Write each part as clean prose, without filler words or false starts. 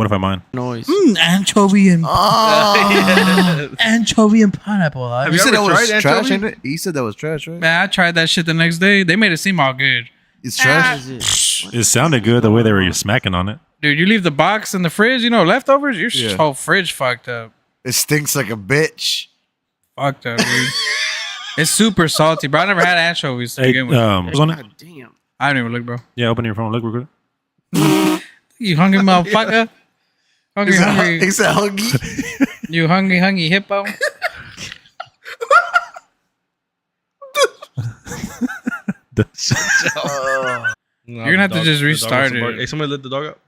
What if I mine? Noise. Anchovy and anchovy and pineapple. You said that was trash, ain't it? He said that was trash, right? Man, I tried that shit the next day. They made it seem all good. It's trash. It sounded good the way they were smacking on it. Dude, you leave the box in the fridge, leftovers, your whole fridge fucked up. It stinks like a bitch. Fucked up, dude. It's super salty, bro. I never had anchovies to begin with. What's on it? God damn. I didn't even look, bro. Yeah, open your phone. Look, we're good. You hungry motherfucker? Hungry. He said hungry. You hungry hippo? You're gonna have to just restart it. Hey, somebody let the dog out.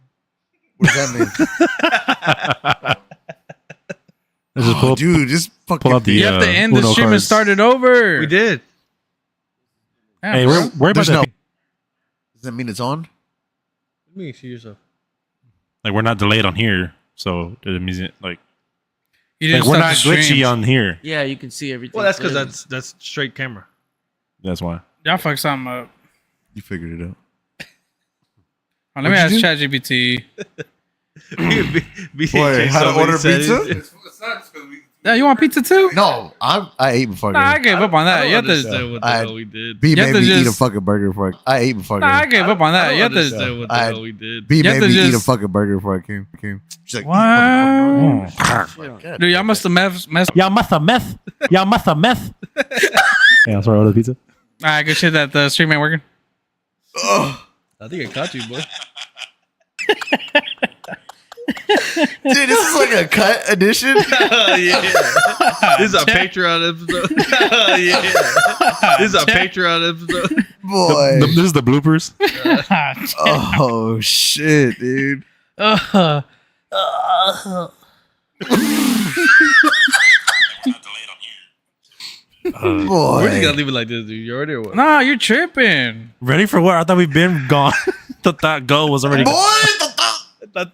What does that mean? Dude, just fucking pull out the. You have to end the Uno stream and cards. start it over. We did. Yeah, Hey, bro. where about There's that? no. Does that mean it's on? Let me see yourself. Like we're not delayed on here, so it means like You didn't we're stop not the stream. glitchy on here. Yeah, you can see everything. Well, that's because clearly. that's straight camera. That's why. Y'all fuck something up. You figured it out. Oh, let me ask ChatGPT. Boy, how to order pizza? Yeah, you want pizza too? No, I ate before. Nah, I gave up on that. You have to. understand what the I- hell we did. B You have made to me eat a just- fucking burger before I ate before Nah, I I came. gave up on that. I You don't have to. understand what the I- hell we did. B You made have to me eat a just- fucking burger before I came. She's like, What? God, Dude, y'all must have messed. Y'all must have meth. Y'all must have meth. Yeah, I'm sorry. Order the pizza. All right, good shit that the stream ain't working. I think I caught you, boy. Dude, this is like a cut edition. Oh, yeah. This is a Patreon episode. Oh, yeah. This is a Patreon episode. Boy. This is the bloopers. Oh, shit, dude. Boy. We're just gonna leave it like this, dude. You already or what? Nah, you're tripping. Ready for what? I thought we've been gone. That goal was already. Boy. Go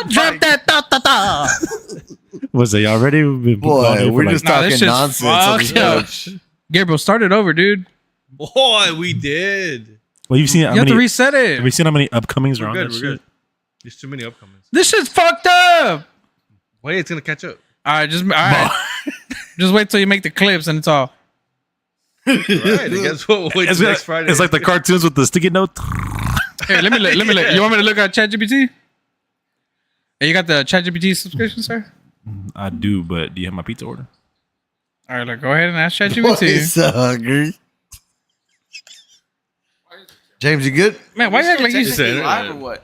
drop that. Was it y'all ready? We've been gone Boy, here for we're like- just Nah, this talking shit's nonsense. on this fucked up. couch. Gabriel, start it over, dude. Boy, we did. Well, you've seen how You have many? to reset Have it. you seen how many upcomings are We're on good. that We're shit? good. There's too many upcomings. This shit's fucked up. Wait, it's gonna catch up. All right, all right. Just wait till you make the clips and it's all. Right. I guess we'll wait It's, till next Friday. it's like the cartoons with the sticky note. Here, let me look. You want me to look at ChatGPT? Hey, you got the ChatGPT subscription, sir? I do, but do you have my pizza order? All right, look, go ahead and ask Boy, ChatGPT. he's so hungry. James, you good? Man, why you act like you? Just saying. live or what?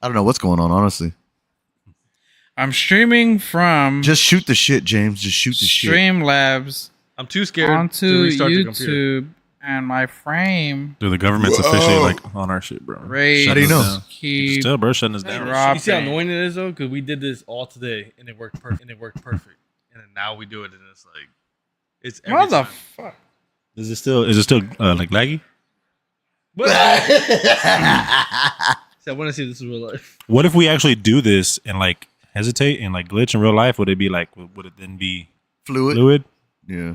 I don't know what's going on, honestly. I'm streaming from Just shoot the shit, James. Just shoot the shit. Streamlabs I'm too scared onto to restart the computer. YouTube, and my frame Dude, the government's officially like on our shit, bro. rate. How do you know? Down. Keep Still, bro, shutting us down. dropping. You see how annoying it is though, because we did this all today and it worked perfect. And then now we do it and it's like it's every time. Motherfucker. Is it still like laggy? What? See, I want to see if this is real life. What if we actually do this and like hesitate and like glitch in real life? Would it be like? Would it then be Fluid? fluid? Yeah.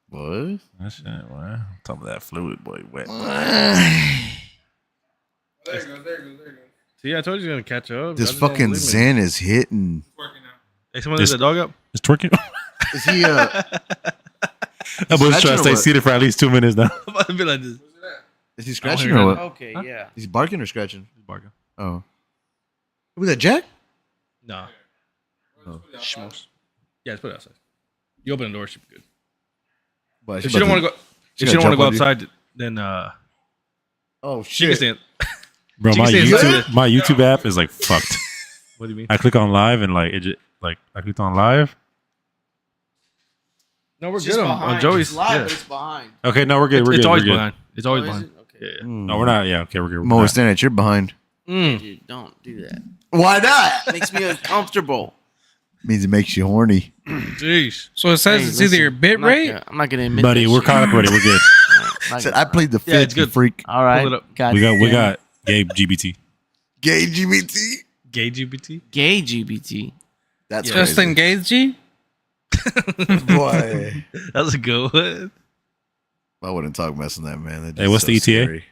What? That shit, boy. Top of that fluid, boy. Wet. There you go. See, I told you it's gonna catch up. This Y'all just don't fucking believe me. Zen is hitting. Hey, someone let the dog up. It's twerking. Is he That boy's trying Scratching to or stay what? seated for at least 2 minutes now. I'm about to be like this. is he scratching hear or that. what? Okay, yeah. Is he barking or scratching? Barker. Oh. Was that Jack? No. Schmoes. Yeah, let's put it outside. You open the door, should be good. But If you don't want to go, she if you gotta don't want to go jump on you. outside, then Oh she can shit! stand. Bro, She my can say YouTube, it's my YouTube app is like fucked. What do you mean? I click on live and like it just like I clicked on live. No, we're It's good just on behind. Joey's. It's live, Yeah. but it's behind. Okay, no, we're good. We're It's good. always we're good. behind. It's always Oh, is behind. it? Okay. Yeah, yeah. No, we're not. Yeah, okay, we're good. I'm always standing at your behind. Dude, don't do that. Why not? Makes me uncomfortable. Means it makes you horny. Jeez. So it says Hey, it's either your listen, bit rate. I'm not gonna admit Buddy, that we're shit. caught up already. We're good. Not Said gonna- I played the Yeah, fifth, it's you good. freak. All right. Pull it up. God We damn. got Gabe GBT. Gay GBT. Gay GPT. gay GBT. That's Justin Gagey. Boy. That was a good one. I wouldn't talk mess on that, man. Hey, what's the ETA? Scary.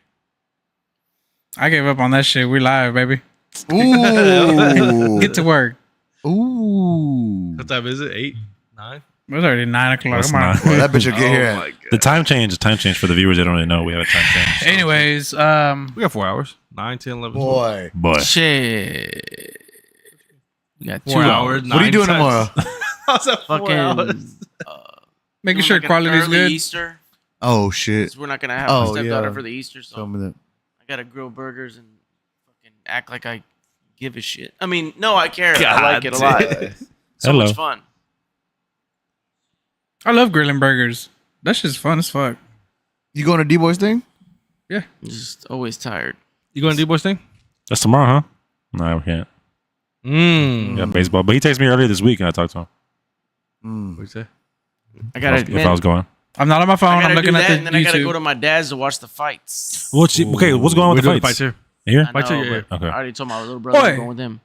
I gave up on that shit. We live, baby. Ooh. Get to work. Ooh. What time is it? 8, 9? It was already 9 o'clock. It's Come on. not. Well, that bitch will get here. Oh my At, god. The time change for the viewers that don't really know. We have a time change. Anyways, We got 4 hours. 9, 10, 11, 12. boy. Boy, Shit. We got 2 4 hours. hours. What are you doing 9 tomorrow? times. How's that 4 hours? Fucking. making doing sure like an quality's early good. Easter. Oh shit. 'Cause we're not gonna have Oh, a stepdaughter yeah. for the Easter, so Tell me that. I gotta grill burgers and fucking act like I give a shit. I mean, no, I care. I like it a lot. So Hello. much fun. I love grilling burgers. That shit's fun as fuck. You going to D Boy's thing? I'm just always tired. You going to D-Boys thing? that's tomorrow, huh? No, we can't. Mm. Yeah, baseball. But he texted me earlier this week and I talked to him. Mm. What you say? I gotta. If I was going. I'm not on my phone. I I'm gotta do looking that, at and the then I gotta YouTube. go to my dad's to watch the fights. What's okay? What's going on with We're the doing fights? here. Here? I Fights know, here, but okay. I already told my little brother Boy. I'm going with him.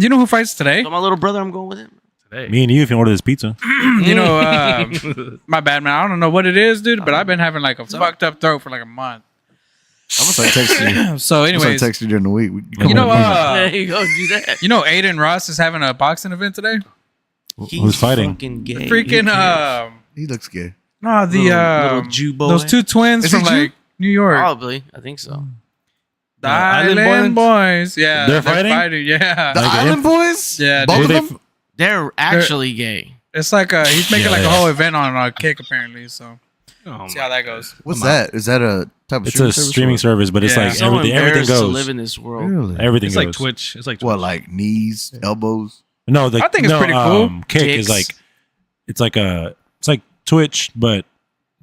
You know who fights today? Told my little brother I'm going with him. Today. Me and you, if you order this pizza. You know, my bad, man. I don't know what it is, dude, but I've been having like a fucked up throat for like a month. I'm gonna start texting you. So, I'm gonna anyways, text you during the week. you know, There you go. Do that. you know, Aiden Ross is having a boxing event today. Who's fighting? Fucking gay. Freaking, he looks gay. no, the little Jew boy. those two twins Is he from Jew? like New York, Probably. I think so. the Island Island Boys. Yeah, They're fighting? Yeah, The Like Island Boys? Yeah, Both dude. of them? They're actually gay. it's like he's making Yeah, like a yeah. whole event on Kick apparently. So Oh see my how that goes. What's that? Is that a type of It's a streaming service, but it's Yeah. like So everything embarrassed to goes. live in this world. Really? Everything It's goes. like Twitch. It's like Twitch. What, like knees, elbows? No, I think it's pretty cool. Kick Dicks. is like it's like Twitch, but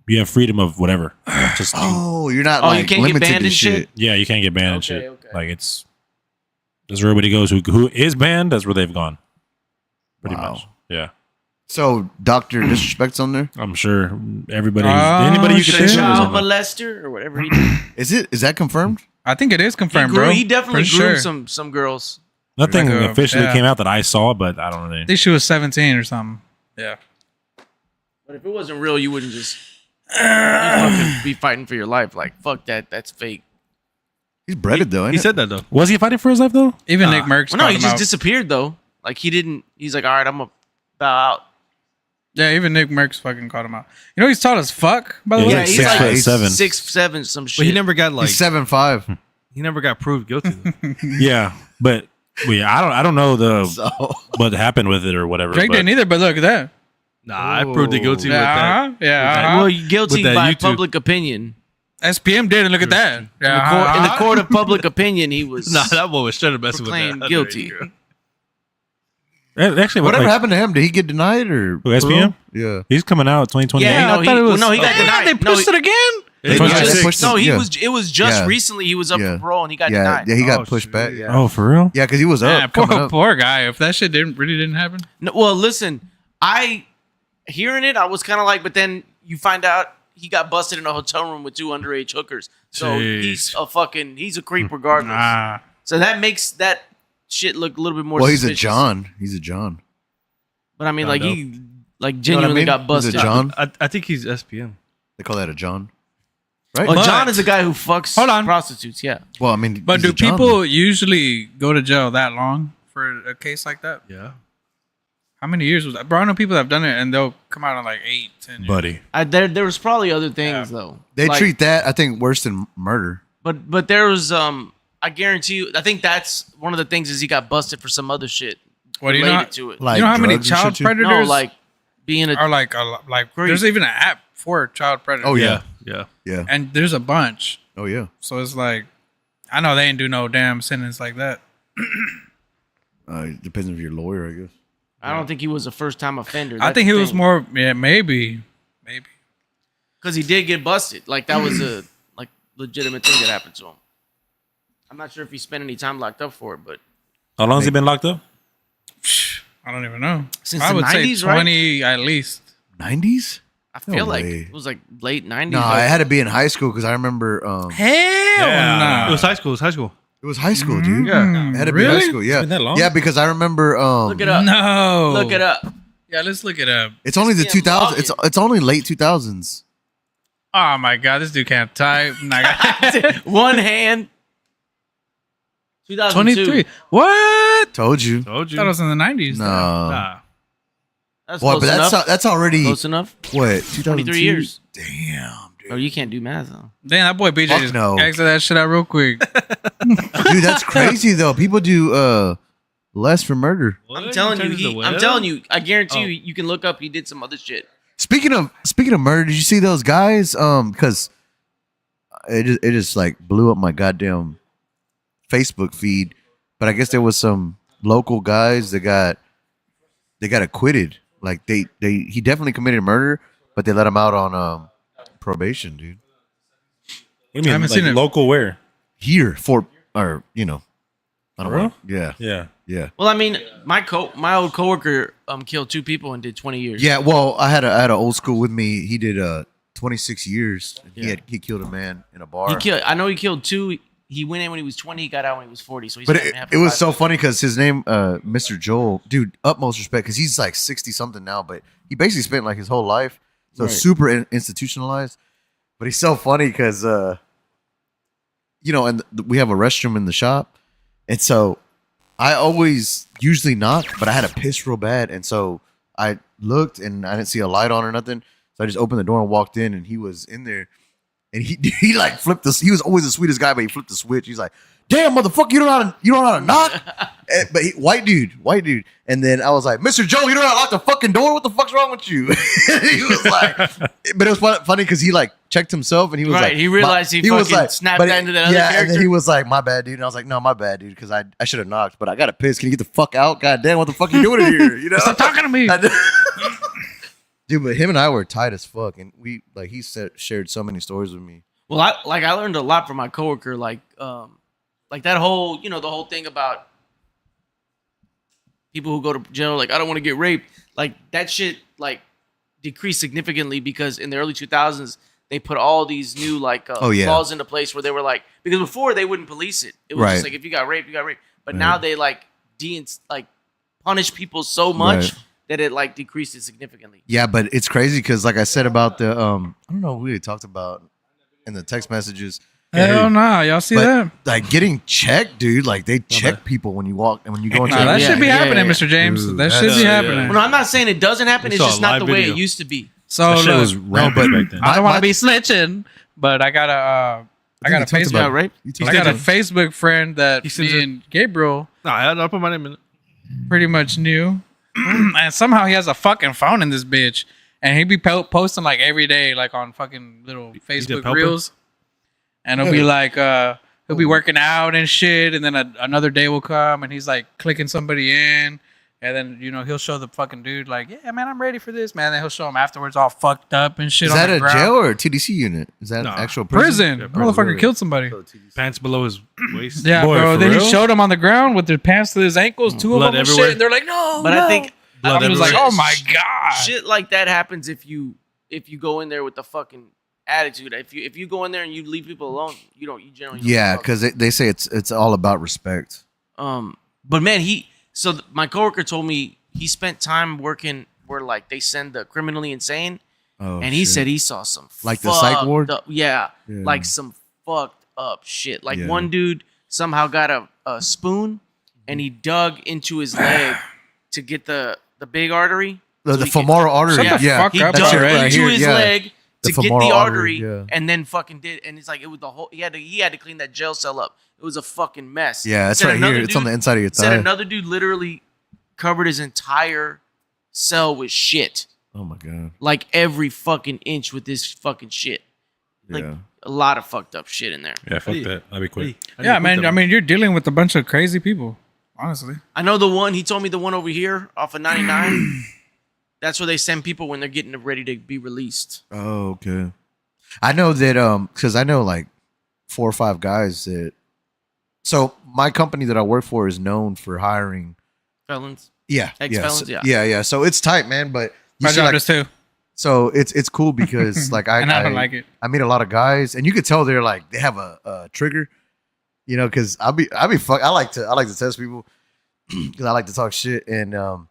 you have freedom of whatever. Just Oh, you're not Oh, you like can't get limited banned to and shit? yeah, you can't get banned and Okay, shit. okay. Like it's that's where everybody goes. Who is banned? That's where they've gone. Pretty Wow. much. Yeah, So Doctor Disrespect's on there. I'm sure everybody, Oh, anybody you shit. can think of is Child on there. molester or whatever he did. Is that confirmed? I think it is confirmed, He, grew, bro. he definitely For groomed sure. some girls. Nothing Like a- officially yeah. came out that I saw, but I don't really. I think she was 17 or something. Yeah. But if it wasn't real, you wouldn't just fucking be fighting for your life. Like, fuck that. That's fake. He's breaded though. Ain't He it? said that though. Was he fighting for his life though? Even Nick Merckx. Well, no, called he him just out. disappeared, though. Like, he didn't. He's like, all right, I'm going to bow out. Yeah, even Nick Merckx fucking called him out. You know he's tall as fuck, by the Yeah, way. he's he's like like 6'7". 6'7", some shit. But he never got like He's 7'5". he never got proved guilty. Though. Yeah, but yeah, I don't know the So what happened with it or whatever. Drake but didn't either, but look at that. Nah, I proved it guilty with Yeah, that. uh-huh, yeah. that- uh-huh. Well, you're guilty With that by YouTube. public opinion. SPM did, and look at that. Yeah, In the uh-huh. court of public opinion, he was Nah, that boy was straight up messing with proclaimed that. guilty. Actually, whatever like, happened to him? Did he get denied or Who, SPM? Yeah. He's coming out 2028. Yeah, I no, thought it was- he got Damn, denied. they No, pushed it again? It They was pushed just- it. pushed no, him, he yeah. was. It was just Yeah. recently he was up Yeah. for parole and he got Yeah, denied. yeah, he got Oh, pushed shit. back. Yeah, Oh, for real? yeah, because he was Yeah, up. coming up. poor guy. If that shit really didn't happen. No, well, listen, I hearing it, I was kind of like, but then you find out he got busted in a hotel room with 2 underage hookers. So Jeez. he's a creep regardless. Ah, So that makes that shit look a little bit more. Well, he's a suspicious. John. He's a John. But I mean, I like know. he like what I genuinely mean? got He's a busted. John. I think he's SPM. They call that a John, right? Well, But- John is a guy who fucks Hold on. prostitutes. Yeah. Well, I mean, but he's do a John. people usually go to jail that long for a case like that? Yeah. How many years was that? Bro, I know people that have done it and they'll come out on like 8, 10 years. Buddy. There was probably other things though. They Like, treat that, I think, worse than murder. but there was I guarantee you. I think that's one of the things is he got busted for some other shit What do you related know? to it. Like You know how many drugs and child shit, too? predators No, like being a are like there's even an app for child predators. Oh yeah, Yeah. yeah. And there's a bunch. Oh yeah. So it's like I know they ain't do no damn sentence like that. It depends if you're a lawyer, I guess. I don't think he was a first time offender. I think he was more maybe. because he did get busted. Like that was a like legitimate thing that happened to him. I'm not sure if he spent any time locked up for it, but How long has he been locked up? I don't even know. Since I the would 90s, say right? 20 at least. 90s? I feel like way. it was like late 90s. No, I had to be in high school because I remember Hell It no. was high school. It was high school. it was high school, dude. Yeah. It had to be Really? high school. Yeah, been that long? yeah, because I remember. Look it up. No. Look it up. Yeah, let's look it up. It's only the Yeah, 2000s. log It's only late 2000s. Oh my god, this dude can't type. Nah, One hand. 2002. 23. What? Told you. Told I thought it you. was in the 90s. No. Nah. That's Boy, close but enough. that's already Close enough. what 2002? years. Damn, Oh, dude. you can't do math though. Damn, that boy BJ Fuck just no. exited that shit out real quick. Dude, that's crazy though. People do less for murder. What? I'm telling turned you, into I'm what? telling you, I guarantee Oh. you can look up. He did some other shit. Speaking of murder, did you see those guys? Because it just like blew up my goddamn Facebook feed. But I guess there was some local guys that got acquitted. Like he definitely committed murder, but they let him out on probation, dude. What do you I mean? haven't Like seen it. local where? Here for or I don't For know. real? Yeah, Yeah. yeah. Well, I mean, my old coworker killed 2 people and did 20 years. Yeah, well, I had an old school with me. He did 26 years. Yeah. He killed a man in a bar. He killed. I know he killed 2. He went in when he was 20. He got out when he was 40. So he's But spent half it his was life. so funny because his name, Mr. Joel, dude, utmost respect because he's like 60 something now, but he basically spent like his whole life. So Right. super institutionalized. But he's so funny because, and we have a restroom in the shop. And so I always usually knock, but I had to piss real bad. And so I looked and I didn't see a light on or nothing. So I just opened the door and walked in and he was in there. And he like flipped this. He was always the sweetest guy, but he flipped the switch. He's like, "Damn, motherfucker, you don't know how to knock." But white dude. And then I was like, "Mr. Joe, you don't know how to lock the fucking door. What the fuck's wrong with you?" He was like, but it was funny because he like checked himself and he was Right, like, he realized he fucking snapped but that into that other yeah, and then character. he was like, "My bad, dude." And I was like, "No, my bad, dude, because I should have knocked, but I got to piss. Can you get the fuck out? God damn, what the fuck are you doing in here? You know, Stop talking to me. Dude, but him and I were tight as fuck, and we like he shared so many stories with me. Well, I learned a lot from my coworker, like that whole, the whole thing about people who go to jail, like, I don't want to get raped. Like that shit, like, decreased significantly because in the early 2000s they put all these new laws into place where they were like, because before they wouldn't police it. It was Right. just like if you got raped, you got raped. But Right. now they like punish people so much Right. that it like decreased it significantly. Yeah, but it's crazy because, like I said about the, I don't know who we had talked about in the text messages. Hell no. Y'all see But that? like getting checked, dude. Like they check people when you walk and when you go into. Nah, that yeah, should be yeah, happening, yeah. Mr. James. Dude, that should that's- be yeah. happening. Well, no, I'm not saying it doesn't happen. We It's saw just a not live the way video. it used to be. So That shit look, was rampant back then. I don't want my- to be snitching, but I got a you talked Facebook. Yeah, right? You I talked got a about- Facebook friend that He sends me it- and Gabriel Nah, I'll put my name in it. pretty much knew, and somehow he has a fucking phone in this bitch, and he be posting like every day, like on fucking little Facebook Pelper? reels, and it'll be like he'll be working out and shit, and then another day will come, and he's like clicking somebody in. And then, he'll show the fucking dude like, yeah, man, I'm ready for this, man. Then he'll show him afterwards all fucked up and shit Is on that the a ground. jail or a TDC unit? Is that Nah. actual prison? Prison. Yeah, Motherfucker prison. killed somebody. Pants below his waist. Yeah, Boy, bro. for Then real? he showed him on the ground with their pants to his ankles, two Blood of them and everywhere. shit. And they're like, no, But no. I think Blood he was like, everywhere. oh my God. shit like that happens if you go in there with the fucking attitude. If you go in there and you leave people alone, you generally don't Yeah, fuck. because they say it's all about respect. But man, my coworker told me he spent time working where like they send the criminally insane, Oh, and he shit. said he saw some Like the psych ward? fucked up- yeah, Yeah. like some fucked up shit. Like Yeah. one dude somehow got a spoon and he dug into his leg to get the big artery. the he could- femoral artery. Shut the yeah, fuck He up dug That shit already. right into here, his yeah. leg The to get the femoral artery, artery, yeah. and then fucking did. And it's like it was the whole. He had to clean that jail cell up. It was a fucking mess. Yeah, it's Said right another here. It's on the inside of your Said thigh. another dude literally covered his entire cell with shit, Oh my god. like every fucking inch with this fucking shit. Like Yeah. a lot of fucked up shit in there. Yeah, fuck Hey. that. That'd be quick. Yeah, man. I mean, you're dealing with a bunch of crazy people, honestly. I know the one. He told me the one over here off of 99. That's where they send people when they're getting ready to be released. Oh, okay. I know that because I know like 4 or 5 guys that. So my company that I work for is known for hiring. Felons. Yeah, Ex-felons, yeah, yeah. yeah. So it's tight, man. But you My see, job like, is too. so it's cool because like And I don't like it. I meet a lot of guys, and you could tell they're like they have a trigger, because I like to test people because I like to talk shit, and they'll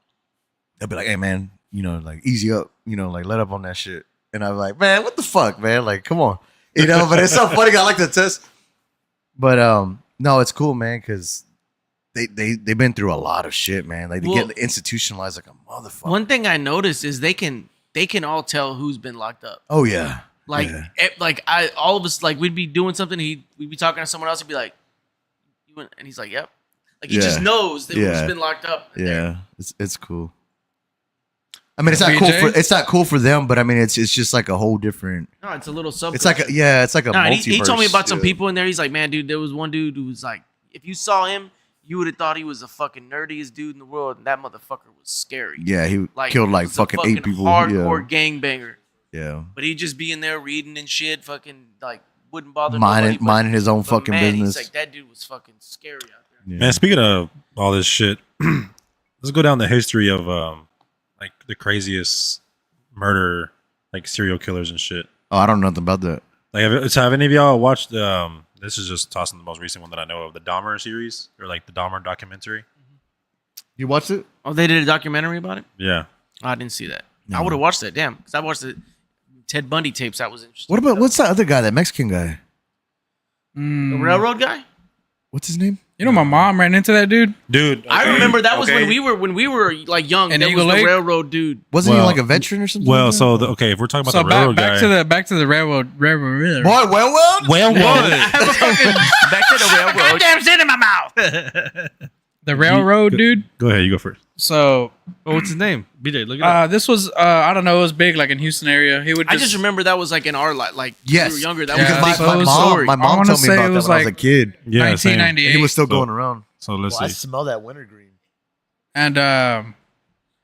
be like, hey man, like easy up, like let up on that shit, and I'm like, man, what the fuck, man, like come on, but it's so funny. I like to test, but no, it's cool, man, because they've been through a lot of shit, man. Like they get institutionalized like a motherfucker. One thing I noticed is they can all tell who's been locked up. Oh yeah. Like all of us, like we'd be doing something, we'd be talking to someone else, he'd be like, "You went," and he's like, "Yep." Like he just knows that who's been locked up. Yeah, it's cool. I mean, it's not cool for them, but I mean, it's just like a whole different. No, it's a little sub. It's like a multiverse. He told me about some people in there. He's like, man, dude, there was one dude who was like, if you saw him, you would have thought he was the fucking nerdiest dude in the world, and that motherfucker was scary. Yeah, he killed like fucking 8 people. Hardcore gangbanger. Yeah. But he'd just be in there reading and shit, fucking like wouldn't bother minding his own fucking business. He's like, that dude was fucking scary out there. Yeah. Man, speaking of all this shit, let's go down the history of like the craziest murder, like serial killers and shit. Oh, I don't know nothing about that. Like, have any of y'all watched? This is just tossing the most recent one that I know of, the Dahmer series or like the Dahmer documentary. You watched it? Oh, they did a documentary about it? Yeah, I didn't see that. No. I would have watched that. Damn, because I watched the Ted Bundy tapes. That was interesting. What about what's that other guy? That Mexican guy? The railroad guy? What's his name? You know, my mom ran into that dude. Dude, I remember that was when we were like young. And that was the railroad dude. Wasn't he like a veteran or something? Well, like so if we're talking about the railroad guy, back to the railroad. Boy, Back to the railroad. Damn shit in my mouth. The railroad dude. Go ahead, you go first. So, what's his name? BJ, look it up. This was I don't know. It was big, like in Houston area. He would. I just remember that was like in our like yes. we were younger. That was my mom told me about that when I was a kid. Yeah, 1998. He was still going around. So let's see. I smell that wintergreen. And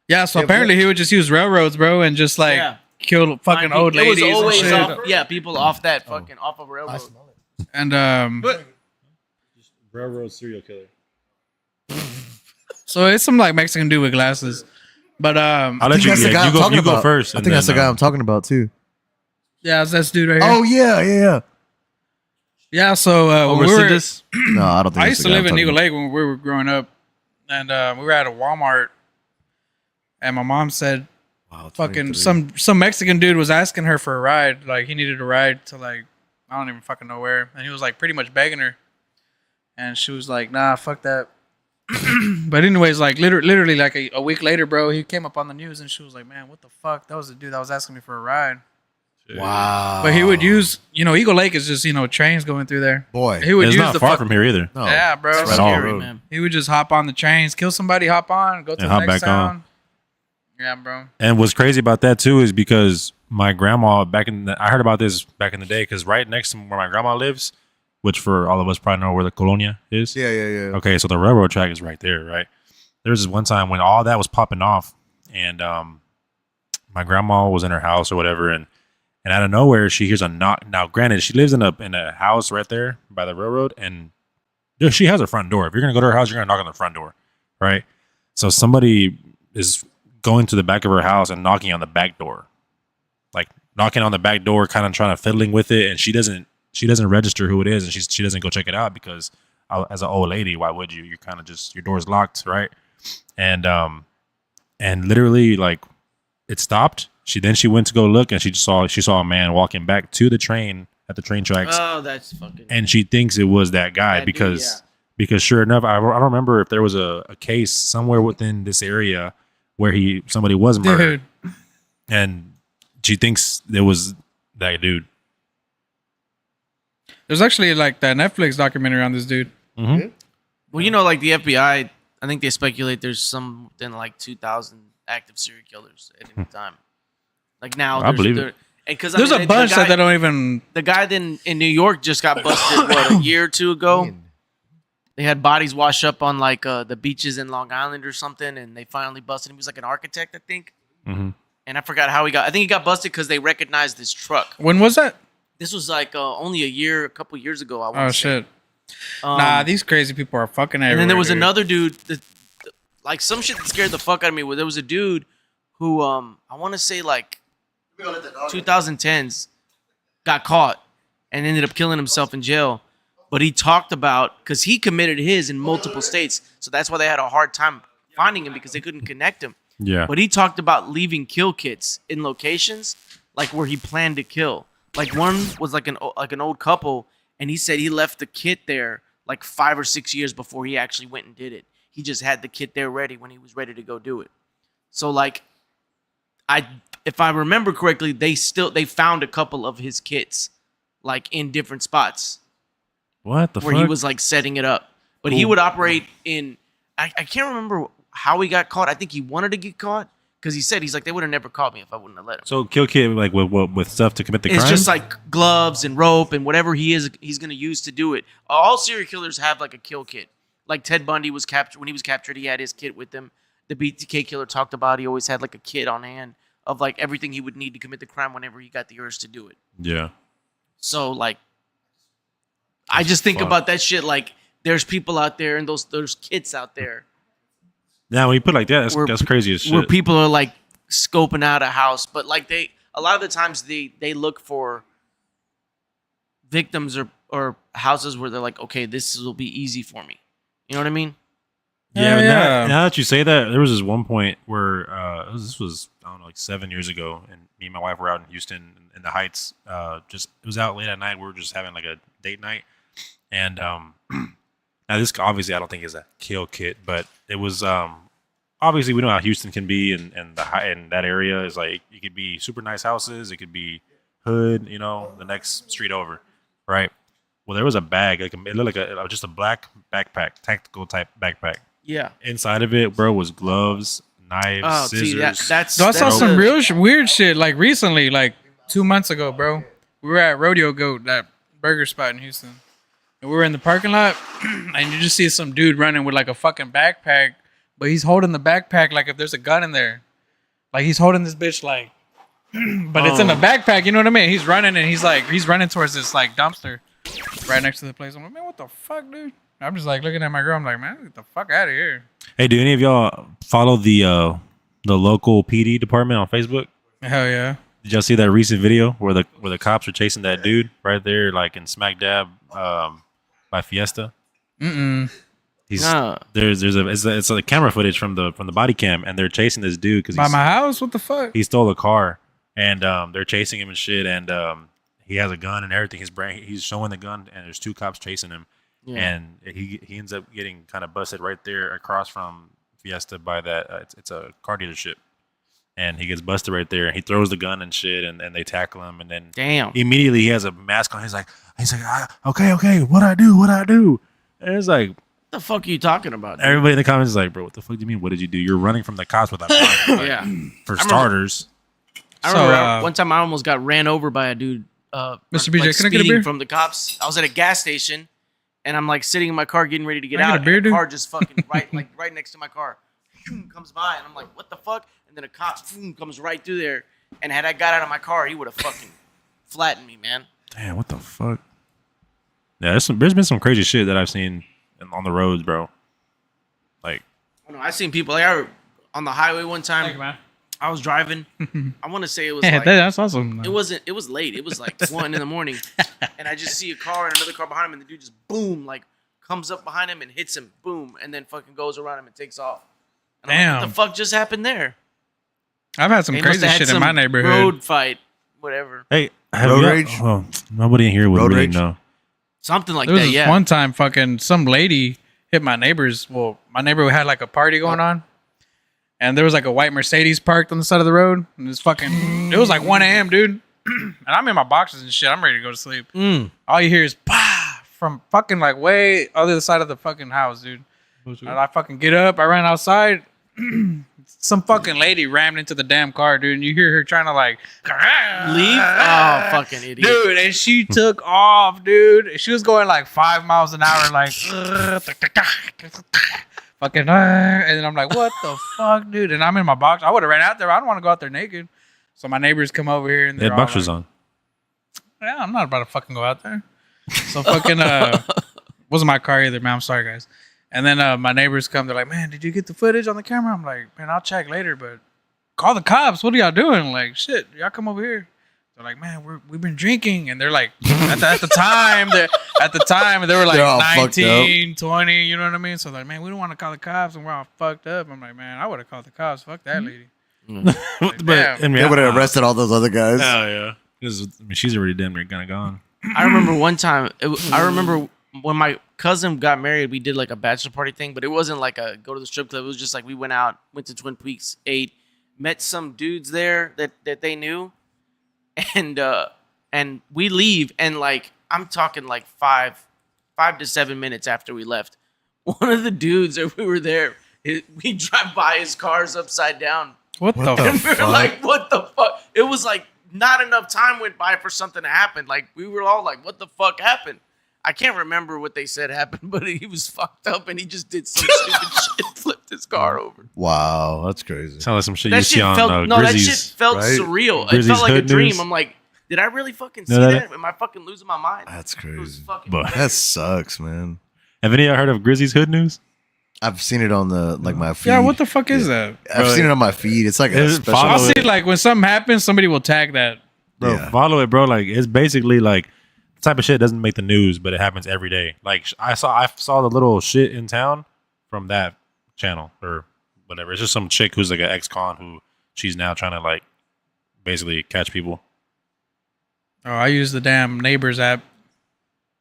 yeah, so apparently he would just use railroads, bro, and just like kill fucking old ladies. It was always and shit. people off that fucking off of railroad. I smell it. And Railroad serial killer. so it's some like Mexican dude with glasses. But I'll let you go first. I think that's the guy I'm talking about too. Yeah, it's that dude right here. Oh yeah. Yeah, so when we were, no, I don't think I used to live in Eagle Lake when we were growing up, and we were at a Walmart, and my mom said, "Fucking some Mexican dude was asking her for a ride, like he needed a ride to like I don't even fucking know where, and he was like pretty much begging her, and she was like, nah, fuck that." But anyways, like literally like a week later, bro, he came up on the news, and she was like, "Man, what the fuck? That was the dude that was asking me for a ride." Wow. But he would use, Eagle Lake is just, trains going through there. Boy. He would it's use not far from here either. No. Yeah, bro. That's scary, man. He would just hop on the trains, kill somebody, hop on, go to the next town. Yeah, bro. And what's crazy about that too is because my grandma I heard about this back in the day because right next to where my grandma lives, which for all of us probably know where the Colonia is. Yeah. Okay, so the railroad track is right there, right? There was this one time when all that was popping off, and my grandma was in her house or whatever, and out of nowhere she hears a knock. Now, granted, she lives in a house right there by the railroad, and she has a front door. If you're gonna go to her house, you're gonna knock on the front door, right? So somebody is going to the back of her house and knocking on the back door, like knocking on the back door, kind of trying to fiddling with it, and she doesn't register who it is, and she doesn't go check it out because as an old lady, why would you? You're kind of just your door's locked, right? And literally like it stopped. She went to go look, and she saw a man walking back to the train at the train tracks. Oh, that's fucking. And she thinks it was that guy because sure enough, I don't remember if there was a case somewhere within this area where somebody was murdered, and she thinks it was that dude. There's actually like that Netflix documentary on this dude. Mm-hmm. Well, like the FBI, I think they speculate there's something like 2,000 active serial killers at any time. Like now, I believe it. Because there's a bunch that don't even. The guy then in New York just got busted a year or two ago. They had bodies wash up on like the beaches in Long Island or something, and they finally busted him. He was like an architect, I think. Mm-hmm. And I forgot how he got. I think he got busted because they recognized his truck. When was that? This was like only a couple years ago. I want Oh to say. shit! Nah, these crazy people are fucking everywhere. And then there was dude. another dude, like some shit that scared the fuck out of me. Where there was a dude who I want to say like 2010s got caught and ended up killing himself in jail. But he talked about because he committed his in multiple states, so that's why they had a hard time finding him because they couldn't connect him. Yeah. But he talked about leaving kill kits in locations like where he planned to kill. Like one was like an old couple, and he said he left the kit there like 5 or 6 years before he actually went and did it. He just had the kit there ready when he was ready to go do it. So like, if I remember correctly, they found a couple of his kits like in different spots. What the where fuck? he was like setting it up, but he would operate in. I can't remember how he got caught. I think he wanted to get caught because he said he's like they would have never caught me if I wouldn't have let him. So kill kit like with stuff to commit the crime. It's just like gloves and rope and whatever he's gonna use to do it. All serial killers have like a kill kit. Like Ted Bundy was captured when he was captured. He had his kit with him. The BTK killer talked about he always had like a kit on hand of like everything he would need to commit the crime whenever he got the urge to do it. Yeah. So like, I just think about that shit. Like, there's people out there and there's kits out there. Now when you put it like that, that's crazy as shit. Where people are like scoping out a house, but like a lot of the times they look for victims or houses where they're like, okay, this will be easy for me. You know what I mean? Yeah. Now that you say that, there was this one point where this was I don't know like 7 years ago, and me and my wife were out in Houston in the Heights. It was out late at night. We were just having like a date night, and now this obviously I don't think is a kill kit, but it was obviously we know how Houston can be, and that area is like it could be super nice houses, it could be hood, the next street over, right? Well, there was a bag, like it looked like just a black backpack, tactical type backpack. Yeah. Inside of it, bro, was gloves, knives, scissors. I saw some real weird shit like recently, like 2 months ago, bro. We were at Rodeo Goat, that burger spot in Houston, and we were in the parking lot, and you just see some dude running with like a fucking backpack, but he's holding the backpack like if there's a gun in there, like he's holding this bitch like, but it's in the backpack. You know what I mean? He's running and he's running towards this like dumpster right next to the place. I'm like, man, what the fuck, dude? I'm just like looking at my girl. I'm like, man, get the fuck out of here. Hey, do any of y'all follow the local PD department on Facebook? Hell yeah. Did y'all see that recent video where the cops were chasing that dude right there, like in smack dab by Fiesta? It's a camera footage from the body cam, and they're chasing this dude because by my house. What the fuck? He stole a car, and they're chasing him and shit, and he has a gun and everything. He's showing the gun, and there's 2 cops chasing him. Yeah. And he ends up getting kind of busted right there across from Fiesta by that. It's a car dealership. And he gets busted right there. And he throws the gun and shit. And they tackle him. And then immediately he has a mask on. He's like, okay, what'd I do? And it's like, what the fuck are you talking about, dude? Everybody in the comments is like, bro, what the fuck do you mean? What did you do? You're running from the cops with a gun. Yeah. For starters. I remember one time I almost got ran over by a dude. Mr. BJ, can I get a beer? From the cops. I was at a gas station. And I'm like sitting in my car getting ready to get out. And the car just fucking right next to my car comes by. And I'm like, what the fuck? And then a cop comes right through there. And had I got out of my car, he would have fucking flattened me, man. Damn, what the fuck? Yeah, there's been some crazy shit that I've seen on the roads, bro. Like, I've seen people like on the highway one time. Thank you, man. I was driving. I want to say it was like that's awesome. It was late. It was like 1 a.m. And I just see a car and another car behind him, and the dude just boom, like comes up behind him and hits him, boom, and then fucking goes around him and takes off. And I'm like, what the fuck just happened there? I've had some crazy shit in my neighborhood. Road fight, whatever. Hey, road rage? Well, nobody in here would really know. Something like there was that. Yeah. One time, fucking some lady hit my neighbors. Well, my neighbor had like a party going on. And there was like a white Mercedes parked on the side of the road. And it was like 1 a.m., dude. And I'm in my boxes and shit. I'm ready to go to sleep. All you hear is, bah, from fucking like way other side of the fucking house, dude. And I fucking get up. I ran outside. Some fucking lady rammed into the damn car, dude. And you hear her trying to like leave. Oh, fucking idiot, dude! And she took off, dude. She was going like 5 miles an hour, like fucking. And then I'm like, what the fuck, dude? And I'm in my box. I would have ran out there. I don't want to go out there naked. So my neighbors come over here and they had boxers on. Yeah, I'm not about to fucking go out there. So fucking wasn't my car either, man. I'm sorry, guys. And then my neighbors come. They're like, man, did you get the footage on the camera? I'm like, man, I'll check later, but call the cops. What are y'all doing? Like, shit, y'all come over here. They're like, man, we've been drinking. And they're like, at the time, they were like 19, 20, you know what I mean? So they're like, man, we don't want to call the cops and we're all fucked up. I'm like, man, I would have called the cops. Fuck that lady. But they would have arrested all those other guys. Hell yeah. Because she's already damn near kind of gone. I remember one time, I remember when my cousin got married, we did like a bachelor party thing, but it wasn't like a go to the strip club. It was just like we went to Twin Peaks, ate, met some dudes there that they knew, and we leave, and like I'm talking like 5 to 7 minutes after we left, one of the dudes that we were there, we drive by his car's upside down. What the And we were fuck? like, what the fuck? It was like not enough time went by for something to happen. Like we were all like, what the fuck happened? I can't remember what they said happened, but he was fucked up and he just did some stupid shit, flipped his car over. Wow, that's crazy. Sound like some shit That you shit see on felt that Grizzlies. shit felt right? surreal. It Grizzlies felt like a Hood dream. News. I'm like, did I really fucking see No, that? Am I fucking losing my mind? That's It was crazy. fucking But That sucks, man. have any of y'all heard of Grizzlies Hood News? I've seen it on the my feed. Yeah, what the fuck is that? I've seen it on my feed. It's like a Is it special. I'll follow see like when something happens, somebody will tag that. Bro, Yeah. follow it, bro. Like it's basically like the type of shit doesn't make the news, but it happens every day. Like I saw the little shit in town from that channel or whatever. It's just some chick who's like an ex-con who she's now trying to like basically catch people. Oh, I use the damn Neighbors app.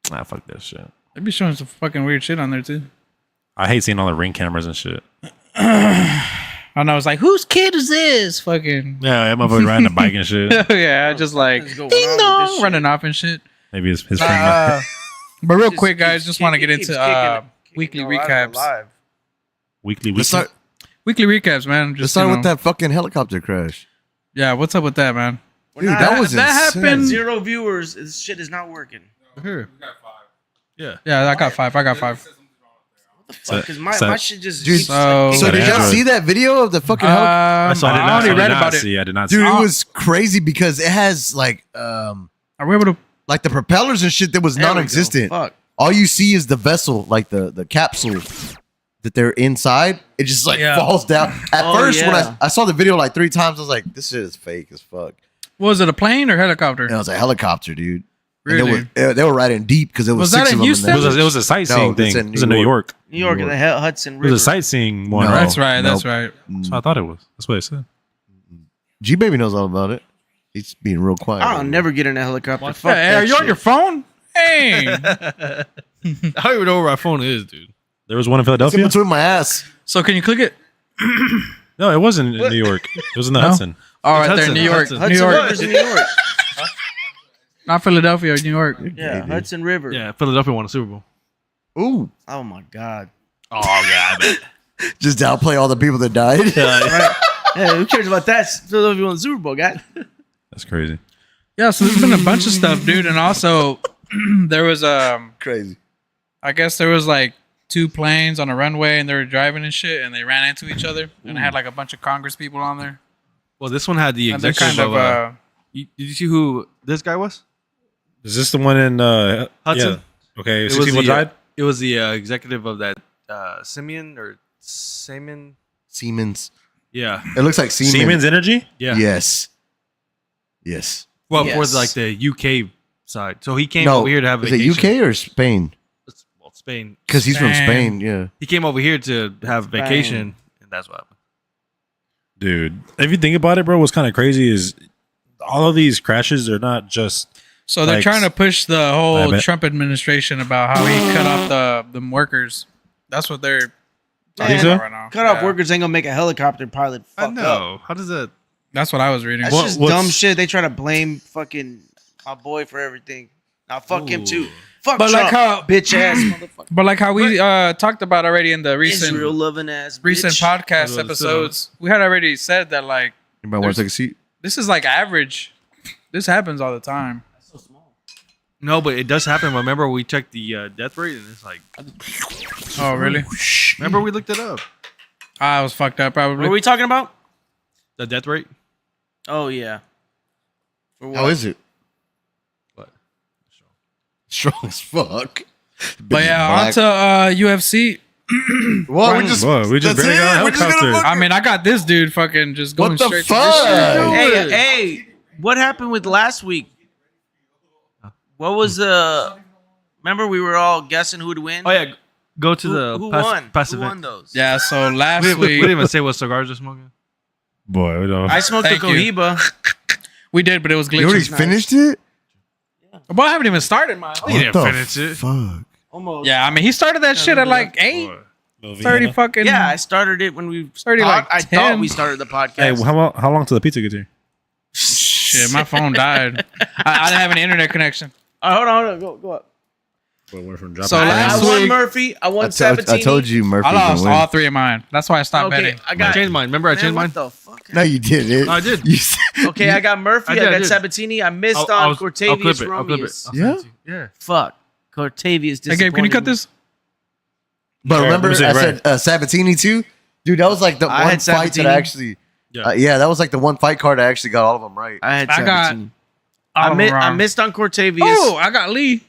Nah, fuck that shit. They be showing some fucking weird shit on there too. I hate seeing all the Ring cameras and shit. I know, it's like, whose kid is this? Fucking. Yeah, that motherfucker riding a bike and shit. Yeah, just like, What is going ding on with dong, this shit? running off and shit. Maybe his friend. But real Just quick, guys, keeps just want to get kicking- into keeps weekly kicking alive. recaps. weekly. Let's start. Weekly recaps, man. Let's Just start you know, with that fucking helicopter crash. Yeah, what's up with that, man? We're Dude, not- that was that insane. happened. 0 viewers. This shit is not working. Here. Yeah. Yeah, I got 5. Because my shit just Dude, keeps, so- like, So kicking did y'all out. see that video of the fucking helicopter? I saw. I, did I not, already I did read not about it. see. I did not Dude, see. it was crazy because it has like Are we able to? like the propellers and shit that was There we go. non-existent. Fuck. All you see is the vessel, like the capsule that they're inside. It just like Yeah. falls down. At Oh, first, when yeah. I saw the video like 3 times, I was like, "This shit is fake as fuck." Was it a plane or helicopter? And it was a helicopter, dude. And Really? they were riding deep because it was Was that 6 in of them Houston? in It there. was a sightseeing No, thing. it's in It was in New New York. New York, New the York. Hudson It River. was a sightseeing one. No. Right? That's right. That's Nope. right. So I thought it was. That's what it said. G Baby knows all about it. He's being real quiet. I'll never get in a helicopter. Fuck Hey, that are you on shit. your phone? Hey. I don't even know where my phone is, dude. There was one in It's in Philadelphia. between my ass. So can you click it? No, it wasn't in New York. It was in the No? Hudson. All right, there, Hudson, New York, Hudson. New Hudson York, River's in New York. not Philadelphia, New York. Yeah, dude. Hudson River. Yeah, Philadelphia won a Super Bowl. Ooh, Oh my god. Oh yeah, I bet. just downplay all the people that died. Right? Hey, who cares about that? Philadelphia won the Super Bowl, guy. That's crazy. Yeah, so there's been a bunch of stuff, dude, and also there was Crazy. I guess there was like 2 planes on a runway and they were driving and shit and they ran into each other and it had like a bunch of Congress people on there. Well, this one had the And they're executive kind of of. Did you see who this guy was? Is this the one in Hudson? Yeah. Okay, It 6 was people the, died. It was the executive of that Simeon or Simon. Siemens. Yeah, It looks like Siemens. Siemens Energy. yeah. Yes. Yes. Well, Yes. for like the UK side, so he came No, over here to have is it vacation. UK or Spain? Well, Spain. Because he's from Spain. Spain. Yeah. He came over here to have Spain. vacation, and that's what happened. Dude, if you think about it, bro, what's kind of crazy is all of these crashes are not just. So they're Like, trying to push the I whole bet. Trump administration about how he cut off the workers. That's what they're talking Think so? about right now. Cut off Yeah. workers ain't gonna make a helicopter pilot I fuck up. know. How does that? That's what I was reading. That's What- just what's- dumb shit. They try to blame fucking my boy for everything. Now fuck him Ooh. too. Fuck But Trump, like how- bitch ass motherfucker. But like how we talked about already in the recent Israel loving ass recent bitch. podcast What was it? episodes, we had already said that like Anybody want to take a seat? this is like average. This happens all the time. So small. No, but it does happen. Remember, we checked the death rate, and it's like. Oh really? Remember, we looked it up. I was fucked up What are probably. we talking about? The death rate. Oh yeah. For what? How is it? What? Strong as fuck. But yeah, on Black. to UFC. What? We just, Whoa, we just that's barely got it? a We're just gonna helicopter. fucking- I mean, I got this dude fucking just going What the straight to this shit. fuck? Hey, hey, what happened with last week? What was the? Remember, we were all guessing who'd win. Oh yeah, go to the who past, won? past Who event. won those? Yeah, so last We week didn't even say what cigars you're smoking. Boy, we don't. I smoked Thank the you. Cohiba. we did, but it was You already glitching. finished it? But I haven't even started mine. You didn't What the finish it. Fuck. Almost. Yeah, I mean, he started that shit at like 8, 30 fucking. Yeah, I started it when we started like I 10. thought we started the podcast. Hey, how long till the pizza gets here? Shit, my phone died. I didn't have an internet connection. Hold on. Go up. So I last won week, Murphy. I won Sabatini. I told you Murphy I was lost gonna all win. 3 of mine. That's why I stopped betting. I got changed mine. Remember, I changed mine. What the fuck? No, you didn't. I did. You said, Okay, I got Murphy. I, I got did. Sabatini. I missed on I'll Cortavius clip it. Romeus. I'll Yeah? send it to you. Yeah. Fuck. Cortavius. Hey, Gabe, can you cut this? but remember, let me see, I right. said Sabatini too, dude. That was like the I one had fight that Sabatini. I actually. Yeah. That was like the one fight card I actually got all of them right. I had I got- Sabatini. Oh, I wrong. missed on Cortavius. Oh, I got Lee.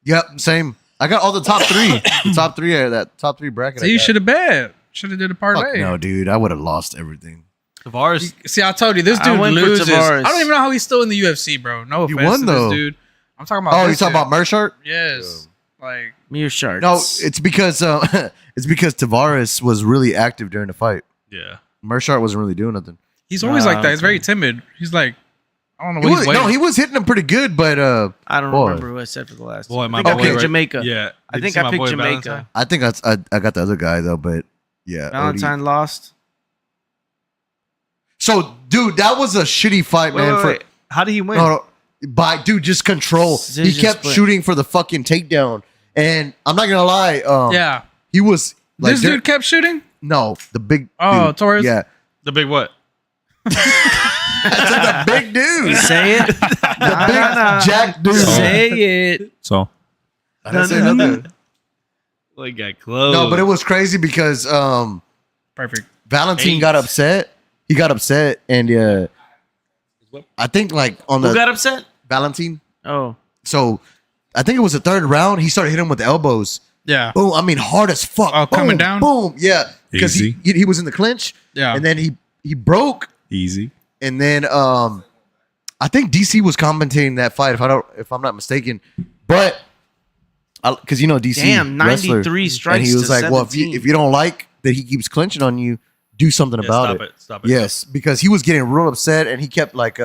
Yep, same. I got all the top 3. The top 3 of that top 3 bracket. So I you got. should have bet. Should have did a Fuck parlay. no, dude. I would have lost everything. Tavares. See, I told you this I dude went for loses. I Tavares. don't even know how he's still in the UFC, bro. No You offense won, to though. this dude. I'm talking about. Oh, you this talking dude. about Mershart? Yes. Like Mere sharks. No, it's because Tavares was really active during the fight. Yeah. Mershart wasn't really doing nothing. he's always like that. He's okay. very timid. He's like, I don't know what he's waiting. He was hitting him pretty good, but I don't boy. remember who I said for the last. Boy, my I think I boy picked right- Jamaica. Yeah. I Did you think see I my picked boy Jamaica. Valentine? I think I got the other guy though. But yeah, Valentine Odie. lost. So, dude, that was a shitty fight, man. Wait. How did he win? No, dude, just control. He Decision kept split. shooting for the fucking takedown, and I'm not gonna lie. Yeah. he was like, This dude kept shooting. no, the big. Oh, dude. Torres? Yeah, The big what? I said the big dude, Say it. the big Jack dude. Say it. So I didn't say nothing. Well, he got close. No, but it was crazy because Perfect. Valentine got upset. He got upset, and I think like on Who the got upset? Valentine. Oh, So I think it was the 3rd round. He started hitting him with the elbows. Yeah. Boom! I mean, hard as fuck. Oh, boom, coming down? Boom! Yeah, because he Easy. was in the clinch. Yeah. And then he broke, easy. and then I think DC was commentating that fight if I'm not mistaken, but because DC damn! wrestler, 93 strikes. and he was to like, well, 17. if you don't like that he keeps clinching on you, do something Yeah, about stop it. Stop it. Yes, because he was getting real upset, and he kept like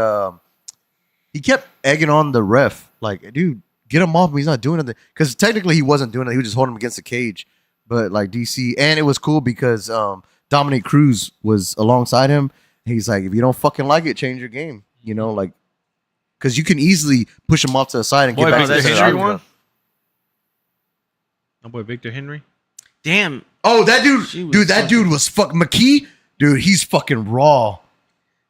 he kept egging on the ref, like, dude, get him off him. He's not doing anything. Because technically he wasn't doing it. He was just holding him against the cage. But like DC, and it was cool because Dominic Cruz was alongside him. He's like, if you don't fucking like it, change your game. You know, like, because you can easily push him off to the side and Boy, get back to Victor the Henry octagon. won? My boy Victor Henry. Damn. Oh, that dude, She was dude, that fucking- dude was McKee. Dude, he's fucking raw.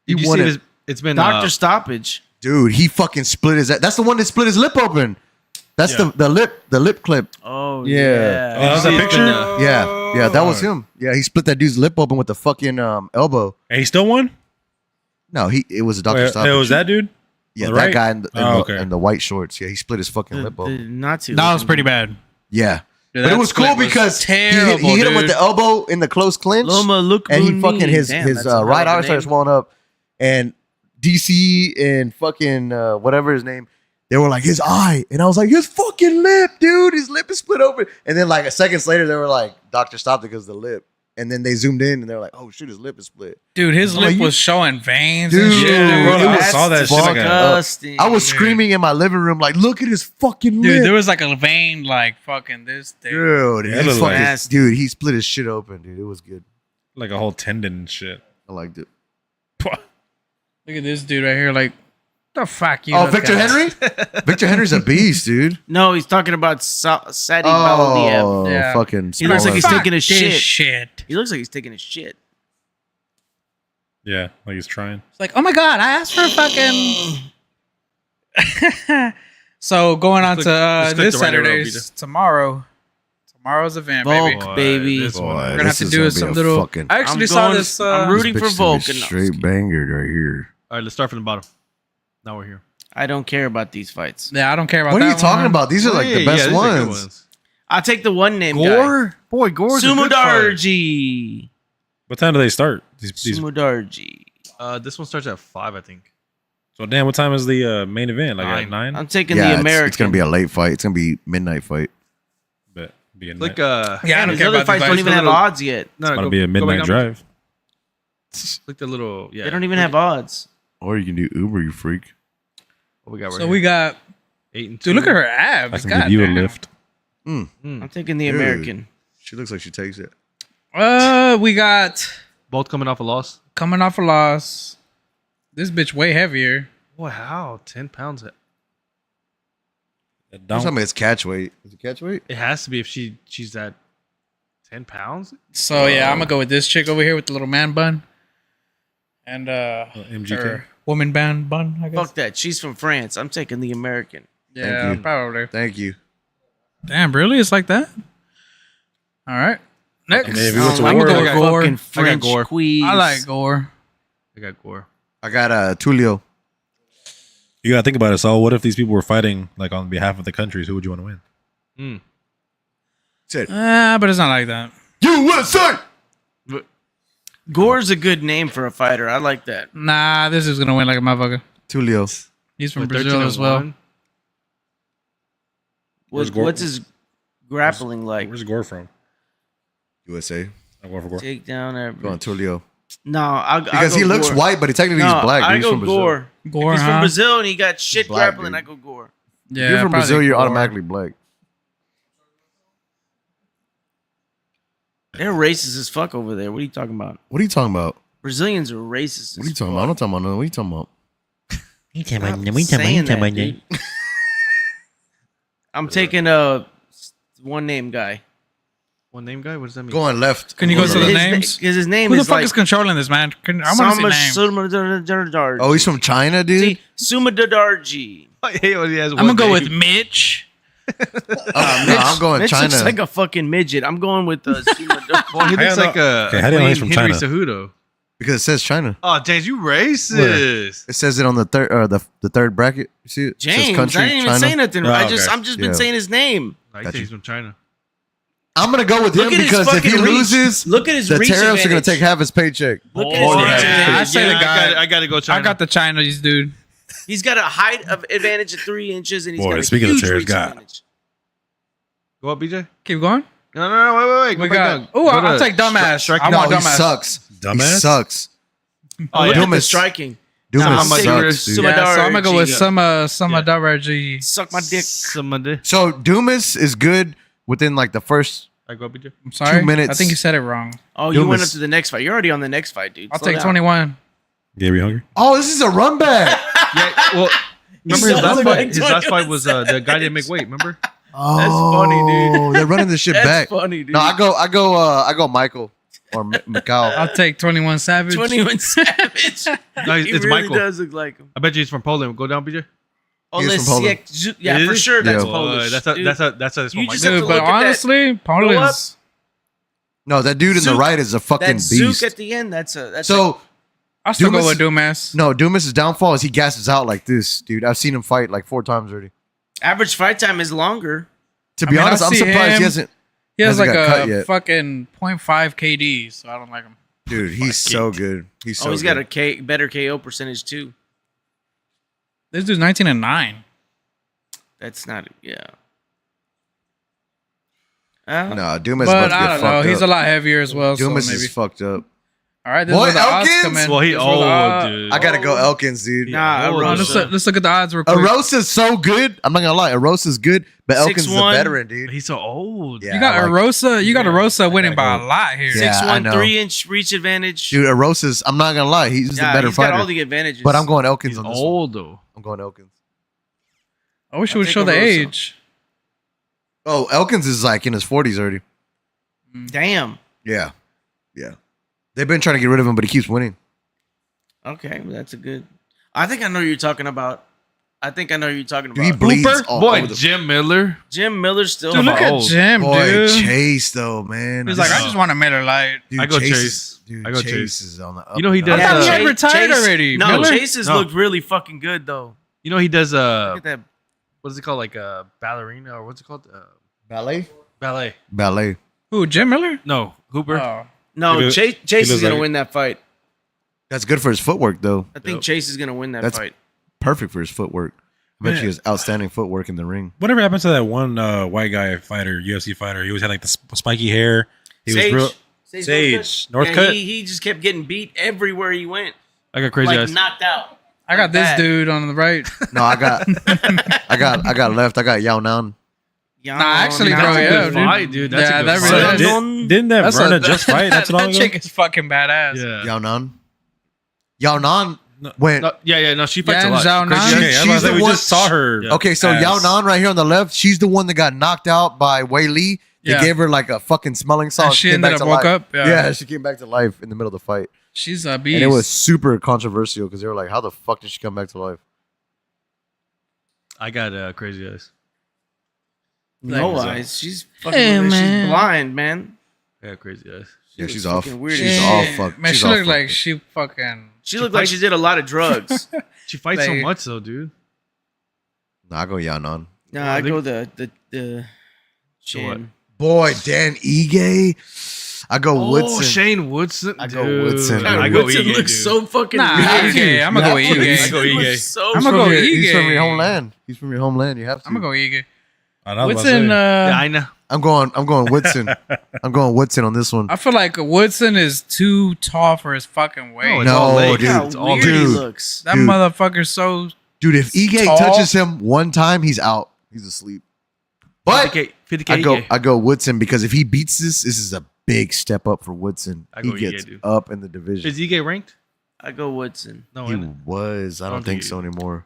He Did you won see it. this? It's been Doctor Stoppage. Dude, he fucking split his. That's the one that split his lip open. That's Yeah. the lip clip. Oh Yeah. yeah. Oh, that's See, a it's picture. been, Yeah, that was him. Yeah, he split that dude's lip open with the fucking elbow. And he still won. No, it was a Doctor Wait, Stop. it was that dude. Yeah, on that the right? guy in the, Oh, okay. in the white shorts. Yeah, he split his fucking lip open. Nazi. That was pretty bad. Yeah, Dude, but that it was split cool because terrible, he hit him with dude. the elbow in the close clinch, Loma look and he Booney. fucking his Damn, that's a hell right of a eye started name. swelling up, and DC and fucking whatever his name, they were like his eye, and I was like his fucking lip, dude, his lip is split open, and then like a second later they were like Doctor stopped it because of the lip, and then they zoomed in and they were like, oh shit, his lip is split. Dude, his Oh, lip you- was showing veins Dude, and shit. bro, Dude, I That's saw that shit like a- disgusting. I was Dude. screaming in my living room like, look at his fucking Dude, lip. there was like a vein like fucking this thing. Dude, Yeah, his it looked fucking- like- dude, he split his shit open, dude. It was good. Like a whole tendon and shit. I liked it. Look at this dude right here. Like, the fuck you? Oh, look Victor at? Henry? Victor Henry's a beast, dude. No, he's talking about Sadi Balodiev. Oh, Yeah. fucking. He looks like he's Fuck taking a this shit. shit. He looks like he's taking a shit. Yeah, like he's trying. It's like, oh my god, I asked for a fucking. So going on Let's to click this the right arrow, Saturday's tomorrow's event, baby. Volk, Boy, baby. this one. Boy, We're gonna have to this do is some gonna be a little. fucking- I actually I'm saw going- this. I'm rooting This for bitch is gonna be Volk. straight banger right here. All right, let's start from the bottom. Now we're here. I don't care about these fights. Yeah, I don't care about What that are you talking one. about? These are like the best these are good ones. I'll take the one name Gore? Boy, Gore's guy. a good fight. Sumodarji. What time do they start? These, Sumodarji. This one starts at 5, I think. so damn, what time is the main event? Like at 9? I'm taking Yeah, the it's, American. it's gonna be a late fight. It's gonna be midnight fight. Bet. Be a Like night. Yeah, I don't These care other about fights these don't fights. even have odds yet. No, It's no, gonna be a go midnight back drive. Like the little, yeah. They don't even have odds. Or you can do Uber, you freak. What we got right So we got. 8 and 2. Dude, look at her abs. I can God give you a damn. lift. I'm taking the Dude. American. She looks like she takes it. We got Both coming off a loss. coming off a loss. This bitch way heavier. Wow, 10 pounds. Don't tell me it's catch weight. Is it catch weight? It has to be if she's at 10 pounds. So yeah, I'm gonna go with this chick over here with the little man bun. And MGK. her woman bun, I guess. Fuck that. She's from France. I'm taking the American. Yeah, Thank you. probably. Thank you. Damn, really? It's like that? All right. Next. Okay, if we go to I'm war, gonna go with Gore. Fucking French Gore. queens. I like Gore. I got Gore. I got Tulio. You gotta think about it. So, what if these people were fighting like on behalf of the countries? Who would you want to win? Said But it's not like that. USA. Gore's a good name for a fighter. I like that. Nah, this is gonna win like a motherfucker. Tulio. He's from With Brazil as well. 13-1. Where's Gore- What's his grappling like? Where's Gore from? USA. I'm going for Gore. Take down every. Going Tulio. No, I'll Because go he looks Gore. white, but he technically No, he's black. I He's go from Brazil. Gore. Gore, If he's huh? from Brazil and he got shit black, grappling, dude. I go Gore. Yeah, If you're from probably Brazil, you're Gore. automatically black. They're racist as fuck over there. What are you talking about? What are you talking about? Brazilians are racist. What are you talking about? I'm not talking about nothing. What are you talking about? I'm taking a one name guy. One name guy? What does that mean? Going left. Can you go Going to the left. names? Because his name Who the is fuck like is controlling this, man? I want to see names. Oh, he's from China, dude. Sumadarji. I'm gonna go with Mitch. No, I'm going Mitch China. looks like a fucking midget. I'm going with Sumadarji. Well, he How looks do you like know- a Okay, how do you know he's Henry from China? Cejudo. Because it says China. Oh, James, you racist. It says it on the third, the third bracket. You see it? It says James, country, I didn't even China. say nothing. Oh, I'm okay. just been Yeah. saying his name. I Got think you. he's from China. I'm gonna go with Look him at his because if fucking he reach. loses, Look at his the reach tariffs are gonna advantage. take half his paycheck. Look at Oh, his reach yeah. advantage. I say the guy. I gotta go China. I got the Chinese dude. He's got a height of advantage of 3 inches, and he's Boy, got a speaking of huge terrorist, reach God. advantage. Go up, BJ. Keep going. No, wait. Go We back got. down. Oh, Go I'll to take dumbass. strike- I No, want he dumbass. sucks. Dumbass? He sucks. Oh, Look yeah. at the Dumas. striking. Dumas Nah, I'm sucks, taking dude. Sumadarji. Yeah, so I'm gonna go with Yeah. some Davarji. Suck my dick. Somebody. So Dumas is good within like the first. I go up, BJ. I'm sorry. 2 minutes. I think you said it wrong. Oh, you went Dumas. up to the next fight. You're already on the next fight, dude. I'll Slow take down. 21. Gabe, you hungry? Oh, this is a run back. Yeah, well, remember his sounds last like fight? His 21 last fight was the guy didn't make weight. Remember? Oh, funny, dude. They're running this shit That's back. funny, dude. No, I go Michael or Macau. I'll take 21 Savage. 21 Savage. No, He it's really Michael. does look like him. I bet you he's from Poland. Go down, BJ. He's from Poland. Yeah, Is for he? sure. That's Yeah. Polish. That's dude. how it's You from just Michael. have Dude, to but look at that. honestly, Poland's. No, that dude in the Zook. right is a fucking That beast. Zook at the end. That's So I'll still Dumas- go with Dumas. no, Dumas' downfall is he gasses out like this, dude. I've seen him fight like 4 times already. average fight time is longer. To be I mean, I honest, I'm see surprised him. he hasn't. He has Hasn't like got cut a yet. fucking 0.5 KD, so I don't like him. Dude, he's so good. He's so He's good. got a better KO percentage too. This dude's 19-9. That's not. Yeah. No, Dumas But about to I get don't know. fucked He's a up. lot heavier as well. Dumas so maybe. is fucked up. All right, this Boy, is where the odds Elkins? come in. Well, he This is where the odds- old, dude. I gotta go Elkins, dude. Nah, hold Oh, on. let's, Arosa. let's look at the odds real quick. Arosa's so good. I'm not gonna lie, Arosa's good, but Elkins is a 6'1". veteran, dude. He's so old. Yeah. You got I like- Arosa. You got Arosa winning by gotta a lot here. Yeah, I 6'1", know. 3-inch reach advantage. Dude, Arosa's. I'm not gonna lie, he's the Yeah, better he's got fighter. all the advantages. But I'm going Elkins He's on this old though. one. I'm going Elkins. I wish I'll it would take show the Arosa. age. Oh, Elkins is like in his 40s already. Damn. Yeah, yeah. They've been trying to get rid of him, but he keeps winning. Okay, well, that's a good. I think I know who you're talking about. Dude, he about. bleeds Hooper? all Boy, over the- Jim Miller. Jim Miller's still. Dude, look about at old? Jim, Boy, dude. Chase though, man. He's like, I just want a Miller Light. Dude, I go Chase. Chase. Dude, I go Chase Chase. is on the up. You know he and does, up. I thought he uh, had retired already. No, Miller? Chase has No. looked really fucking good though. You know he does Look at that. what is it called, like ballerina, or what's it called, ballet. ballet? Ballet. Who, Jim Miller? No, Hooper. Oh. No, He look- Chase he is looks gonna like- win that fight. That's good for his footwork, though. I think Yep. Chase is gonna win that That's- fight. Perfect for his footwork. I bet Man. he has outstanding footwork in the ring. Whatever happened to that one white guy fighter, UFC fighter? He always had like the spiky hair. He Sage. was real. Sage Sage. Northcutt. Northcutt? Yeah, he just kept getting beat everywhere he went. I got crazy Like eyes. knocked out. I got this Bad. dude on the right. No, I got left. I got Yao Nan. Yeah, Nah, actually, that's bro, a yeah, good dude. fight, dude. That's Yeah, a good that fight. really is. Didn't that That's Verna a- just fight not too long that ago? chick is fucking badass. Yeah. Yao Nan. Yao Nan No, went. no, yeah, no, she fights Yeah, a lot. Zhao She crazy. Nan. Okay, I was She's about to say, the we one- just saw her. Yeah. Okay, so ass. Yao Nan right here on the left, she's the one that got knocked out by Wei Li. They Yeah. gave her like a fucking smelling salts. And she came ended back up to woke life. up. Yeah. Yeah, she came back to life in the middle of the fight. She's a beast. And it was super controversial because they were like, how the fuck did she come back to life? I got crazy eyes. No Like, eyes. She's fucking. Hey, She's man. blind, man. I got crazy eyes. Yeah, looks she's off. fucking weird. She's Yeah. all fucked. Man, She's she all looked like fucked. she fucking. She looked like she did a lot of drugs. She fights so Like- much though, dude. Nah, I go Yao Nan. No, I go the chin. Boy, Dan Ige. I go Woodson. Shane Woodson. I go dude. Woodson, God, dude. I go Woodson Ige, looks dude. so fucking Nah, weird. Ige. I'm gonna go Yeah, Ige. I go He Ige. looks so I'm He's gonna from go your- He's from Ige. your homeland. He's from your homeland. You have to. I'm gonna go Ige. I know, I was about to Woodson. say. Yeah, I know. I'm going Woodson. I'm going Woodson on this one. I feel like Woodson is too tall for his fucking weight. No, it's No, all legs. dude. How It's all weird he dude. looks. that dude. motherfucker's so. Dude, if Ige Tall. touches him one time, he's out. He's asleep. But 50K, I go Woodson because if he beats this is a big step up for Woodson. I He go Ige, gets dude. up in the division. Is Ige ranked? I go Woodson. No, He I know. was. I don't think so anymore.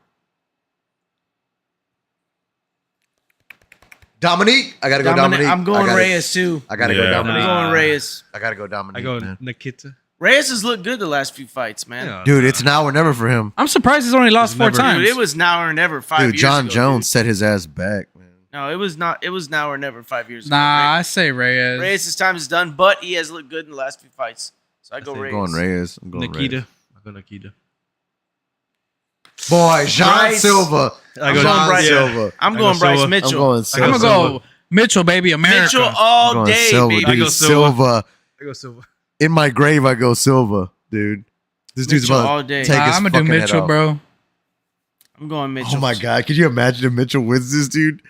Dominique. I gotta go Dominique. I'm going I gotta- Reyes too. I gotta go Yeah. I'm Dominique. going Reyes. I gotta go Dominique. I go man. Nikita. Reyes has looked good the last few fights, man. Yeah. Dude, it's now or never for him. I'm surprised he's only lost It's 4 never- times. Dude, it was now or never 5 Dude, years John ago, Jones dude. set his ass back, man. No, it was not. It was now or never 5 years Nah, ago. I say Reyes. Reyes' time is done, but he has looked good in the last few fights. So I go think Reyes. I'm going Reyes. I'm going Nikita. Reyes. I go Nikita. Boy, Jean Bryce. Silva. I go Jean Bryce. Silva. I'm I going go Bryce Silva. I'm Mitchell. going I'm Silva. gonna go Mitchell, baby, America. Mitchell I'm all going day, Silva, baby. I go dude. Silva. Silva. I go Silva. In my grave, I go Silva, dude. This dude's Mitchell about all to day. take his I'm gonna do fucking head Mitchell, off. bro. I'm going Mitchell. Oh my god, could you imagine if Mitchell wins this, dude?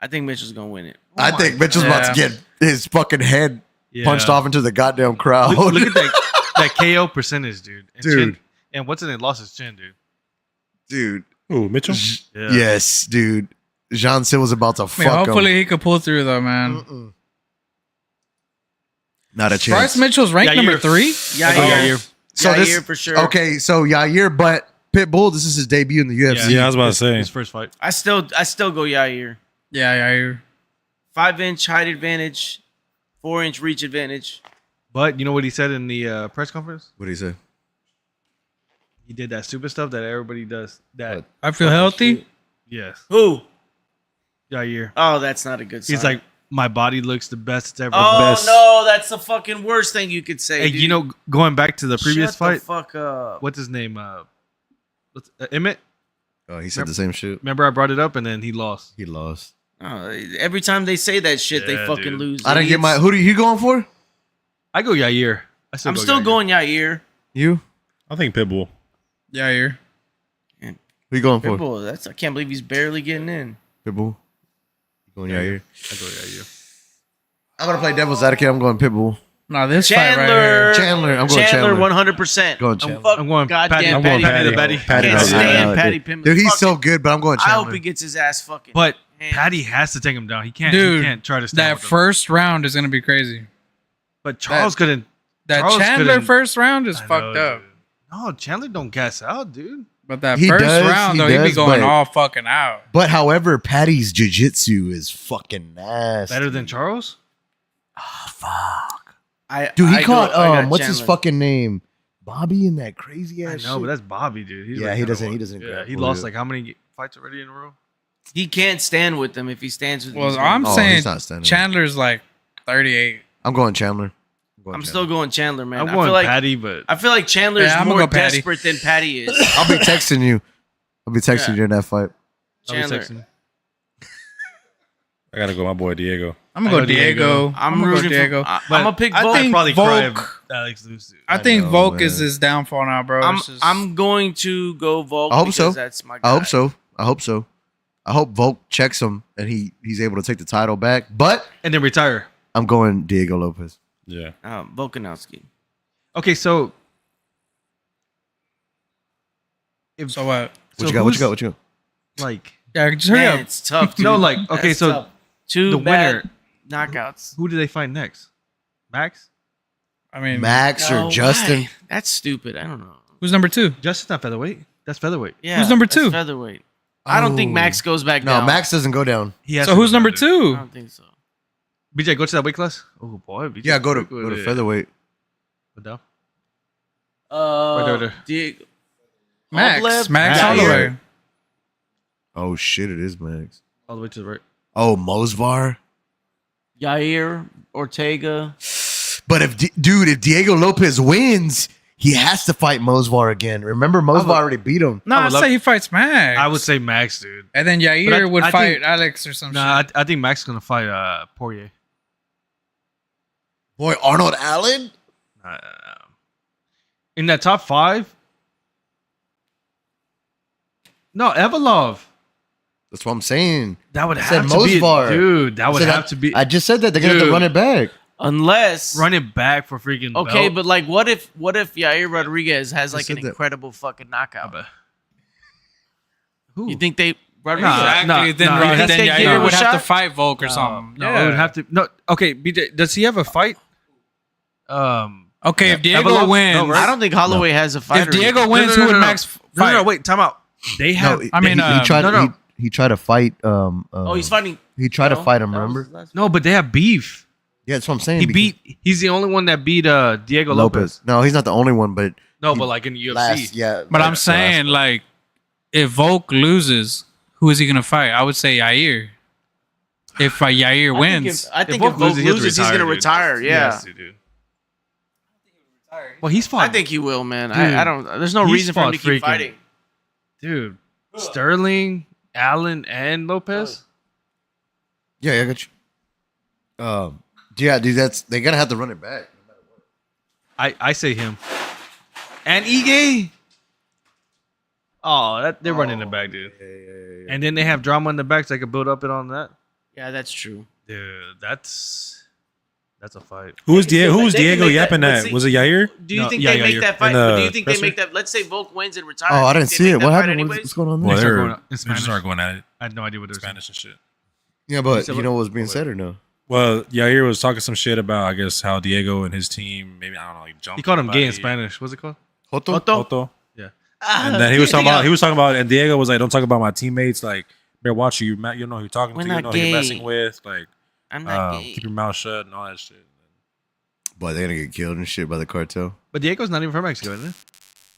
I think Mitchell's gonna win it. I think Mitchell's about to Yeah. get his fucking head Yeah. punched off into the goddamn crowd. Look at that KO percentage, dude. And Dude. Chin, and what's it? Lost his chin, dude. dude. Ooh, Mitchell. Yeah. Yes, dude. Jean Silva's about to I mean, fuck hopefully him. he could pull through though, man. Mm-mm. Not a chance. Bryce Mitchell's ranked Yeah, number you're- 3. Yeah, I go yeah. Yair. So this- for sure. Okay, so Yair, but Pitbull, this is his debut in the UFC. Yeah, I was about to say. His first fight. I still go Yair. Yeah. 5-inch height advantage, 4-inch reach advantage. But you know what he said in the press conference? What do you say? He did that stupid stuff that everybody does. That What? I feel healthy. yes, Who? Yair. Oh, that's not a good sign. He's like, my body looks the best it's ever. oh best. no, that's the fucking worst thing you could say. Hey, dude. you know, going back to the previous Shut fight, the fuck up. what's his name? Emmett. Oh, he said the same shit. Remember, I brought it up, and then he lost. He lost. Oh, every time they say that shit, they Yeah, fucking dude. lose. I didn't get my. idiots. Who are you going for? I go Yair. I'm still Yair. going Yair. You? I think Pitbull. Yeah, you're. Who you going for? Pitbull, I can't believe he's barely getting in. Pitbull. You going Yair? I go Yair. I'm gonna play devil's advocate. I'm going Pitbull. No, this fight right Chandler. here. Chandler. I'm going Chandler, Chandler. 100%. Going Chandler. Fuck I'm going goddamn Patty. I'm going Patty. Patty. I Patty. can't I stand know, Patty dude. Pimblet. Dude, he's Fuck so it. good, but I'm going I Chandler. hope he gets his ass fucking. But hands. Patty has to take him down. He can't. Dude, he can't try to stand That with him. first round is gonna be crazy. But Charles couldn't. That Charles Chandler couldn't- first round is I fucked know, up. dude. No, Chandler don't gas out, dude. But that He first does, round he though, he'd be does, going but- all fucking out. But however, Patty's jiu-jitsu is fucking nasty. Better than Charles. Dude, he I caught got what's his Chandler. fucking name? Bobby in that crazy I ass know, shit. but that's Bobby, dude. He's Yeah, like he kinda doesn't- he what- doesn't Yeah, grapple he lost it. like how many fights already in a row? He can't stand with them if he stands with. Well, these I'm guys. Oh, saying he's not standing. Chandler's like 38. I'm going Chandler. I'm still going Chandler, man. I'm I going feel like Patty, but I feel like Chandler is Yeah, I'm gonna more go Patty. desperate than Patty is. I'll be texting you. I'll be texting Yeah. you during that fight. I'll be Chandler. texting. I gotta go, my boy Diego. I'm gonna I go go Diego. Diego. I'm gonna go rooting Diego. for. I'm But gonna pick I Volk. think probably cry Volk- if Alex loses. I think know, Volk man. is his downfall now, bro. I'm It's just- I'm going to go Volk. I hope because so. That's my guy. I hope so. I hope so. I hope Volk checks him and he's able to take the title back. But And then retire. I'm going Diego Lopez. Yeah. Volkanovski. Okay, so So what? What you got? What you got? What you got? Like, Yeah, just hurry Man, up. it's tough. Dude. no, like, okay, That's so tough. Two The bad winner. knockouts. Who do they fight next? Max? I mean, Max or No, Justin? why? That's stupid. I don't know. who's number 2? Justin's not featherweight. That's featherweight. Yeah, Who's number that's 2? Featherweight. I don't think Oh. Max goes back No, down. Max doesn't go down. He has So to who's go number down, dude. I 2? don't think so. BJ, go to that weight class. Oh boy. BJ, Yeah, go to quick with it. featherweight. Go down. Uh, there. Diego. Max. Kovalev? Max Yair. Holloway. Oh shit, it is Max. All the way to the right. Oh, Mosvar. Yair, Ortega. But if Diego Lopez wins, he has to fight Mosvar again. Remember, Mosvar already beat him. No, I I would say love- he fights Max. I would say Max, dude. And then But Yair would I fight think- Alex or some Nah, shit. I think Max is gonna fight Poirier. Boy, Arnold Allen. In that top 5. No, Evolov. That's what I'm saying. That would I said have to be, Mosvar. dude. That would So have to be. I just said that they're gonna have to Dude. run it back. Unless Run it back for freaking. okay, belt. but like, what if Yair Rodriguez has like said an that. incredible fucking knockout? Who? You think they Rodriguez? Nah, Exactly. Then, nah, then, he has to give Yair him a would have to shot? fight Volk or something. No, Yeah. it would have to. No, okay. BJ, does he have a fight? Okay, if Diego Evolov? wins, No, right? I don't think Holloway has a fighter. if Diego yet. wins, who would Max fight? No, wait, time out. They have. No, I mean, he tried. no, no. He tried to fight. Oh, he's fighting. He tried to no, fight him. that was Remember? his last- No, but they have beef. Yeah, that's what I'm saying. He because beat. He's the only one that beat Diego Lopez. No, he's not the only one, but No, He- but like in the UFC. last. Yeah, But I'm last- saying, like, if Volk loses, who is he gonna fight? I would say Yair. If Yair wins, I think Volk if Volk loses, he has to loses, he's retire, going to dude. retire. He Yeah. has to, dude. Well, he's I fought. think he will, man. Dude, I don't. There's no he's reason for him to fought keep freaking- fighting. dude. Sterling, Allen, and Lopez. Yeah, I got you. Yeah, dude, they gotta have to run it back. I say him. And Ige. Oh, they're running it back, dude. Yeah. And then they have drama in the back, so they can build up it on that. Yeah, that's true. Dude, that's a fight. Who was Diego? Who was They can Diego make that- yapping but at? see- Was it Yair? Do you No, think yeah, they yeah, make you're- that fight? in But the do you think they presser? make that? Let's say Volk wins and retires. Oh, I Do you didn't think see they it. make What that fight happened? anyways? What's going on Well, there? start they're going in they just Spanish. start going at it, I had no idea what they're saying. Spanish and shit. Yeah, but said you know what? what's being said or no? Well, Yair was talking some shit about, I guess, how Diego and his team, maybe I don't know, like jumped. He called him gay in somebody. Spanish. What's it called? Joto? Otto. Yeah. And then he was talking about, and Diego was like, "Don't talk about my teammates. Like, better watch you. You know who you're talking We're to. You not know who you're gay. messing with. Like, I'm not gay. keep your mouth shut and all that shit." Boy, they're gonna get killed and shit by the cartel. But Diego's not even from Mexico, isn't it?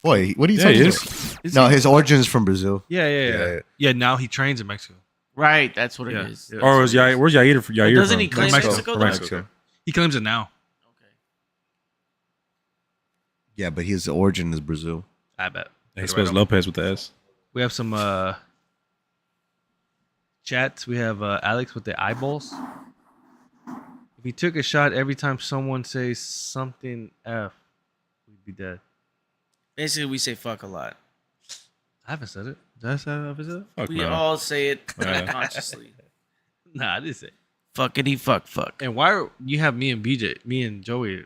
Boy, what are you Yeah, talking he about? is. No, his origin is from Brazil. Yeah. Yeah, now he trains in Mexico. Right, that's what it Yeah, is. yeah. Or was Yair? Where's Yair? Yair doesn't from? he claim Mexico. Mexico? Or though? Mexico. He claims it now. Okay. Yeah, but his origin is Brazil. I bet. He spells Lopez with the S. We have some chats. We have Alex with the eyeballs. If he took a shot every time someone says something F, we'd be dead. Basically, we say fuck a lot. I haven't said it. Did I say it? Fuck We no. all say it Yeah. consciously. Nah, I didn't say it. Fuckity fuck. And why are, you have me and BJ, me and Joey?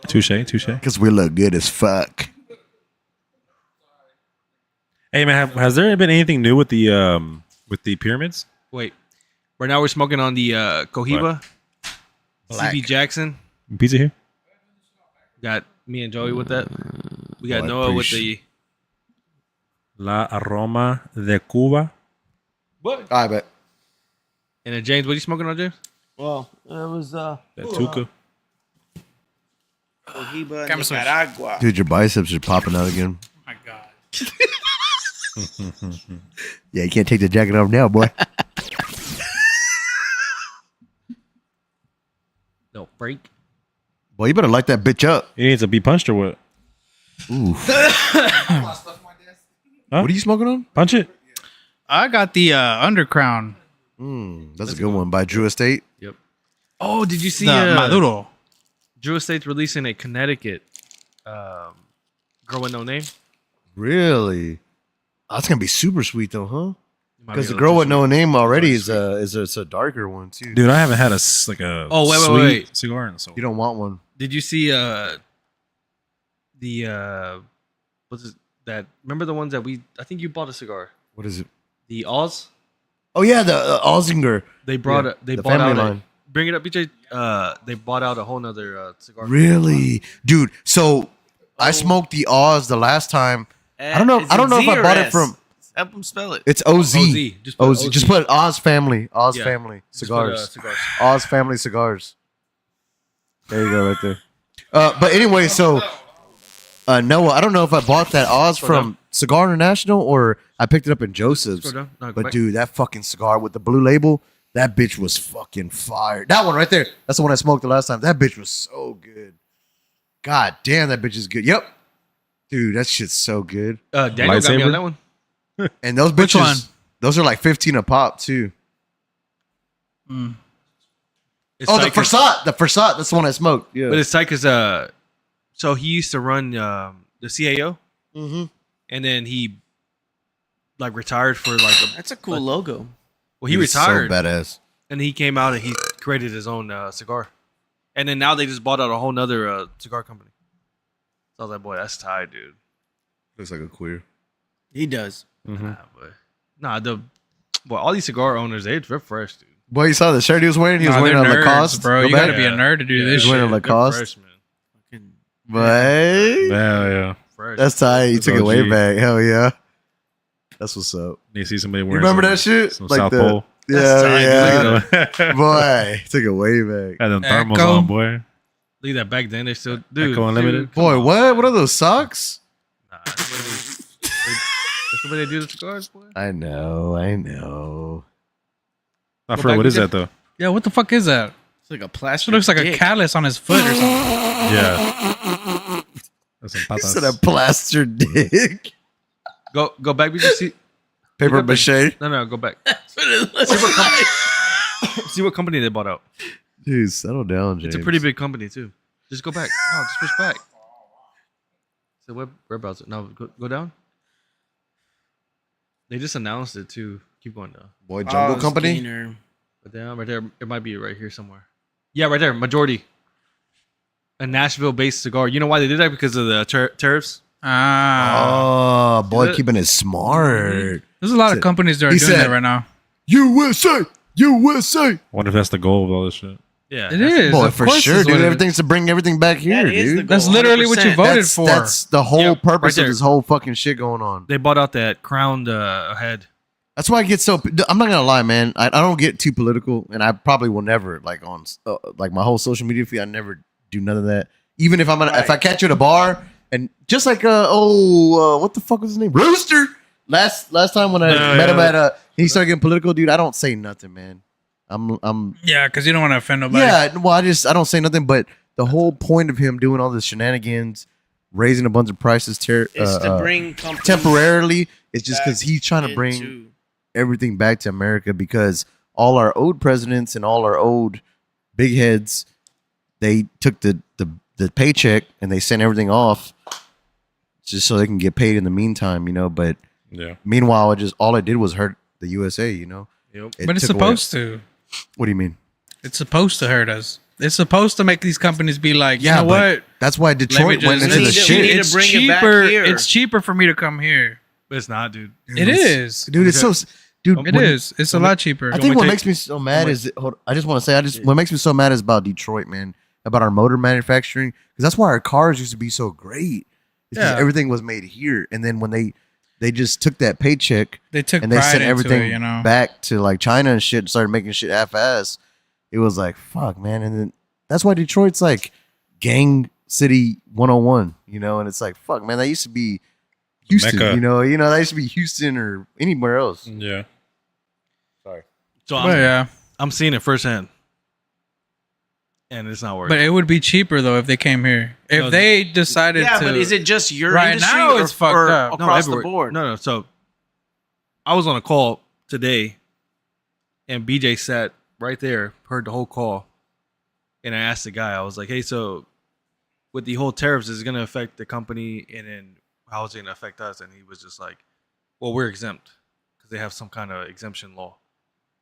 Touche. Because we look good as fuck. Hey man, has there been anything new with the pyramids? Wait. Right now we're smoking on the Cohiba. Black. CB Jackson. Pizza here. Got me and Joey with that. We got Well, I Noah with the... La Aroma de Cuba. I bet. And then James, what are you smoking on, James? Well, it was That Tuca. Cohiba, Come on, Nicaragua. Dude, your biceps are popping out again. Oh my God. Yeah, you can't take the jacket off now, boy. No, break. Boy, you better light that bitch up. He needs to be punched or what? Ooh. Huh? What are you smoking on? Punch it. I got the Undercrown. That's a good one by Drew Estate. Yep. Oh, did you see The Maduro. Drew Estate's releasing a Connecticut girl with no name? Really? Oh, that's gonna be super sweet though, huh? Might be Because a the little girl too with no name already Sweet. is a darker one too. Dude, I haven't had a Oh, wait, sweet wait. cigar in so You don't want one. Did you see the what's it, that? Remember the ones that I think you bought a cigar. What is it? The Oz. Oh yeah, the Ozinger. They brought the bought family out line. bring it up, BJ. They bought out a whole nother cigar. Really, dude. So I smoked the Oz the last time. I don't know. Is I don't it know if Z I or bought S? it from. Help them spell it. It's OZ. OZ. Just put OZ. OZ. Just put Oz family. Oz Yeah. family Just put, cigars. cigars. Oz family cigars. There you go, right there. But anyway, so Noah, I don't know if I bought that Oz from Cigar International or I picked it up in Joseph's. Scroll down. No, go But back. dude, that fucking cigar with the blue label, that bitch was fucking fire. That one right there. That's the one I smoked the last time. That bitch was so good. God damn, that bitch is good. Yep. Dude, that shit's so good. Daniel got me Lightsaber? on that one. And those Which bitches, one? those are like 15 a pop too. It's Oh, the tight 'cause- Versat. The Versat. That's the one I smoked. Yeah. But it's tight because so he used to run the CAO, Mm-hmm. and then he like retired for like That's a cool logo. well he retired, So badass. and he came out and he created his own cigar, and then now they just bought out a whole nother cigar company. So I was like, boy, that's tight, dude. Looks like a queer. He does. All these cigar owners, they're fresh, dude. Boy, you saw the shirt he was wearing? He was Nah, wearing a they're nerds, Lacoste. bro. Go You back. gotta be a nerd to do Yeah, this He's wearing shit. a Lacoste. Fresh, man. Fucking- But Yeah. Fresh. that's tight. You That's took it way OG. back. Hell yeah. That's what's up. You see somebody You wearing remember some, that shit? some Like South the Pole. yeah, tight, yeah. Look at them. Boy, took it way back. Had them thermals Echo. on, boy. Look at that back then. They still dude. Echo Unlimited. dude, come Boy, on. what? What are those socks? Nah, that's the way they do the cigars, boy. I know. I Go forgot back what is to that though? Yeah, what the fuck is that? It's like a It plastic. looks like a dick. callus on his foot or something. Yeah. That's some He patas. said a plaster dick. Go back. We just see. Paper Look up mache. No, go back. That's what it looks like. See what company they bought out. Dude, settle down, James. It's a pretty big company too. Just go back. No, just push back. It's a web browser. No, go down. They just announced it too. Keep going down. Boy, Jungle Oz Company. Gainer. But down right there, it might be right here somewhere. Yeah, right there. Majority. A Nashville-based cigar. You know why they did that? Because of the tariffs. Ah, Oh, boy, Is it- keeping it smart. there's a lot of companies that are He doing said- that right now. USA, USA. Wonder if that's the goal of all this shit. Yeah, It is. Boy, of for course sure, is what dude. it is. Everything's to bring everything back here, That is the dude. goal. That's literally what you 100%. voted That's, for. that's the whole Yeah, purpose right of there. this whole fucking shit going on. They bought out that crowned head. That's why I get so. I'm not gonna lie, man. I don't get too political, and I probably will never like on like my whole social media feed. I never do none of that. Even if if I catch you at a bar and just like what the fuck was his name? Rooster. Last time when I met him at he started getting political, dude. I don't say nothing, man. I'm Yeah, because you don't want to offend nobody. yeah. Well, I don't say nothing. But the whole point of him doing all this shenanigans, raising a bunch of prices, It's to bring companies temporarily, it's just because back he's trying to bring into- everything back to America because all our old presidents and all our old big heads, they took the paycheck and they sent everything off just so they can get paid in the meantime, But Yeah. meanwhile, all it did was hurt the USA, Yep. It But it's took away- supposed to. What do you mean? It's supposed to hurt us. It's supposed to make these companies be like, you Yeah, know but what? That's why Detroit went just- into we the need to- we shit. need to It's bring it back cheaper. here. It's cheaper for me to come here. But it's not, dude. It is. Dude, it's so dude. It is. It's a lot cheaper. I think what take- makes me so mad is I just want to say what makes me so mad is about Detroit, man. About our motor manufacturing because that's why our cars used to be so great. Because Yeah. everything was made here, and then when they just took that paycheck They took and they pride sent into everything it, back to like China and shit, and started making shit half-ass. It was like fuck, man, and then that's why Detroit's like gang city 101, and it's like fuck, man, that used to be Houston, Mecca. that used to be Houston or anywhere else. Yeah. So But yeah, I'm seeing it firsthand, and it's not working. but it would be cheaper though if they came here. If No, they decided Yeah, to. but is it just your Right industry now or, it's fucked or up. across the everywhere. board? No. So I was on a call today, and BJ sat right there, heard the whole call, and I asked the guy. I was like, "Hey, so with the whole tariffs, is it going to affect the company, and then how is it going to affect us?" And he was just like, "Well, we're exempt because they have some kind of exemption law,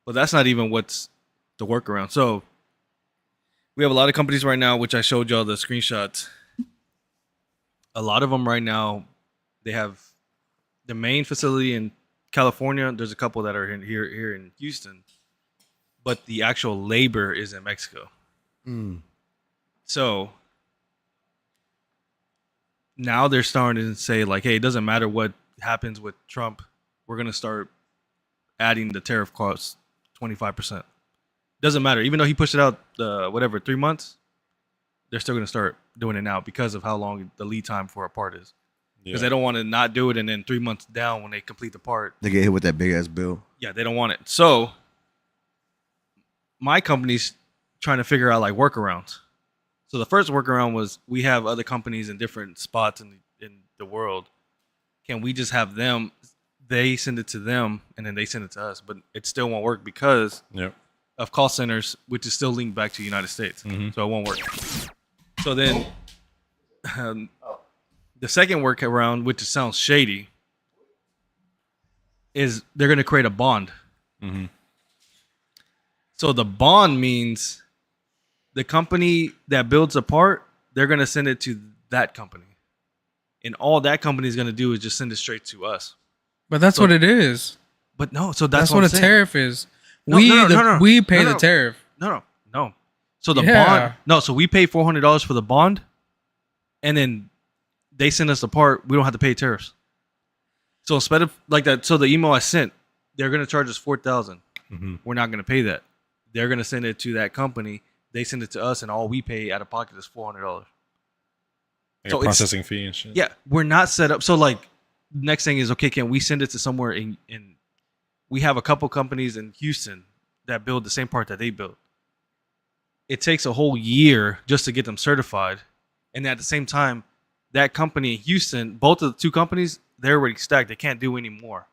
but that's not even what's the workaround." So we have a lot of companies right now, which I showed y'all the screenshots. A lot of them right now, they have the main facility in California. There's a couple that are here in Houston, but the actual labor is in Mexico. So now they're starting to say like, hey, it doesn't matter what happens with Trump. We're going to start adding the tariff costs 25%. Doesn't matter. Even though he pushed it out 3 months, they're still going to start doing it now because of how long the lead time for a part is. Because they don't want to not do it and then 3 months down when they complete the part, they get hit with that big ass bill. Yeah, they don't want it. So my company's trying to figure out like workarounds. So the first workaround was we have other companies in different spots in the world. Can we just have them? They send it to them and then they send it to us, but it still won't work because of call centers, which is still linked back to the United States. So it won't work. So then the second workaround, which sounds shady, is they're going to create a bond. So the bond means the company that builds a part, they're going to send it to that company. And all that company is going to do is just send it straight to us. But that's what it is. But no, so that's what I'm a saying. tariff is. No, we pay the tariff. No. So the bond, so we pay $400 for the bond, and then they send us the part. We don't have to pay tariffs. So instead of like that, so the email I sent, they're going to charge us $4,000. We're not going to pay that. They're going to send it to that company. They send it to us, and all we pay out of pocket is $400. Like a processing fee and shit. Yeah, we're not set up. So like, next thing is, okay, can we send it to somewhere in we have a couple companies in Houston that build the same part that they build. It takes a whole year just to get them certified. And at the same time, that company in Houston, both of the two companies, they're already stacked. They can't do any more.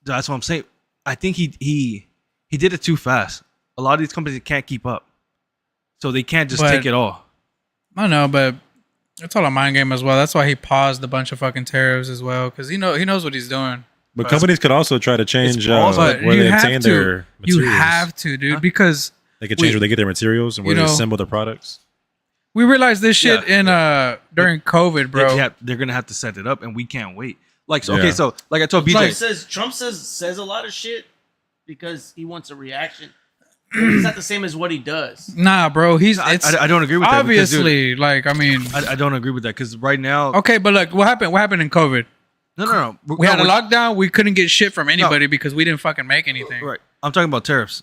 That's what I'm saying. I think he did it too fast. A lot of these companies can't keep up. So they can't just take it all. I know, but it's all a mind game as well. That's why he paused a bunch of fucking tariffs as well, because he knows what he's doing. But companies could also try to change where they obtain their materials. You have to, dude, because they could change where they get their materials and where they assemble their products. We realized this shit during COVID, bro. They're gonna have to set it up, and we can't wait. Like, so, okay, so like I told BJ, Trump says a lot of shit because he wants a reaction. It's not the same as what he does. Nah, bro. I don't agree with that. Obviously, like, I mean, I don't agree with that because right now. Okay, but look, what happened? What happened in COVID? No. We had a lockdown. We couldn't get shit from anybody because we didn't fucking make anything. Right. I'm talking about tariffs.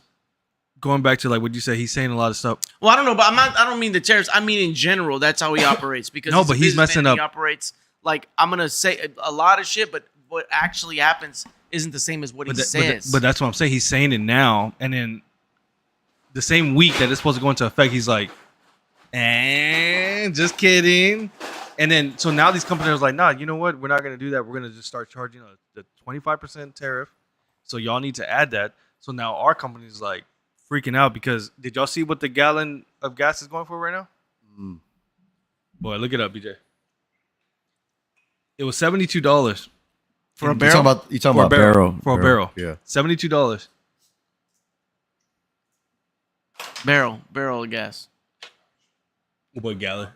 Going back to like what you said, he's saying a lot of stuff. Well, I don't know, but I don't mean the tariffs. I mean in general. That's how he operates. Because no, but he's messing up. He operates like I'm gonna say a lot of shit, but what actually happens isn't the same as what he says. But that's what I'm saying. He's saying it now, and then the same week that it's supposed to go into effect, he's like, and just kidding. And then, so now these companies are like, nah, you know what? We're not going to do that. We're going to just start charging the 25% tariff. So y'all need to add that. So now our company is like freaking out because did y'all see what the gallon of gas is going for right now? Boy, look it up, BJ. It was $72 for a barrel. You talking about barrel? For a barrel, yeah, $72. Barrel of gas. What gallon?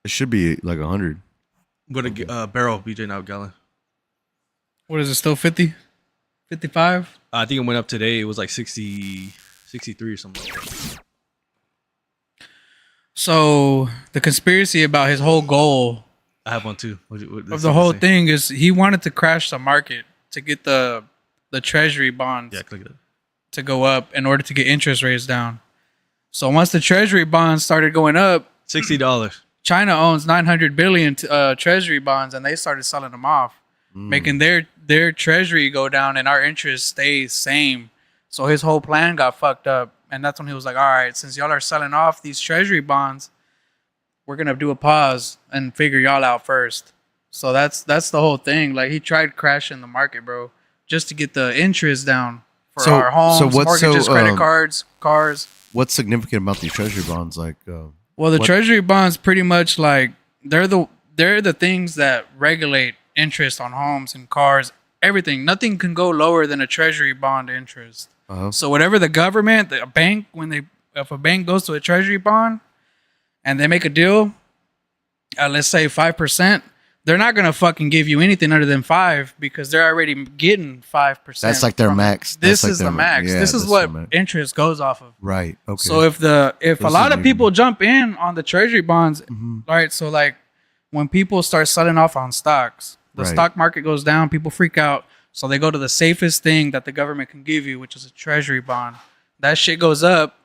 It should be like 100. What a barrel, BJ, not gallon. What is it? Still 50? 55? I think it went up today. It was like 60, 63 or something like that. So the conspiracy about his whole goal I have one too. of the whole thing is he wanted to crash the market to get the treasury bonds to go up in order to get interest rates down. So once the treasury bonds started going up, $60. China owns 900 billion treasury bonds, and they started selling them off, making their treasury go down, and our interest stays same. So his whole plan got fucked up, and that's when he was like, "All right, since y'all are selling off these treasury bonds, we're gonna do a pause and figure y'all out first." So that's the whole thing. Like he tried crashing the market, bro, just to get the interest down for our homes, mortgages, credit cards, cars. What's significant about these treasury bonds? Like, well, the treasury bonds pretty much like they're the things that regulate interest on homes and cars, everything. Nothing can go lower than a treasury bond interest. So whatever the government, a bank, if a bank goes to a treasury bond and they make a deal at let's say 5%, they're not gonna fucking give you anything other than 5 because they're already getting 5%. That's like their max. This That's is like the max. Yeah, this is that's what their max. interest goes off of. Right. Okay. So if a lot of people jump in on the treasury bonds, right? So like when people start selling off on stocks, the stock market goes down, people freak out. So they go to the safest thing that the government can give you, which is a treasury bond. That shit goes up.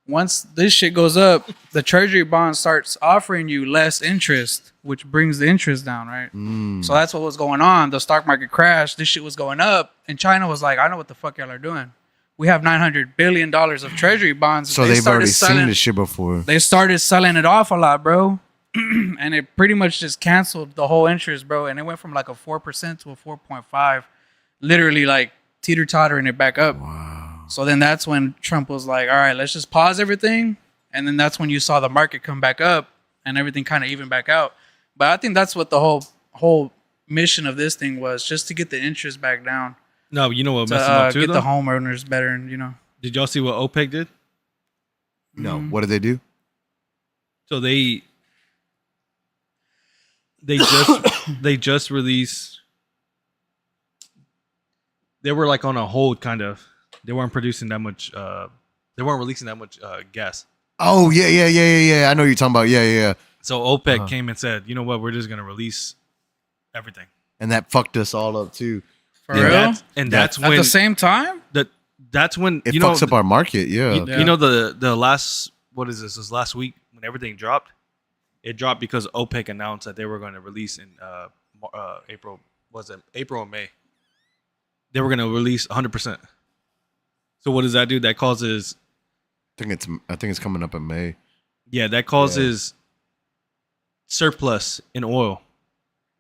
Once this shit goes up, the treasury bond starts offering you less interest, which brings the interest down, right? So that's what was going on. The stock market crashed. This shit was going up. And China was like, I know what the fuck y'all are doing. We have $900 billion of treasury bonds. So they've already seen this shit before. They started selling it off a lot, bro. And it pretty much just canceled the whole interest, bro. And it went from like a 4% to a 4.5, literally like teeter-tottering it back up. Wow. So then that's when Trump was like, all right, let's just pause everything. And then that's when you saw the market come back up and everything kind of even back out. But I think that's what the whole mission of this thing was, just to get the interest back down. No, you know what messed them up too, get though? the homeowners better, and you know. Did y'all see what OPEC did? No. What did they do? So they just released. They were like on a hold, kind of. They weren't producing that much. They weren't releasing that much gas. Oh yeah. I know what you're talking about. Yeah. So OPEC came and said, you know what, we're just gonna release everything. And that fucked us all up too. For real? That's when at the same time. That's when it fucks up our market. Yeah. You know the last, what is this? This last week when everything dropped, it dropped because OPEC announced that they were going to release in April. Was it April or May? They were going to release 100%. So what does that do? That causes. I think it's coming up in May. Yeah, that causes surplus in oil.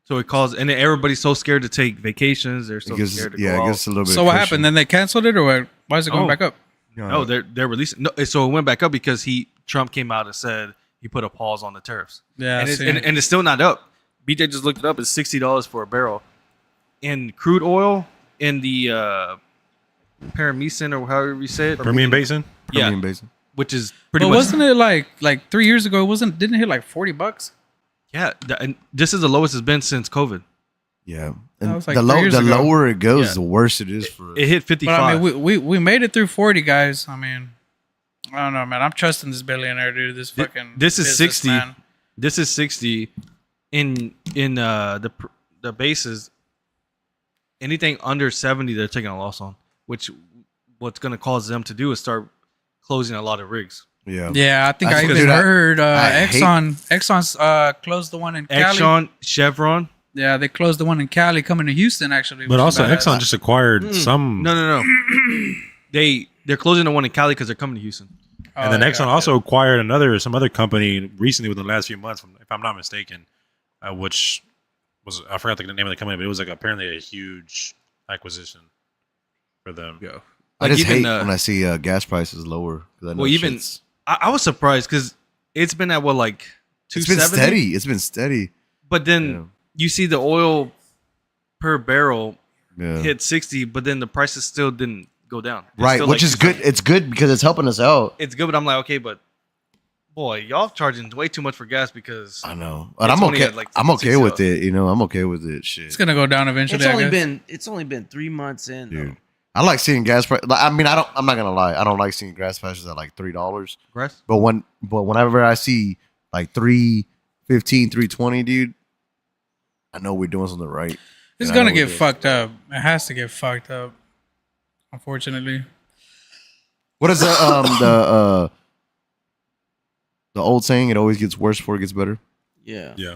So it causes, and then everybody's so scared to take vacations. They're so scared to go out. I guess a little bit. So what happened? Then they canceled it, or what? Why is it going back up? No, they're releasing. No, so it went back up because Trump came out and said he put a pause on the tariffs. Yeah, and it's still not up. BJ just looked it up. It's $60 for a barrel. In crude oil, in the Permian or however you say it, Permian Basin. Yeah, Basin. which is pretty but much. Wasn't it like 3 years ago? Didn't it hit like $40? Yeah, and this is the lowest it's been since COVID. Yeah, That and was like the 3 years ago. lower it goes, Yeah. the worse it is for. It hit 55. But I mean, we made it through 40, guys. I mean, I don't know, man. I'm trusting this billionaire dude. This fucking. This is 60. businessman. This is 60 in the bases. Anything under 70, they're taking a loss on. Which what's going to cause them to do is start closing a lot of rigs. Yeah, Yeah, I think That's I because even I heard hate- Exxon's closed the one in Cali. Exxon, Chevron. Yeah, they closed the one in Cali, coming to Houston actually. But which also, is badass. Exxon just acquired some. No. They're closing the one in Cali because they're coming to Houston. And then Exxon also acquired some other company recently within the last few months, if I'm not mistaken, which was, I forgot the name of the company, but it was like apparently a huge acquisition for them. Yeah. I just hate when I see gas prices lower. Well, even I was surprised because it's been at what, like it's been 270? steady. It's been steady. But then you see the oil per barrel Yeah. hit 60, but then the prices still didn't go down. It's Right, still which like is good. 270. It's good because it's helping us out. It's good, but I'm like, okay, but boy, y'all charging way too much for gas because I know, but It's I'm only okay. at, like, I'm okay $6 with it. You know, I'm okay with it. Shit, it's gonna go down eventually. I guess. It's only been 3 months in. dude. I like seeing gas price. I mean, I'm not gonna lie. I don't like seeing gas prices at like $3. grass. But whenever I see like $3.15, $3.20, dude, I know we're doing something right. It's And I gonna know get we're fucked up. It has to get fucked up. Unfortunately. What is the old saying? It always gets worse before it gets better. Yeah. Yeah.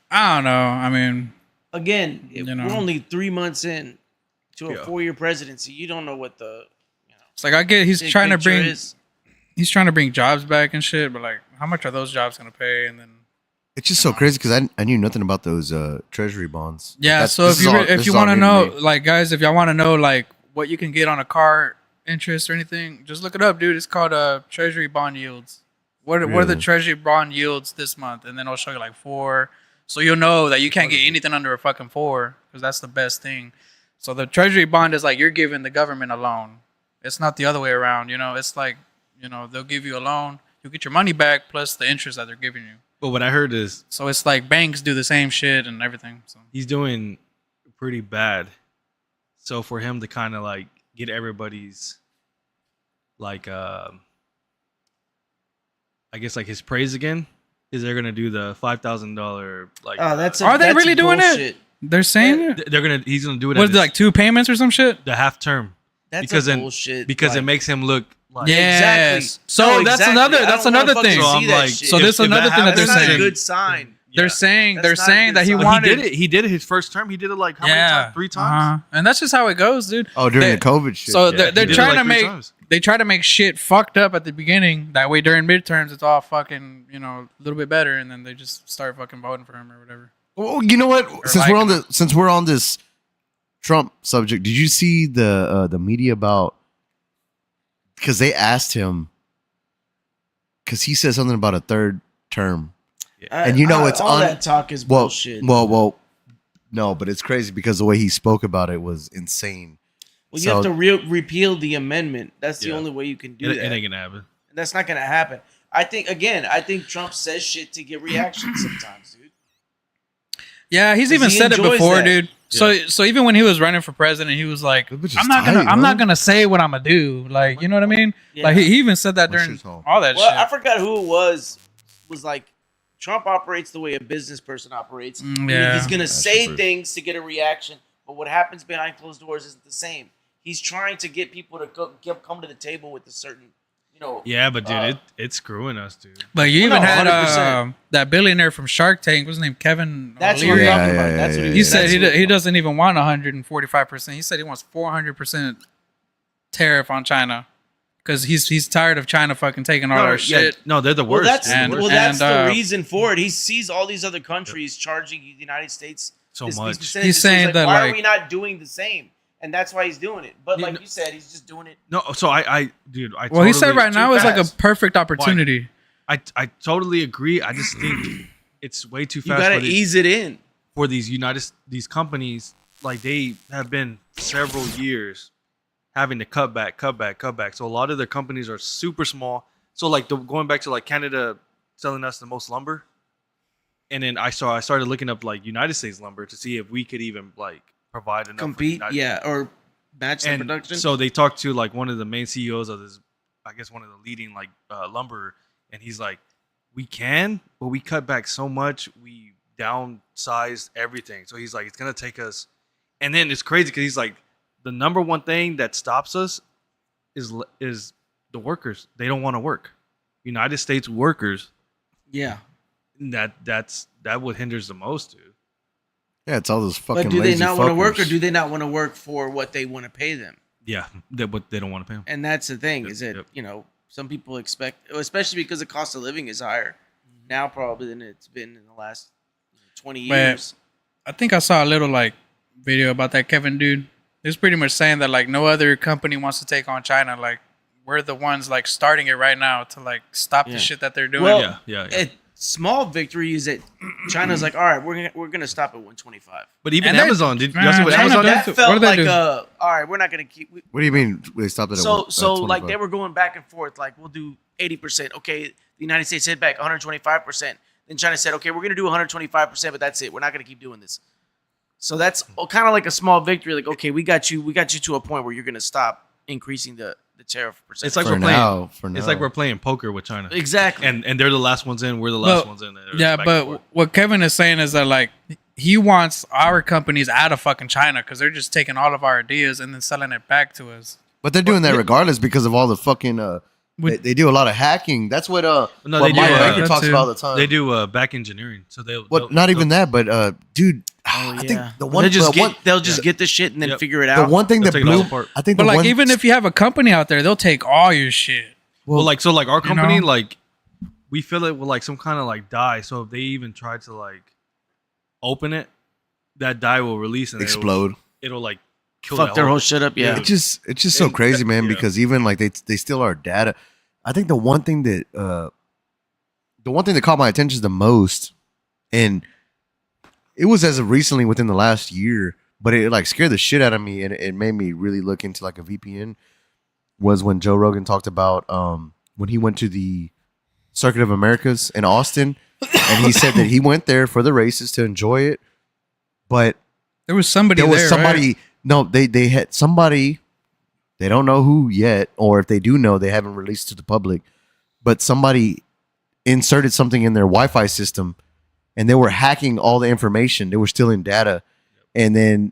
I don't know. I mean, Again, You know. we're only 3 months in to a Yeah. 4-year presidency. You don't know what the it's like I get he's big trying to picture bring is. he's trying to bring jobs back and shit, but like, how much are those jobs gonna pay? And then It's just so crazy because I knew nothing about those treasury bonds. yeah. That's- So this if is you all- if this you is all want to new know, me. like guys, if y'all want to know like what you can get on a car interest or anything, just look it up, dude. It's called treasury bond yields. What are the Really? treasury bond yields this month? And then it'll show you like 4. So you'll know that you can't get anything under a fucking 4 because that's the best thing. So the treasury bond is like you're giving the government a loan. It's not the other way around. You know, it's like, you know, they'll give you a loan. You'll get your money back plus the interest that they're giving you. But what I heard is So it's like banks do the same shit and everything. So he's doing pretty bad. So for him to kind of like get everybody's like I guess like his praise again, is they're gonna do the $5,000 like Oh, that's Are they that's really doing it? bullshit. they're saying it? he's gonna do it What at is it, like 2 payments or some shit? the half term That's because a then bullshit. because it like- makes him look like Yes. Exactly. So No, that's exactly. another I that's don't wanna another fucking thing. So see I'm that like, shit. So this is another thing that they're That's not a saying. good sign. They're Yeah. saying That's they're not a saying good that he sign. But wanted he did it. He did it his first term. He did it like how many times? 3 times. And that's just how it goes, dude. Oh, during They- the COVID shit. So Yeah, they're he did it trying like to 3 make times. they try to make shit fucked up at the beginning. That way during midterms it's all fucking, a little bit better, and then they just start fucking voting for him or whatever. Well, you know what? Since like we're on this Trump subject, did you see the media about? Because they asked him, because he said something about a 3rd term, and it's all that talk is bullshit. Well, no, but it's crazy because the way he spoke about it was insane. Well, you have to repeal the amendment. That's the Yeah. only way you can do It that. ain't gonna happen. And that's not gonna happen. I think Trump says shit to get reaction sometimes, dude. Yeah, he's 'Cause even he said it enjoys before, that. dude. So even when he was running for president, he was like, That bitch is I'm not tight, gonna say what I'm gonna do. Like, you know what I mean? Yeah. Like he even said that My during shit's home. all that Well, shit. I forgot who it was. Was like Trump operates the way a business person operates. Yeah. He's gonna say true. things to get a reaction, but what happens behind closed doors isn't the same. He's trying to get people to come to the table with a certain, Yeah, but dude, it's screwing us, dude. But you Well, even no, had 100%. that billionaire from Shark Tank. What's his name? Kevin. That's what O'Leary. we're Yeah, talking yeah, about. yeah, That's what yeah, He yeah. said that's he doesn't even want 145%. He said he wants 400% tariff on China because he's tired of China fucking taking all our shit. No, they're the Well, worst. that's They're the And- worst. that's and, the reason for it. He sees all these other countries charging the United States So these much. percentages. He's saying like, that, why are like- we not doing the same? And that's why he's doing it. But like you said, he's just doing it. No, so I dude, I Well, he said totally- right now is like a fast. perfect opportunity. I totally agree. I just think it's way too You fast gotta for these, ease it in. for these companies. Like they have been several years having to cut back. So a lot of their companies are super small. So like going back to like Canada selling us the most lumber, and then I started looking up like United States lumber to see if we could even like provide enough for Compete, United- yeah, or match the and production. so they talked to like one of the main CEOs of this, I guess one of the leading like lumber, and he's like, we can, but we cut back so much, we downsized everything. So he's like, it's gonna take us, and then it's crazy because he's like, the number one thing that stops us is the workers. They don't want to work. United States workers. yeah, That's what hinders the most, dude. Yeah, it's all those fucking. but do they lazy not want to work, or fuckers. do they not want to work for what they want to pay them? Yeah, but they don't want to pay them. And that's the thing is that Yep. some people expect, especially because the cost of living is higher now probably than it's been in the last 20 years. I think I saw a little like video about that Kevin dude. He was pretty much saying that like no other company wants to take on China. Like we're the ones like starting it right now to like stop Yeah. the shit that they're doing. Well, Yeah. A small victory is that China's like, all right, we're gonna stop at 125. But even And then- Amazon, did you Man, see what China Amazon does- did? That what felt do they like do? all right, we're not gonna keep. What do you mean they stopped it at So like 25? they were going back and forth. Like we'll do 80%. Okay, the United States hit back 125%. Then China said, okay, we're gonna do 125%, but that's it. We're not gonna keep doing this. So that's kind of like a small victory. Like okay, we got you to a point where you're gonna stop increasing the tariff percentage. It's like For we're playing. now, for now. It's like we're playing poker with China, exactly. and they're the last ones in. We're the last Well, ones in. They're Yeah, back and but forth. what Kevin is saying is that like he wants our companies out of fucking China because they're just taking all of our ideas and then selling it back to us. But they're doing that regardless because of all the fucking. They do a lot of hacking. That's what No, what they do, Mike Baker that talks too. about all the time. they do back engineering, so they'll. What? Not even that, but dude, Oh, I yeah. think the one. They'll just get the shit and then Yep. figure it the out. one thing They'll that take it all blew. apart. I think But the like one, even if you have a company out there, they'll take all your shit. Well, like so, like our company, know? like we fill it with like some kind of like dye. So if they even try to like open it, that dye will release and explode. It'll like kill Fuck that their whole shit up. Yeah. It's just so crazy, man. yeah. Because even like they steal our data. I think the one thing that caught my attention the most, and it was as of recently within the last year, but it like scared the shit out of me, and it made me really look into like a VPN. Was when Joe Rogan talked about when he went to the Circuit of Americas in Austin, and he said that he went there for the races to enjoy it, but there was somebody. Somebody. Right? No, they had somebody. They don't know who yet, or if they do know, they haven't released to the public. But somebody inserted something in their Wi-Fi system, and they were hacking all the information. They were stealing data, and then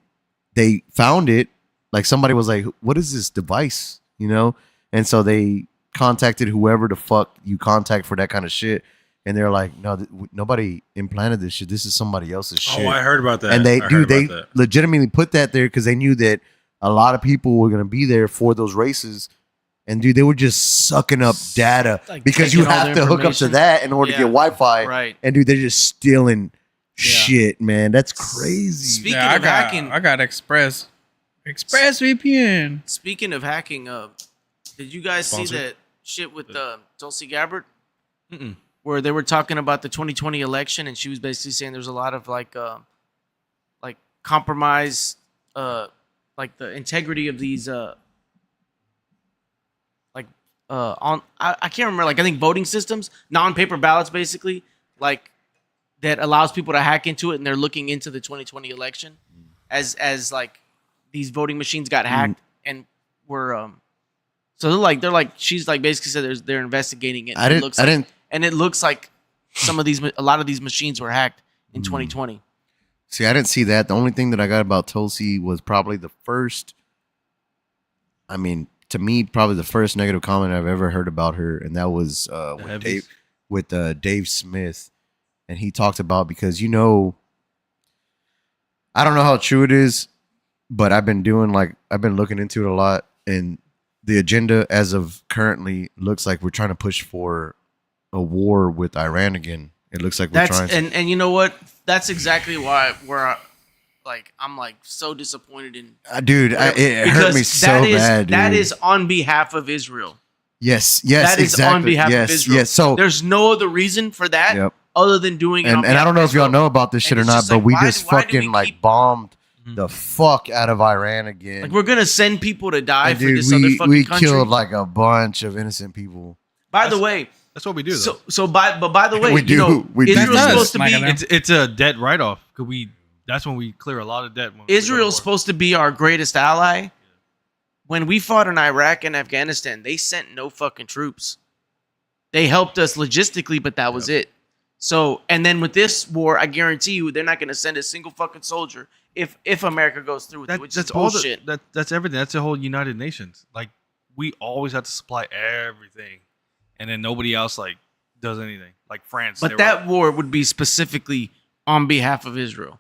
they found it. Like somebody was like, "What is this device?" You know, and so they contacted whoever the fuck you contact for that kind of shit, and they're like, "No, nobody implanted this shit. This is somebody else's shit." Oh, I heard about that. And they that. legitimately put that there because they knew that a lot of people were going to be there for those races. And dude, they were just sucking up data like because you have to hook up to that in order to get Wi-Fi. Right. And dude, they're just stealing shit, man. That's crazy. Speaking of hacking, I got Express VPN. Speaking of hacking, did you guys see that shit with Tulsi Gabbard? Where they were talking about the 2020 election, and she was basically saying there's a lot of like compromise, like the integrity of these I can't remember, like I think voting systems, non-paper ballots basically, like that allows people to hack into it, and they're looking into the 2020 election as like these voting machines got hacked and were so they're like she's like basically said they're investigating it. And it looks like a lot of these machines were hacked in 2020. See, I didn't see that. The only thing that I got about Tulsi was probably the first. I mean, to me, probably the first negative comment I've ever heard about her, and that was with Dave Smith, and he talked about because I don't know how true it is, but I've been looking into it a lot, and the agenda as of currently looks like we're trying to push for a war with Iran again. It looks like we're trying. And you know what? That's exactly why I'm like so disappointed in dude. It hurt me so bad. Dude. That is on behalf of Israel. Yes, that is exactly. on behalf of Israel. Yes. So there's no other reason for that other than doing it. And I don't know if y'all know about this shit or not, but we just fucking bombed the fuck out of Iran again. Like we're gonna send people to die for this other fucking country. We killed like a bunch of innocent people. By the way. That's what we do. Though. By the way, we do. Israel's supposed to be. It's a debt write off because that's when we clear a lot of debt. Israel's supposed to be our greatest ally. When we fought in Iraq and Afghanistan, they sent no fucking troops. They helped us logistically, but that was it. So, and then with this war, I guarantee you, they're not going to send a single fucking soldier if America goes through with it. Which is bullshit. That's everything. That's the whole United Nations. Like we always have to supply everything. And then nobody else like does anything, like France. But that war would be specifically on behalf of Israel.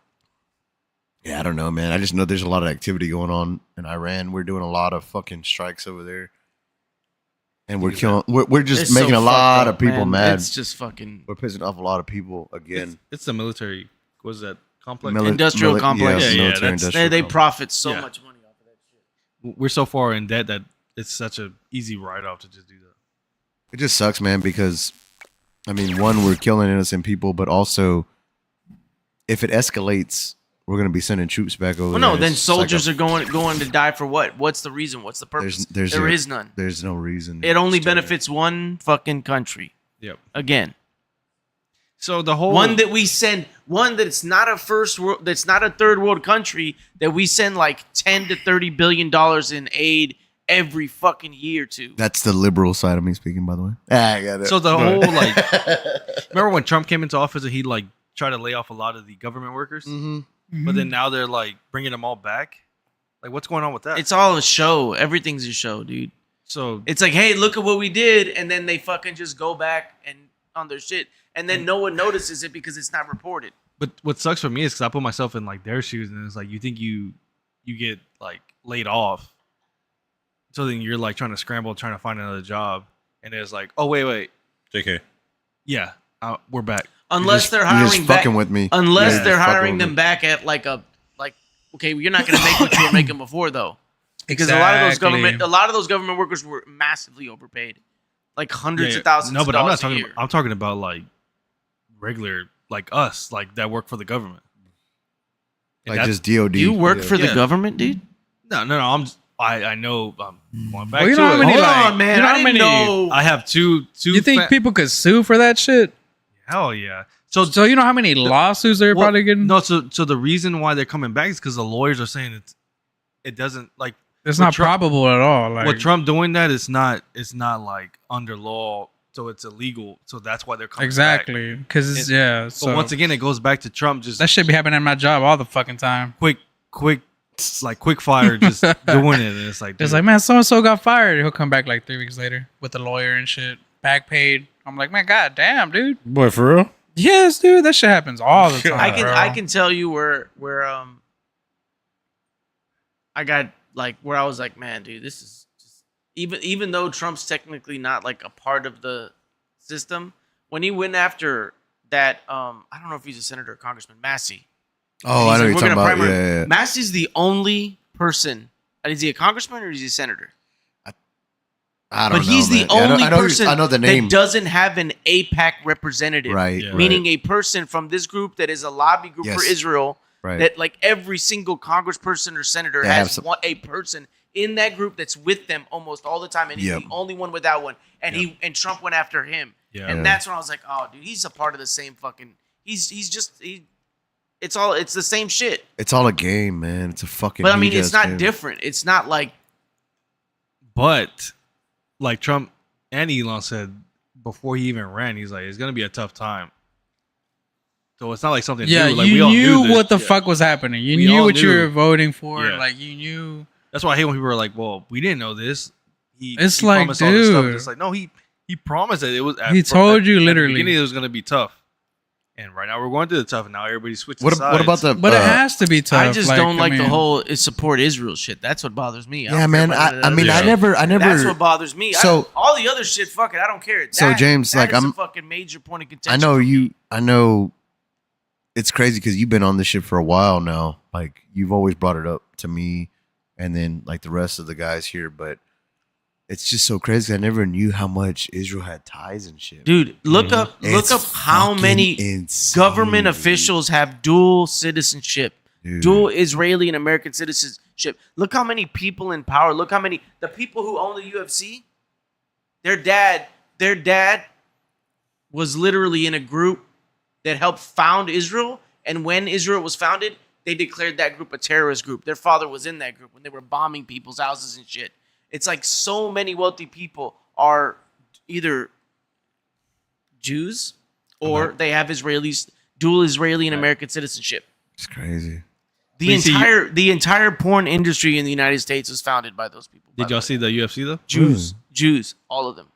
Yeah, I don't know, man. I just know there's a lot of activity going on in Iran. We're doing a lot of fucking strikes over there, and we're killing. We're just making a lot of people mad. It's just fucking. We're pissing off a lot of people again. It's the military. What is that complex? Industrial complex. They profit so much money off of that shit. We're so far in debt that it's such an easy write off to just do that. It just sucks, man, because, I mean, one, we're killing innocent people, but also, if it escalates, we're going to be sending troops back over there. No, then soldiers are going to die for what? What's the reason? What's the purpose? There is none. There's no reason. It only benefits one fucking country. Yep. Again. So the whole one that we send, one that's not a first world, that's not a third world country, that we send like $10 to $30 billion in aid every fucking year to. That's the liberal side of me speaking, by the way. I got it. So the whole like, remember when Trump came into office and he like tried to lay off a lot of the government workers, but then now they're like bringing them all back. Like, what's going on with that? It's all a show. Everything's a show, dude. So it's like, hey, look at what we did, and then they fucking just go back and on their shit, and then no one notices it because it's not reported. But what sucks for me is because I put myself in like their shoes, and it's like you think you get like laid off. So then you're like trying to scramble, trying to find another job, and it's like, oh wait, JK, yeah, we're back. Unless they're hiring back, fucking with me. Unless they're hiring them back at like okay, you're not gonna make what you were making before though, because a lot of those government workers were massively overpaid, like hundreds of thousands. No, but I'm not talking. I'm talking about like regular, like us, like that work for the government. Like just DOD. You work for the government, dude? No. I know. Going back Well, you to know how it. many, Hold like, on, man. you know I how didn't many? know. I have two. You think people could sue for that shit? Hell yeah. So you know how many lawsuits they're Well, probably getting? No, so the reason why they're coming back is because the lawyers are saying it doesn't like it's with not Trump- probable at all. Like, with Trump doing that. It's not like under law, so it's illegal. So that's why they're coming back. exactly, because But So once again, it goes back to Trump just that should be happening at my job all the fucking time. quick fire, just doing it, and it's like, It's dude, like, man, so and so got fired. He'll come back like 3 weeks later with a lawyer and shit, back paid. I'm like, man, god damn, dude. Boy, for real? Yes, dude, that shit happens all the time. I can tell you where I got like where I was like, man, dude, this is just even though Trump's technically not like a part of the system, when he went after that, I don't know if he's a senator or congressman, Massey. Oh, I know what you're talking about. Yeah. Massey's the only person. Is he a congressman or is he a senator? I don't know. But he's the man. only I know person I know the name. that doesn't have an APAC representative. Right. Yeah. Meaning a person from this group that is a lobby group for Yes. Israel. Right. That like every single congressperson or senator They have has some- a person in that group that's with them almost all the time, and he's Yep. the only one without one. And and Trump went after him, Yeah. and that's when I was like, oh, dude, he's a part of the same fucking. It's the same shit. It's all a game, man. It's a fucking. But I mean, it's huge-ass not game. different. It's not like but like Trump and Elon said before he even ran, he's like, it's gonna be a tough time. So it's not like something Yeah, new. Like, you we all knew this. what the Yeah. fuck was happening. You We knew all what you knew. were voting for. Yeah. Like, you knew. That's why I hate when people are like, "Well, we didn't know this." It's he like, promised all this stuff. dude. It's like, no, he promised that it was. He told you at the literally. beginning it was going to be tough, and right now we're going through the tough, and now everybody's switching What sides. about the? But it has to be tough. I just don't like the mean, whole support Israel shit. That's what bothers me. I Yeah, don't man. care about none of I that mean, other I shit. never. That's what bothers me. So- all the other shit, fuck it, I don't care. So, James, that like, is I'm- a fucking major point of contention. I know. It's crazy because you've been on this shit for a while now. Like, you've always brought it up to me, and then like the rest of the guys here. But it's just so crazy. I never knew how much Israel had ties and shit. Dude, look up It's how fucking many insane. government officials have dual citizenship, Dude. dual Israeli and American citizenship. Look how many people in power. Look how many the people who own the UFC. Their dad was literally in a group that helped found Israel, and when Israel was founded, they declared that group a terrorist group. Their father was in that group when they were bombing people's houses and shit. It's like so many wealthy people are either Jews or they have dual Israeli and American citizenship. It's crazy. The entire porn industry in the United States was founded by those people. Did y'all see the UFC though? Jews, all of them.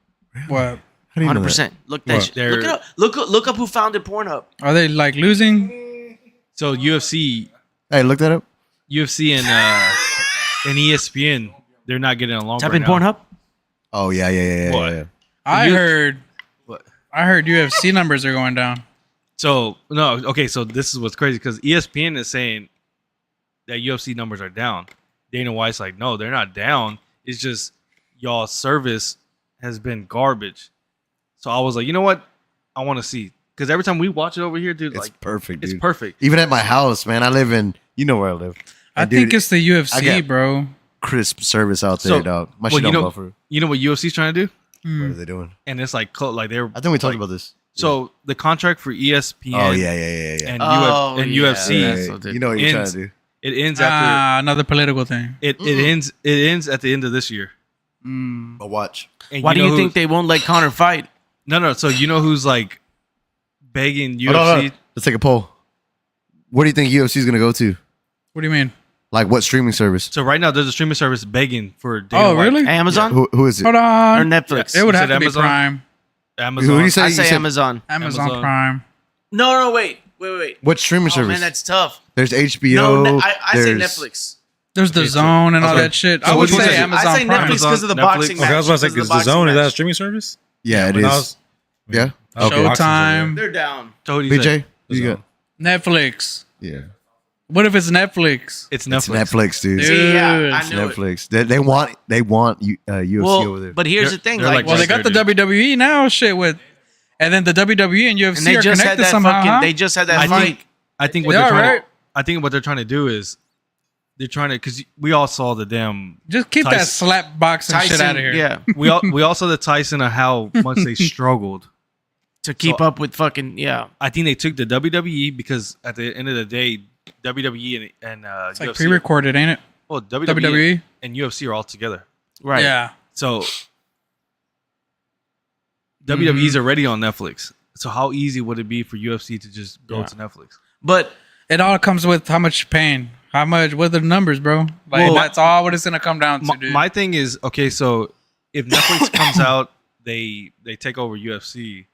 What? How do you know that? 100%. Look that shit. Look it up. Look up who founded Pornhub. Are they like losing? So UFC Hey, look that up. and ESPN, they're not getting along. Type right in now. Pornhub. Oh yeah. What? Yeah. I You- heard What? UFC numbers are going down. So no, okay. So this is what's crazy because ESPN is saying that UFC numbers are down. Dana White's like, no, they're not down. It's just y'all's service has been garbage. So I was like, you know what? I want to see because every time we watch it over here, dude, It's like perfect, dude. it's perfect. Even at my house, man. I live in. You know where I live. I And, think dude, it's the I UFC, got- bro. crisp service out there, So, dog. My well, shit you don't know- buffer. You know what UFC's trying to do? Hmm. What are they doing? And it's like they're. I think we talked like, about this. So the contract for ESPN. Oh yeah. And, Oh, and yeah. UFC, Yeah. Hey, so you know what you're trying ends- to do. it ends after Another political thing. it ends at the end of this year. Mm. But watch. And Why do know you think who's- they won't let Connor fight? No. So you know who's like begging UFC? Hold on. Let's take a poll. What do you think UFC is gonna go to? What do you mean? Like what streaming service? So right now there's a streaming service begging for Dana Oh, White. really? Amazon Who is it? Hold or on. Netflix? It would You have said to be Amazon? Prime. Amazon. Who do you say? I You say said- Amazon. Amazon, Amazon. Prime. No, wait. What streaming Oh service? man, that's tough. There's HBO. No, I say there's- Netflix. There's the Okay, so- Zone and all okay. that shit. So I would which one say is it? Amazon I say Prime. Netflix because of the Netflix. boxing match. Okay, I was about to say, because is of the zone, is that a match. streaming service? Yeah, it When I is. was- Yeah. I was Okay. boxing, Showtime. They're down. So who do you BJ, say? you got? Netflix. Yeah. What if it's Netflix? It's It's Netflix. Netflix, dude. Dude. See, yeah, I It's knew it. Netflix. They want UFC over Well, there. but here's They're- the thing, they're like, like Well, they right got the there, dude. WWE now, shit with, and then the WWE and UFC and they are just had connected that somehow. fucking. huh? They just had that I fight. think. I think what They they're are, trying. right? I think what they're trying to do is they're trying to, because we all saw the damn Just keep that Tyson- slap boxing shit Tyson, out of here. yeah, we all saw the Tyson of how much they struggled. to keep up with fucking I think they took the WWE because at the end of the day, WWE and It's like UFC pre-recorded, ain't it? well, WWE? and UFC are all together. right. Yeah. So WWE's already on Netflix. So how easy would it be for UFC to just go to Netflix? But It all comes with how much you're paying. How much, what are the numbers, bro? Like, Well, that's all what it's going to come down to, dude. My thing is, okay, so if Netflix comes out, they take over UFC.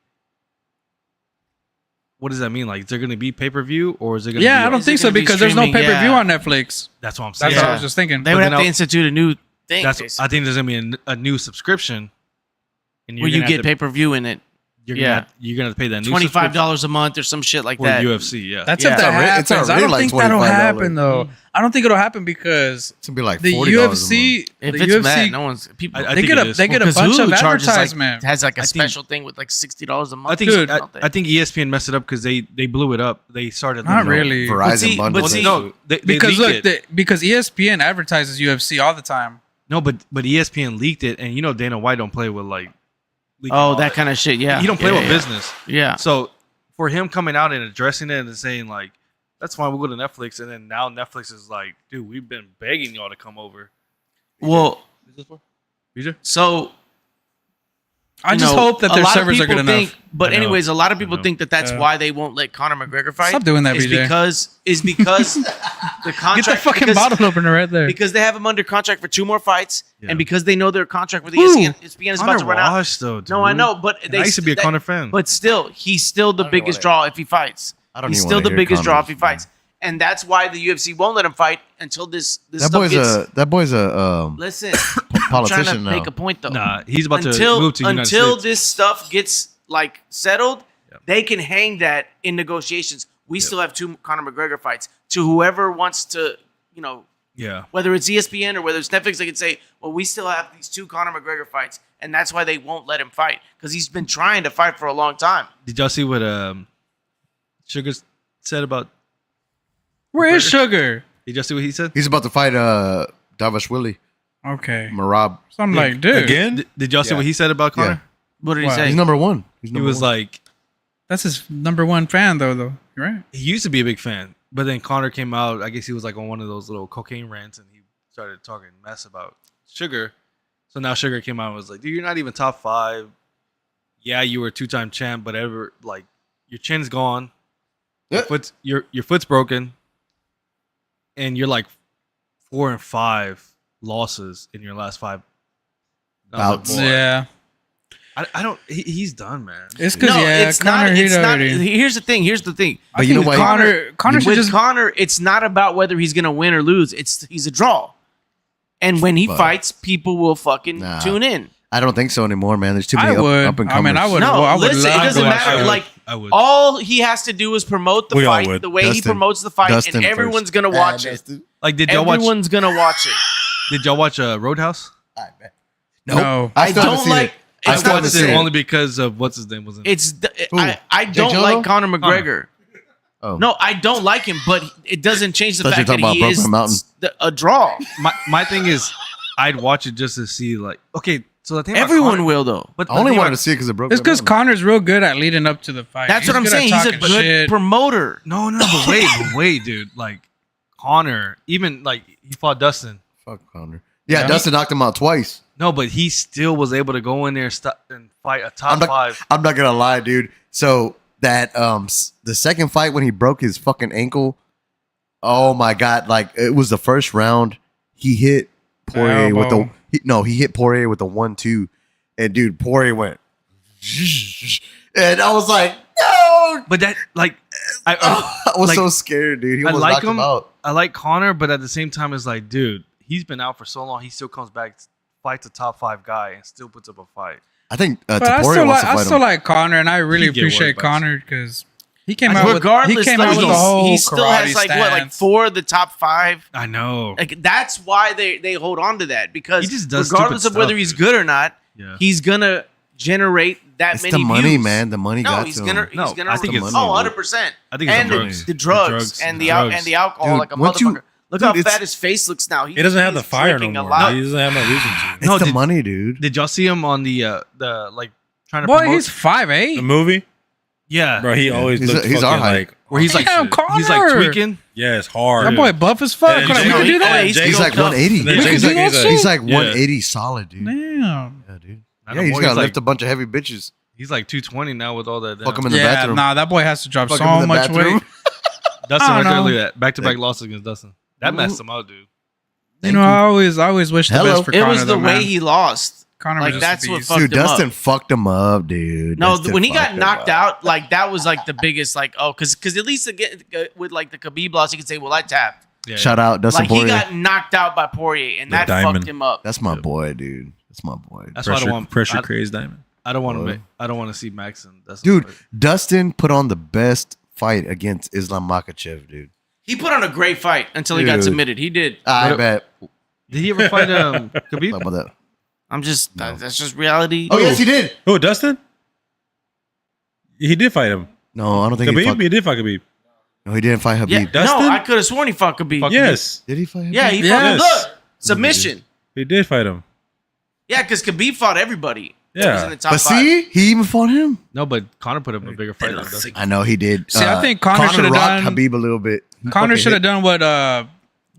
What does that mean? Like, is there going to be pay-per-view or is it going to be... I don't Is think it so gonna be because there's no streaming? pay-per-view Yeah. on Netflix. That's what I'm That's saying. what I Yeah. was just thinking. they would then have to I'll- institute a new thing. That's basically, I think there's going to be a new subscription. And where you gonna get have to- pay per view in it. You're yeah. gonna have to pay that new $25 a month or some shit like for that. UFC. Yeah, That's Yeah. if that It's happens. I already don't like think that'll $25. happen, though. I don't think it'll happen because It's gonna be like the $40 UFC, If the it's UFC, that, no one's people. I they think get it a is. they get a Because bunch of Hulu charges advertisement. has like a I think- special thing with like $60 a month. I think Dude. I think ESPN messed it up because they blew it up. They started Not you know, really. Verizon see- bundles. but see- No, they Because leaked look, it. because ESPN advertises UFC all the time. No, but ESPN leaked it, and you know Dana White don't play with like. leaking Oh, all that kind of shit. Yeah, He don't play yeah, with yeah. business. Yeah. So for him coming out and addressing it and saying like, "That's fine, we'll go to Netflix," and then now Netflix is like, "Dude, we've been begging y'all to come over." Well, Is this for? BJ? so I you just know, hope that a their lot of servers are people good think- enough. But I know. anyways, a lot of people I know. think that that's Yeah. why they won't let Conor McGregor fight. Stop doing that, is BJ. because the contract. Get the fucking because, bottle opener right there. because they have him under contract for 2 more fights, Yeah. and because they know their contract with Who? ESPN is about Conor to run out. washed, though. Dude. No, I know, but And I used to be a Conor fan. But still, he's still the don't even biggest wanna- draw if he fights. I don't He's even still wanna the hear biggest draw if Conor's, he fights, and that's why the UFC won't let him fight until this That stuff boy's gets. that boy's a Listen, I'm trying to politician now. make a point though. Nah, he's about to until move to United until States. this stuff gets like settled, Yep. they can hang that in negotiations. We still have 2 Conor McGregor fights. To whoever wants to, you know, Yeah. whether it's ESPN or whether it's Netflix, they can say, well, we still have these 2 Conor McGregor fights, and that's why they won't let him fight because he's been trying to fight for a long time. Did y'all see what Sugar said about? Where is Sugar? Did y'all see what he said? He's about to fight Davashvili, Okay. Marab. So I'm like, dude, Again? Did y'all see Yeah. what he said about Conor? Yeah. What did he Wow. say? He's number one. He's He number was one. like, that's his number one fan, though. You're right. he used to be a big fan, but then Conor came out. I guess he was like on one of those little cocaine rants, and he started talking mess about Sugar. So now Sugar came out and was like, "Dude, you're not even top 5. Yeah, you were a 2-time champ, but ever like your chin's gone, Yeah. your foot's broken, and you're like 4 and 5 losses in your last 5 Bouts. Boy, Yeah. I don't. He's done, man. It's because, it's Conor not. hit It's not. already. Here's the thing. But you know with what? Conor should With just. Conor, it's not about whether he's gonna win or lose. He's a draw, and when he But- fights, people will fucking Nah. tune in. I don't think so anymore, man. There's too I many would. up and I mean, comers. I would. No, I would listen, it love doesn't to watch matter. it. Like I would. all he has to do is promote the We all fight would. the way he Dustin. promotes the fight, Dustin and everyone's first. gonna watch it. Like, did y'all watch? Everyone's gonna watch it. Did y'all watch Roadhouse? Nope. No. I still haven't don't seen like. it. I It's still watched haven't it seen it. only because of what's his name was in it. It's Who? I Jake don't Gyllenhaal? like Conor McGregor. Oh. No, I don't like him, but it doesn't change the Thought you fact were that talking he about is Brokeback Mountain. a draw. My thing is, I'd watch it just to see like, okay, so the thing about Everyone Conor- will though. But I only the thing wanted to about- see it because it broke. It's because my mountain. Connor's real good at leading up to the fight. That's what I'm good saying. at He's a talking good shit. promoter. No, but wait, dude. Like Conor, even like he fought Dustin. Fuck Connor. Yeah, Yeah. Dustin knocked him out twice. No, but he still was able to go in there and fight a top I'm not, 5. I'm not gonna lie, dude. So that the second fight when he broke his fucking ankle, oh my god! Like it was the first round. He hit Poirier with the Elbow. he hit Poirier with the 1-2, and dude, Poirier went, and I was like, no. But that like, I I was like, so scared, dude. He I almost like knocked him him. out. I like Conor, but at the same time, it's like, dude, he's been out for so long. He still comes back, fights a top 5 guy, and still puts up a fight. I think But I Taporia still wants like to I fight still him. like Connor, and I really He'd get appreciate worked by Connor because he came out with Regardless, he came like, out with the he's- whole he still karate has like what, like stance. 4 of the top 5. I know. Like that's why they hold on to that because He just does regardless of stupid whether stuff, he's dude. good or not, Yeah. he's gonna generate that It's many the money, views. man. The money No, got he's to gonna him. No, I think it's- oh 100%. I think it's And the drugs. the drugs The drugs. and The the drugs. and the alcohol Dude, like a once you- motherfucker. Look Dude, how it's- fat his face looks now. He doesn't have the he's fire no drinking a more. lot. He doesn't have no reason to. It's No, the did- money, dude. Did y'all see him on the like trying to Boy, promote? he's 5'8". The movie, Yeah, bro. He always He's- looks he's our fucking height. like where he's like Damn, he's like Connor. tweaking. yes, hard. That boy buff as fuck. Yeah, Could I- Jake- we could do that. he's He's like coked up. 180. Then We Jake's can do like, that he's shit? He's like Yeah. 180 solid, dude. Damn. Yeah, dude. I Yeah, know, he's boy, got to he's lift like- a bunch of heavy bitches. He's like 220 now with all that. Fuck him in the Yeah, bathroom. nah, that boy has to drop Fuck him so in the much bathroom. weight. Dustin, I right don't there, know. look at that. Back-to-back losses against Dustin. That messed him out, dude. You know, I always wish the Hello. best for It Connor. was the though, way man. he lost. Connor like, was just that's a what beast. fucked Dude, him up. Dustin fucked him up, dude. No, Dustin when he got fucked him knocked up. out, like that was like the biggest, like, oh, because at least again with like the Khabib loss, you could say, well, I tapped. Yeah, Shout out Dustin Like he Poirier. got knocked out by Poirier, and The that diamond. fucked him up. That's my boy, dude. That's my boy. That's why I don't want pressure crazed diamond. I don't want Boy. to. I don't want to see Max and Dustin. Dude, fight. Dustin put on the best fight against Islam Makhachev, dude. He put on a great fight until he got Dude. submitted. He did. I What- bet. Did he ever fight Talk Khabib? about that. I'm just No. that's just reality. Oh, yes, he did. Oh, Dustin. He did fight him. No, I don't think he Khabib. fought. He did fight Khabib. No, he didn't fight Habib. Yeah, Dustin? no, I could have sworn he fought Khabib. Yes, Did he fight Habib? Yeah, he Yes. fought. Look, submission. he did fight him. Yeah, because Khabib fought everybody. That Yeah. was in the top But five. see, he even fought him. No, but Connor put up a bigger fight than Dustin. I know he did. See, I think Conor should have rocked done- Habib a little bit. He Connor fucking should have hit- done what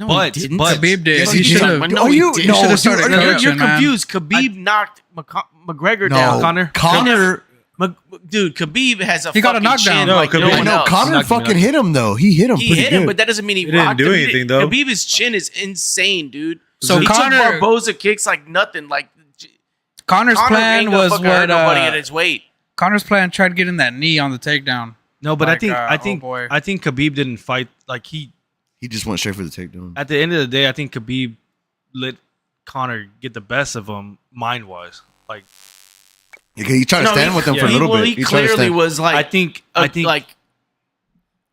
No, But- he didn't. but- Khabib did. Yes, He he should did. have. But No, no, he you didn't. no, Should've dude, started no, coaching. You're man. confused. Khabib knocked McGregor no, down. Connor? Dude, Khabib has a He got a fucking knockdown. chin No, like Khabib- no I one know else. Connor Knocked him fucking out. hit him though. He hit him. He pretty hit him, good. but that doesn't mean he, He didn't rocked do him. anything, though. Khabib's chin is insane, dude. So he Connor- took Barboza kicks like nothing. Like Connor's Connor plan ain't gonna was fucking hurt what nobody at his weight. Connor's plan tried getting that knee on the takedown. No, but Like, I oh think boy. Khabib didn't fight like he. He just went straight for the takedown. At the end of the day, I think Khabib let Connor get the best of him mind wise. Like He tried to No, stand he- with him for a yeah, little well, bit. he tried to clearly stand. was like I think like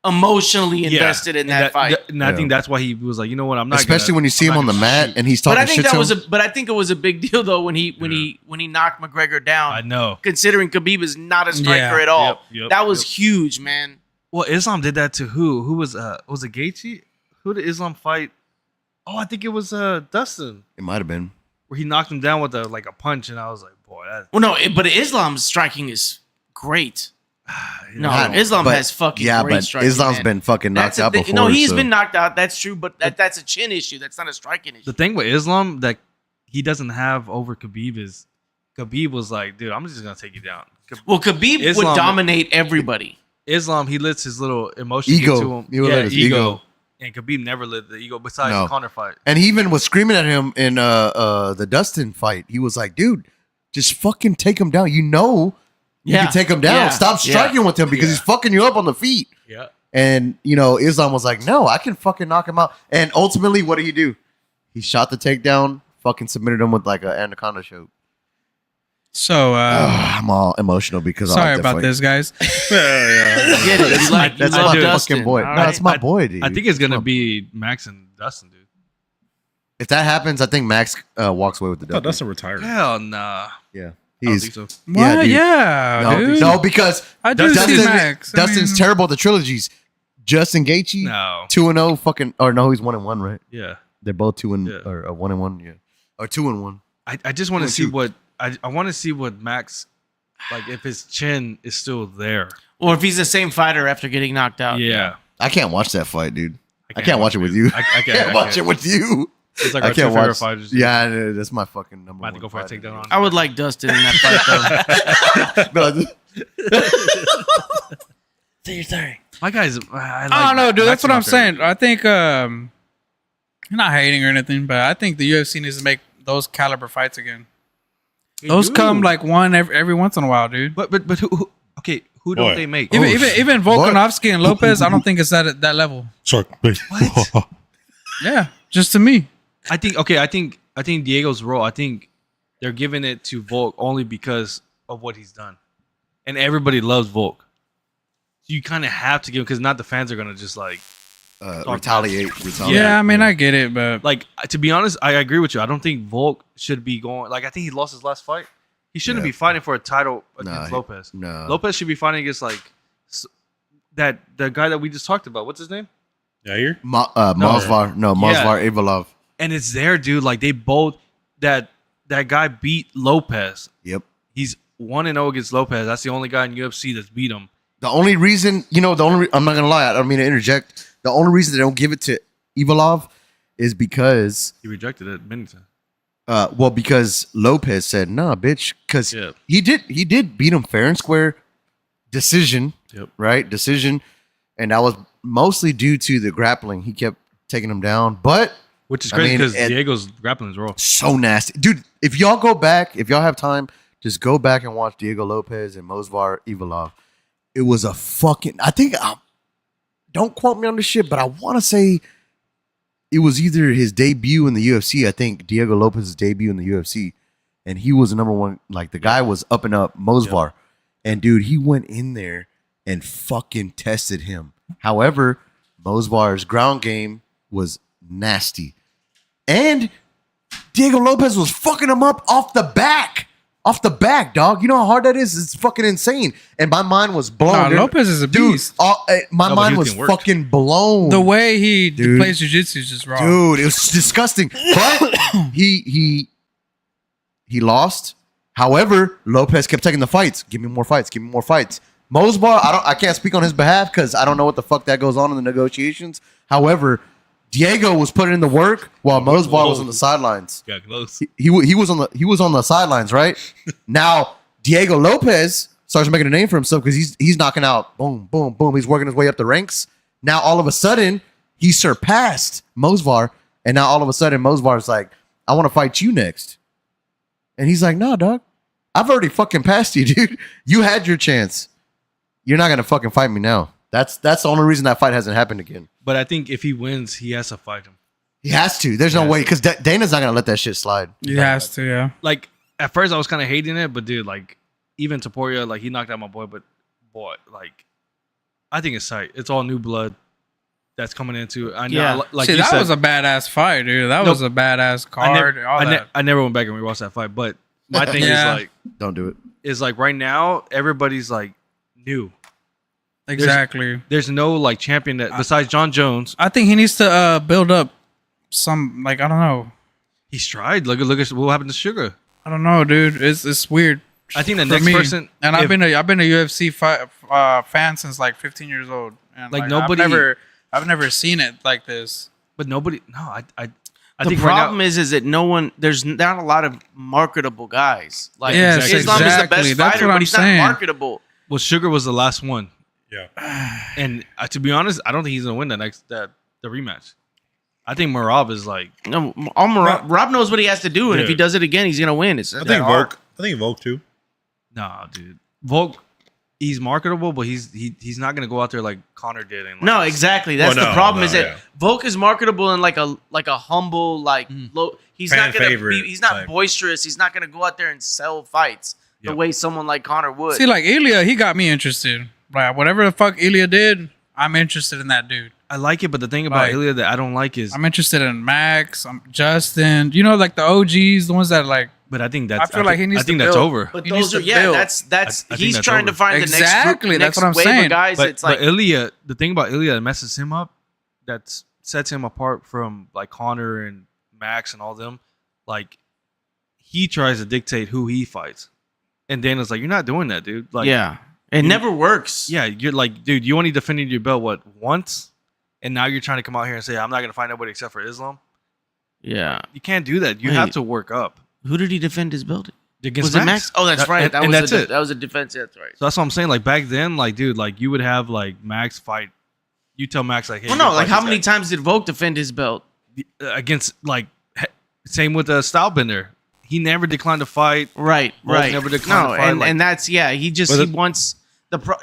emotionally yeah, invested in that fight. and I Yeah. think that's why he was like, you know what, I'm not. Especially gonna, when you see I'm him on not the gonna mat shoot. and he's But talking I think shit that to was him. but I think it was a big deal though when he knocked McGregor down. I know. Considering Khabib is not a striker Yeah. at all. Yep, That was huge, man. Well, Islam did that to who? Who was it Gaethje? Who did Islam fight? Oh, I think it was Dustin, It might have been. where he knocked him down with a punch, and I was like, boy, that. Well, no, but Islam's striking is great. No, Not- Islam but- has fucking Yeah, great but striking. Islam's man. been fucking knocked That's a out thing- before. No, he's so- been knocked out. That's true, but that's a chin issue. That's not a striking issue. The thing with Islam that he doesn't have over Khabib is Khabib was like, dude, I'm just gonna take you down. Well, Khabib Islam- would dominate everybody. Islam, he lets his little emotion Ego. get to him. He would Yeah, let his ego. ego. And Khabib never let the ego besides No. the Conor fight. And he even was screaming at him in the Dustin fight. He was like, dude, just fucking take him down. You know you can take him down. Yeah. Stop striking with him because he's fucking you up on the feet. Yeah. And, Islam was like, no, I can fucking knock him out. And ultimately, what did he do? He shot the takedown, fucking submitted him with like an anaconda choke. So, I'm all emotional because I sorry like that about fight. this, guys. Get it? You like, That's you love my Dustin. fucking boy. All No, right. it's my boy, dude. I think it's gonna Come on. be Max and Dustin, dude. If that happens, I think Max walks away with the I thought W. Dustin retired. Hell nah. Yeah. I don't He's think so. What? dude. Yeah, no, dude. no, because I do see Max. I Dustin's mean- terrible at the trilogies. Justin Gaethje, No. 2-0, fucking, or no, he's 1-1, right? Yeah. They're both 2 Yeah. or 1-1, yeah, or 2-1. I just want to One, see two. what I want to see what Max like if his chin is still there. Or if he's the same fighter after getting knocked out. Yeah. I can't watch that fight, dude. I can't watch it with you. I I can't watch it with you. It's like I our two can't favorite watch. fighters. Yeah, that's my fucking number Might have one. to go for a fighter, takedown dude. on I would like Dustin in that fight though. No, Say your thing. My guys. I don't know, dude. That's what I'm saying. I think I'm not hating or anything, but I think the UFC needs to make those caliber fights again. Those come like one every once in a while, dude. But who okay, who don't Boy. they make? Even Volkanovski and Lopez, I don't think it's at that level. Sorry. What? Yeah, just to me. I think Diego's role, I think they're giving it to Volk only because of what he's done. And everybody loves Volk. So you kind of have to give because not the fans are gonna just like retaliate. Yeah, I mean, I get it, but like to be honest, I agree with you. I don't think Volk should be going like I think he lost his last fight. He shouldn't Yeah. be fighting for a title against Nah, Lopez. No. Lopez should be fighting against like the guy that we just talked about. What's his name? Yair? Mazvar. No, Mazvar Ivalov. And it's there, dude. Like they both that guy beat Lopez. Yep. He's 1-0 against Lopez. That's the only guy in UFC that's beat him. The only reason, I'm not gonna lie. I don't mean to interject. The only reason they don't give it to Ivalov is because He rejected it many times. because Lopez said, "Nah, bitch," because he did beat him fair and square, decision, right? Decision, and that was mostly due to the grappling. He kept taking him down, but Which is crazy because Diego's grappling is raw. so nasty, dude. If y'all have time, just go back and watch Diego Lopez and Movsar Ivalov. It was a fucking. Don't quote me on this shit, but I want to say it was either his debut in the UFC. I think Diego Lopez's debut in the UFC, and he was the number one. Like the guy was up and up, Movsar, and dude, he went in there and fucking tested him. However, Movsar's ground game was nasty, and Diego Lopez was fucking him up off the back. Off the back, dog. You know how hard that is? It's fucking insane. And my mind was blown. Nah, Lopez is a beast. My mind was fucking blown. The way he plays jiu-jitsu is just wrong. Dude, it was disgusting. But he lost. However, Lopez kept taking the fights. Give me more fights. Give me more fights. Movsar, I can't speak on his behalf because I don't know what the fuck that goes on in the negotiations. However, Diego was putting in the work while Movsar was on the sidelines. Got close. He was on the sidelines, right? Now Diego Lopez starts making a name for himself because he's knocking out boom, boom, boom. He's working his way up the ranks. Now all of a sudden he surpassed Movsar, and now all of a sudden Movsar's like, I want to fight you next, and he's like, nah, dog, I've already fucking passed you, dude. You had your chance. You're not gonna fucking fight me now. That's the only reason that fight hasn't happened again. But I think if he wins, he has to fight him. He has to. There's no way because Dana's not gonna let that shit slide. He has to, yeah. Like at first, I was kind of hating it, but dude, like even Taporia, like he knocked out my boy, but boy, like I think it's tight. It's all new blood that's coming into. I know, like see, that was a badass fight, dude. That was a badass card. I never went back and rewatched that fight, but my thing is like, don't do it. Is like right now, everybody's like new. Exactly. There's no like champion that besides John Jones. I think he needs to build up some I don't know. He's tried. Look at what happened to Sugar. I don't know, dude. It's weird. I think the next person, and I've been a UFC fan since like 15 years old. And like nobody, I've never seen it like this. But nobody. No, I the think problem right now, is that there's not a lot of marketable guys. Like yes, Islam is the best fighter, but he's saying. not marketable. Well, Sugar was the last one. Yeah. And to be honest, I don't think he's gonna win the rematch. I think Marab is like Rob knows what he has to do, and if he does it again, he's gonna win. It's I think Volk too. No, dude. Volk, he's marketable, but he's not gonna go out there like Connor did. And like, no, exactly. That's the problem. Is that Volk is marketable in like a humble, like low. He's fan not gonna favorite be. He's not type. boisterous. He's not gonna go out there and sell fights the way someone like Connor would. See, like Ilya, he got me interested. Like whatever the fuck Ilya did, I'm interested in that dude. I like it, but the thing about Ilya that I don't like is I'm interested in Max, Justin. You know, like the OGs, the ones that like. But I think I feel like he needs. I think to that's build. over. But he those are needs to build. that's I he's that's trying over. to find Exactly, the that's next what I'm wave saying. of guys. But, It's like Ilya, the thing about Ilya that messes him up, that sets him apart from like Connor and Max and all them, like he tries to dictate who he fights, and Dana's like, "You're not doing that, dude." Like, it never works. yeah, you're like, dude, you only defended your belt once, and now you're trying to come out here and say, "I'm not gonna fight nobody except for Islam." Yeah. You can't do that. You have to work up. Who did he defend his belt Against was it Max? Oh, that's right. And that's it. That was a defense. That's right. So that's what I'm saying. Like back then, like dude, like you would have like Max fight. You tell Max like, hey, Well, no, like how many times did Volk defend his belt? Against like same with Stylebender. He never declined to fight. Right. Never declined to fight. And that's he wants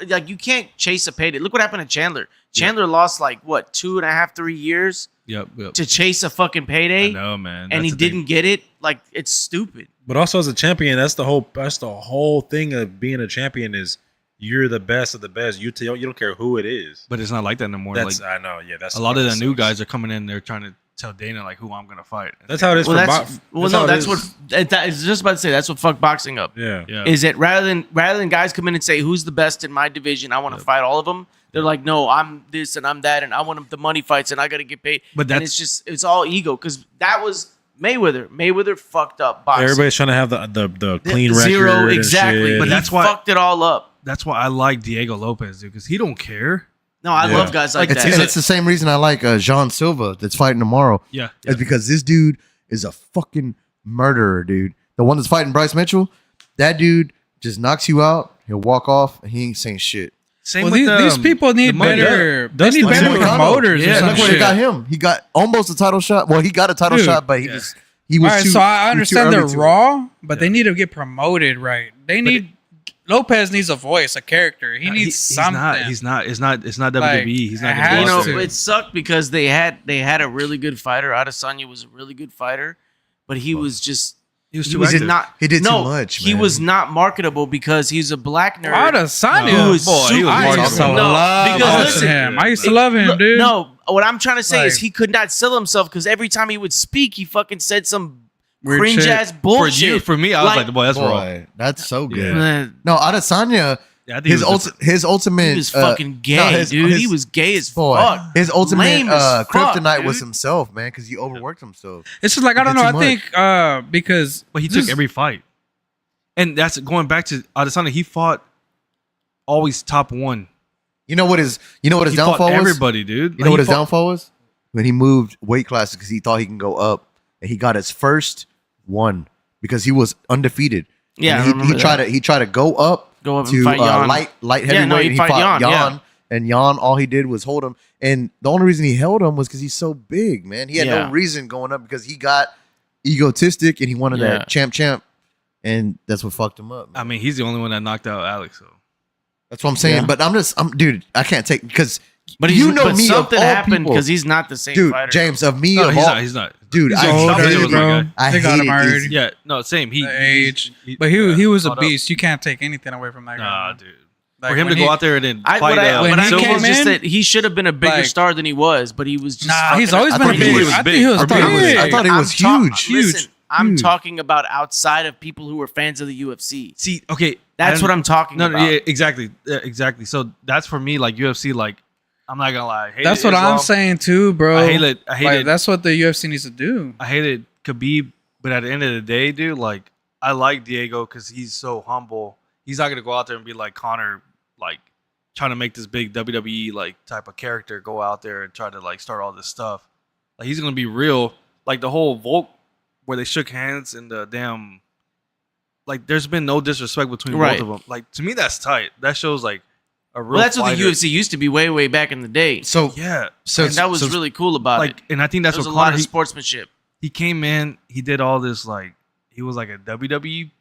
like you can't chase a payday. Look what happened to Chandler. Chandler lost like what 2.5, 3 years. Yep. To chase a fucking payday. I know, man. And he didn't get it. Like it's stupid. But also as a champion, that's the whole thing of being a champion is you're the best of the best. You don't care who it is. But it's not like that no more. That's like, I know. Yeah, that's a lot of the new guys are coming in. They're trying to tell Dana like who I'm gonna fight. That's how it is Well, for that's I was just about to say. That's what fucked boxing up. Yeah. Is that rather than guys come in and say who's the best in my division, I want to fight all of them. They're like, no, I'm this and I'm that, and I want the money fights, and I got to get paid. But it's all ego because that was Mayweather. Mayweather fucked up boxing. Everybody's trying to have the clean record. Zero, and exactly. shit. But that's why fucked it all up. That's why I like Diego Lopez, dude, because he don't care. No, I love guys like that. It's the same reason I like Jean Silva that's fighting tomorrow. Yeah. It's because this dude is a fucking murderer, dude. The one that's fighting Bryce Mitchell, that dude just knocks you out. He'll walk off and he ain't saying shit. Same Well, with these people need better. They need Dustin better Poirier. promoters. Yeah, or some Look where shit. they got him. He got almost a title shot. Well, he got a title Dude. shot, but he Yeah. was he was All right, too. so I he was too understand they're early to it. raw, but they need to get promoted right. They need Lopez needs a voice, a character. He needs something. He's not. It's not WWE. Like, He's not I gonna had go out to. there. It sucked because they had a really good fighter. Adesanya was a really good fighter, but he was just He was he too was active. not. He did too no, much, He man. was not marketable because he's a black nerd. Adesanya, Who was boy, he super- was I marketable. used to No, love because watching listen, him. I used to love him, Look, dude. No, what I'm trying to say is Like- he could not sell himself because every time he would speak, he fucking said some Weird cringe shit. ass For bullshit. you, for me, I was like, boy, that's wrong. Boy, that's so good. Uh, No, Adesanya, Yeah, I think his ultimate. he was fucking gay, dude. He was gay as boy, fuck. His ultimate Lame as fuck, kryptonite was dude. himself, man, because he overworked himself. It's just like I He don't did know. too I think because But he took every fight, and that's going back to Adesanya. He fought always top one. You know what his He downfall fought was? everybody, dude. You know Like, what he his fought- downfall was? When he moved weight classes because he thought he can go up, and he got his first one because he was undefeated. Yeah, I And he remember tried that. to go up Go up and to fight Jan. light heavyweight. Yeah, no, and he'd he fight fought Jan, Jan, yeah. and Jan all he did was hold him. And the only reason he held him was because he's so big, man. He had Yeah. no reason going up because he got egotistic and he wanted Yeah. that champ, and that's what fucked him up. I Man. mean, he's the only one that knocked out Alex. So That's what I'm saying. Yeah. But dude, I can't take because But you know me. something of all happened people, because he's not the same dude, fighter. James of me no, of he's all, not. He's not. dude. he's I old, hated already, him, bro. my I They got him hated already. Izzy. Yeah, no, same. The age, but he was a caught up. beast. You can't take anything away from that guy. Nah, dude. Like, For him to when go he- out there and then I, fight what I, when what I he meant came was just in, that he should have been a bigger like- star than he was, but he was just. Nah, he's fucking- always I been a thought he big. was I think big. he was I thought he was- big. I thought he was huge. Listen, I'm Huge. talking about outside of people who are fans of the UFC. see. Okay, That's what I'm talking No, about. no, yeah, exactly, exactly. So that's for me, like UFC. Like I'm not gonna lie. I hated That's what I'm Islam. saying too, bro. I hated. I Like, hated. that's what the UFC needs to do. I hated Khabib, but at the end of the day, dude, like I like Diego because he's so humble. He's not gonna go out there and be like Conor, like trying to make this big WWE like type of character go out there and try to like start all this stuff. Like he's gonna be real. Like the whole Volk where they shook hands and the damn. Like there's been no disrespect between Right. both of them. Like to me, that's tight. That shows like a real. Well, that's what the fighter. UFC used to be way back in the day. So Yeah, so And that was so- really cool about like, it. and I think that's There was what a lot Conor. of sportsmanship. He came in. He did all this like he was like a WWE.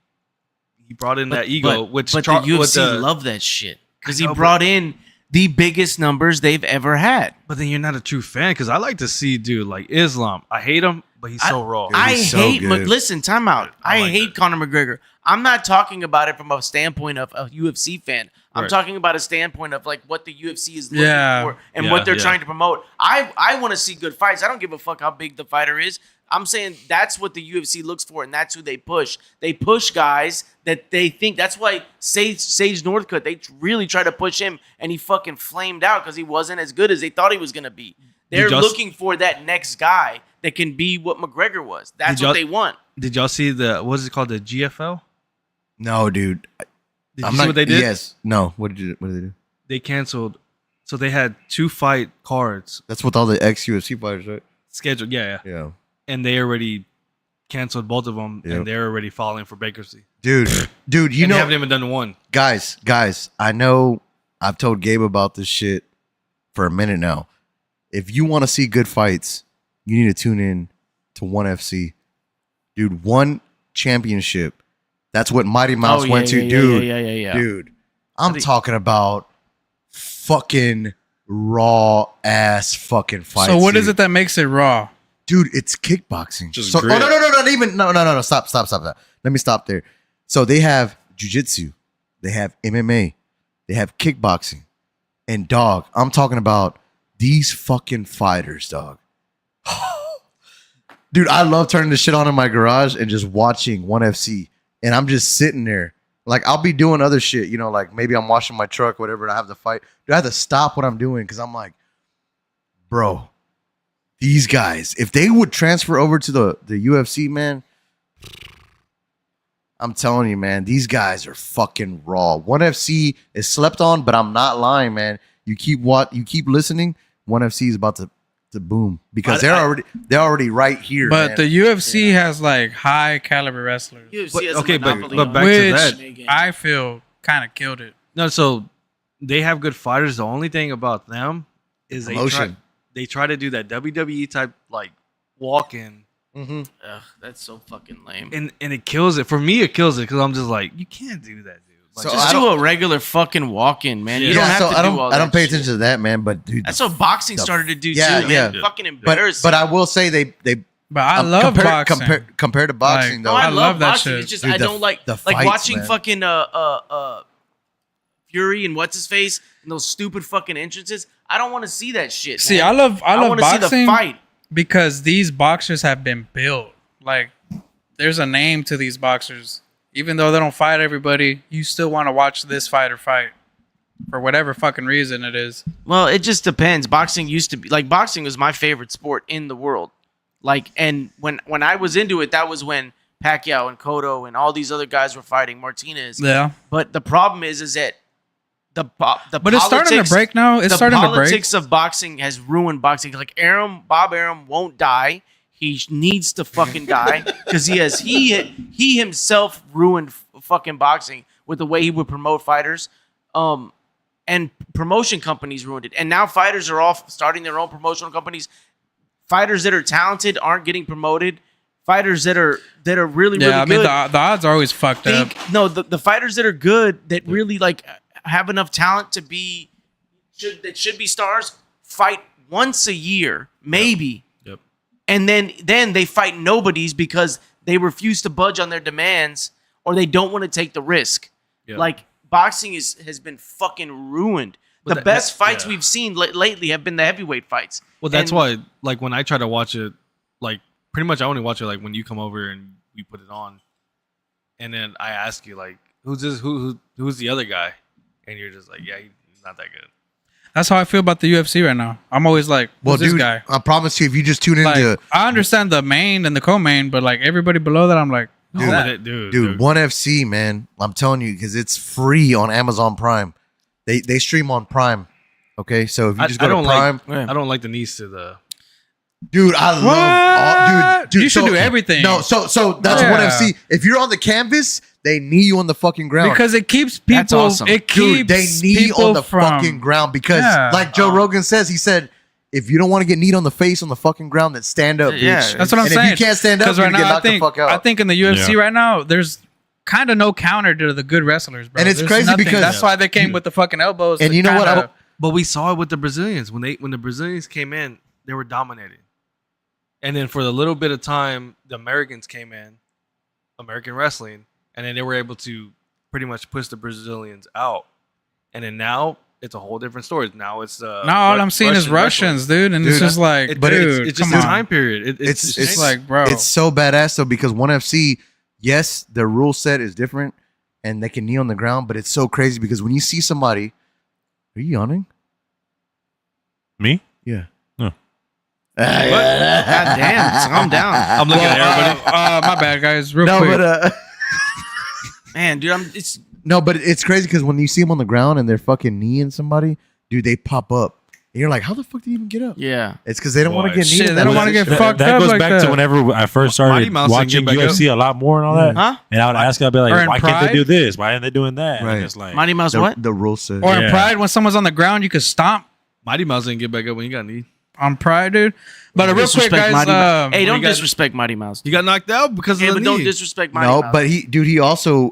He brought in that ego, which but Char- the UFC with the- loved that shit because I he know, brought in the biggest numbers they've ever had. But then you're not a true fan because I like to see dude like Islam. I hate him, but he's so raw. Dude, I he's so hate. good. Listen, time out. I I like hate that. Conor McGregor. I'm not talking about it from a standpoint of a UFC fan. I'm Right. talking about a standpoint of like what the UFC is looking Yeah. for and Yeah, what they're yeah. trying to promote. I want to see good fights. I don't give a fuck how big the fighter is. I'm saying that's what the UFC looks for, and that's who they push. They push guys that they think. That's why Sage Northcutt, they really try to push him, and he fucking flamed out because he wasn't as good as they thought he was going to be. They're y'all- looking for that next guy that can be what McGregor was. That's Did what y'all- they want. Did y'all see the what is it called, the GFL? no, dude. Did you see what they did? Yes. No. What did they do? They canceled. So they had 2 fight cards That's with all the ex UFC fighters, right? scheduled. Yeah, Yeah. and they already canceled both of them, Yep. and they're already filing for bankruptcy. Dude, you And they know, haven't even done one. guys, I know I've told Gabe about this shit for a minute now. If you want to see good fights, you need to tune in to ONE FC. Dude, one championship. That's what Mighty Mouse went to, dude. Yeah. Dude, I'm talking about fucking raw ass fucking fights. So what is dude. it that makes it raw? Dude, it's kickboxing. Just so, grit. no, not even no. Stop that. Let me stop there. So they have jiu-jitsu, they have MMA, they have kickboxing, and dog, I'm talking about these fucking fighters, dog. Dude, I love turning this shit on in my garage and just watching ONE FC. And I'm just sitting there. Like, I'll be doing other shit, you know, like maybe I'm washing my truck, whatever, and I have to fight. Dude, I have to stop what I'm doing because I'm like, bro, these guys, if they would transfer over to the UFC, man, I'm telling you, man, these guys are fucking raw. ONE FC is slept on, but I'm not lying, man. You keep listening, ONE FC is about to boom because they're already right here. But man. the UFC has like high caliber wrestlers, UFC has okay, a monopoly but on back to which that. I feel kind of killed it. No, so they have good fighters. The only thing about them is they try to do that WWE type like walk in. Ugh, that's so fucking lame. And it kills it. For me, it kills it because I'm just like, you can't do that, dude. Like, So Just I do don't- a regular fucking walk-in, man. You Yeah, don't have to I do don't, all I that don't pay shit. attention to that, man. But dude, That's what boxing started to do yeah, too, yeah. man. Fucking but embarrassing. I will say they But I love boxing. compared to boxing Like, though. no, I I love love that boxing. shit. It's just Dude, I the- don't like the like fights, watching man. fucking Fury and what's his face and those stupid fucking entrances. I don't want to see that shit. See, man. I love wanna see boxing the fight. because these boxers have been built. Like, there's a name to these boxers. Even though they don't fight everybody, you still want to watch this fighter fight for whatever fucking reason it is. Well, it just depends. Boxing used to be like boxing was my favorite sport in the world. Like, and when I was into it, that was when Pacquiao and Cotto and all these other guys were fighting Martinez. Yeah, But the problem is that the but it's starting to break now. It's starting the to break. politics of boxing has ruined boxing. Like Bob Arum won't die. He needs to fucking die because he himself ruined fucking boxing with the way he would promote fighters. And promotion companies ruined it. And now fighters are all starting their own promotional companies. Fighters that are talented aren't getting promoted. Fighters that are really yeah, I mean good. the odds are always fucked up. The fighters that are good that really like have enough talent to be that should be stars fight once a year, maybe. Yep. And then they fight nobodies because they refuse to budge on their demands or they don't want to take the risk. Yep. Like boxing has been fucking ruined. But The best that- fights yeah. we've seen lately have been the heavyweight fights. Well, that's And- why, like, when I try to watch it, like, pretty much I only watch it, like, when you come over and we put it on. And then I ask you, like, who's this? Who's the other guy? And you're just like, yeah, he's not that good. That's how I feel about the UFC right now. I'm always like, well, who's this dude, guy? I promise you, if you just tune into Like, I understand the main and the co-main, but like everybody below that, I'm like, Dude, that? dude. ONE FC, man, I'm telling you, because it's free on Amazon Prime. They stream on Prime. Okay, so if you just go to Prime, I don't like the knees to the. dude, I love, dude. You should so- do everything. No, so that's Yeah. ONE FC. If you're on the canvas, they knee you on the fucking ground. because it keeps people. That's awesome. It Dude, keeps they knee people on the from, fucking ground because, Yeah. like Joe Rogan says, he said, if you don't want to get kneed on the face on the fucking ground, then stand up, bitch. Yeah, That's what I'm and saying. if you can't stand up, Because you're right gonna get now, knocked the fuck out. I think in the UFC Yeah. right now, there's kind of no counter to the good wrestlers, bro. And it's There's crazy nothing. because- that's why they came with the fucking elbows. And to you know what? kinda- But we saw it with the Brazilians when the Brazilians came in, they were dominating. And then for the little bit of time, the Americans came in, American wrestling, and then they were able to pretty much push the Brazilians out. And then now it's a whole different story. Now it's now all I'm seeing is Russians, dude, and it's Dude, just like, It, dude, but it's just come the on. time period. It's like, bro, It's so badass though because ONE FC, yes, their rule set is different and they can knee on the ground, but it's so crazy because when you see somebody, are you yawning? Me? Yeah. No. God damn, calm down. I'm looking at everybody. my bad, guys. Real No, quick. but Man, dude, it's but it's crazy because when you see them on the ground and they're fucking kneeing somebody, dude, they pop up. And you're like, how the fuck do you even get up? yeah. It's because they don't want Boy, to get kneed. shit, in they that don't wanna get position. fucked That up goes like back that. to whenever I first Mighty started Mouse didn't watching get back UFC a lot more and all that. Huh? And I would ask, I'd be Or like, in why can't they Pride? do this? Why aren't they doing that? Right. And it's like, Mighty Mouse, what? The rule set. or in Yeah. Pride, when someone's on the ground, you could stomp Mighty Mouse didn't get back up when he got knee. on Pride, dude. But real quick, Disrespect guys. Mighty Mouse. Hey, you don't got- disrespect Mighty Mouse. He got knocked out because Okay, of the but don't knee. disrespect Mighty No, Mouse. but he also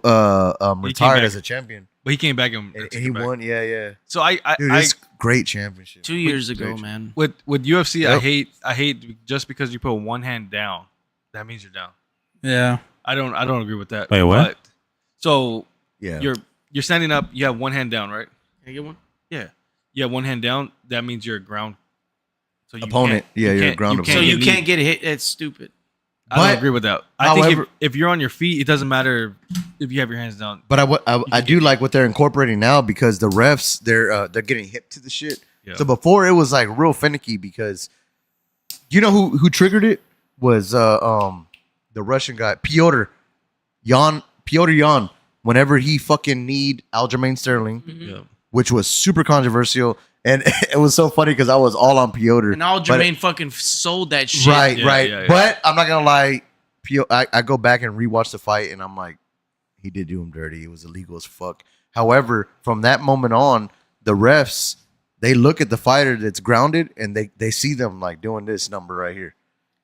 retired back. as a champion. But he came back and, And took he it back. won. Yeah. So I Dude, it's great championship. 2 years ago, man. with UFC, Yep. I hate just because you put one hand down, that means you're down. Yeah. I don't agree with that. Wait, what? But, so Yeah. you're standing up, you have one hand down, right? Can I get one? Yeah. You have one hand down, that means you're a ground. So you Opponent. can't- Yeah, you you're a can't- ground you So can't you get can't knee. get hit. That's stupid. I don't agree with that. I think however, if you're on your feet, it doesn't matter if you have your hands down. But I do like what they're incorporating now because the refs they're getting hip to the shit. Yeah. So before it was like real finicky because you know who triggered it was the Russian guy Piotr Yan. Whenever he fucking kneed Aljamain Sterling, Yeah. which was super controversial. And it was so funny because I was all on Piotr. And Jermaine fucking sold that shit. Right, Yeah, right. yeah, yeah. But I'm not going to lie. I go back and rewatch the fight and I'm like, he did do him dirty. It was illegal as fuck. However, from that moment on, the refs, they look at the fighter that's grounded and they see them like doing this number right here.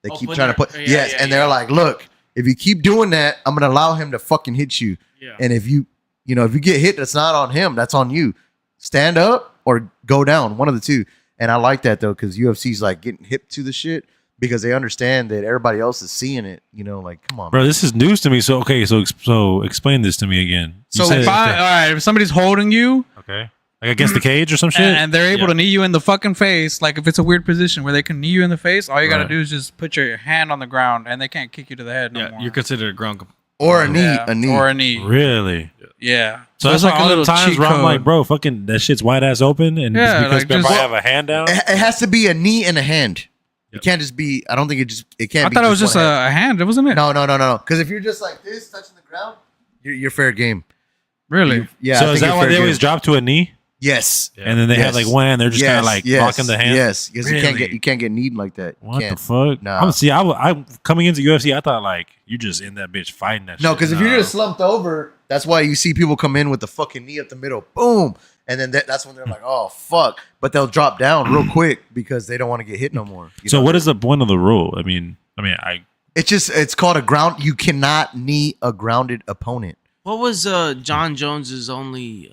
They keep trying to put, they're like, look, if you keep doing that, I'm going to allow him to fucking hit you. Yeah. And if you get hit, that's not on him. That's on you. Stand up or go down, one of the two. And I like that though, because UFC's like getting hip to the shit because they understand that everybody else is seeing it. You know, like come on, Bro, man. this is news to me. So okay, so explain this to me again. You So said- All right, if somebody's holding you okay, like against the cage or some shit. and they're able to knee you in the fucking face, like if it's a weird position where they can knee you in the face, all you gotta Right. do is just put your hand on the ground and they can't kick you to the head no Yeah, more. you're considered a ground. Or a knee, Yeah, a knee. or a knee. Really? Yeah. So that's like like all the times where I'm like, bro, fucking that shit's wide ass open, and Yeah, because like, people just- have a hand down. It has to be a knee and a hand. It Yep. can't just be. I don't think it can't. I be thought it was just one a hand, wasn't it? No. Because if you're just like this, touching the ground, you're fair game. Really? Yeah. So I is think that you're why fair they game. always drop to a knee, Yes. Yeah. and then they have Yes. like one hand, they're just kind of like locking the hand? Yes. You can't Really? get kneed like that. You What can't. the fuck? Nah. I'm coming into UFC. I thought like you just in that bitch fighting that. No, shit. because if you're just slumped over, that's why you see people come in with the fucking knee up the middle, boom, and then that's when they're like, "Oh fuck!" But they'll drop down real quick because they don't want to get hit no more. You So know? what is the point of the rule? I mean, It's called a ground. You cannot knee a grounded opponent. What was John Jones's only?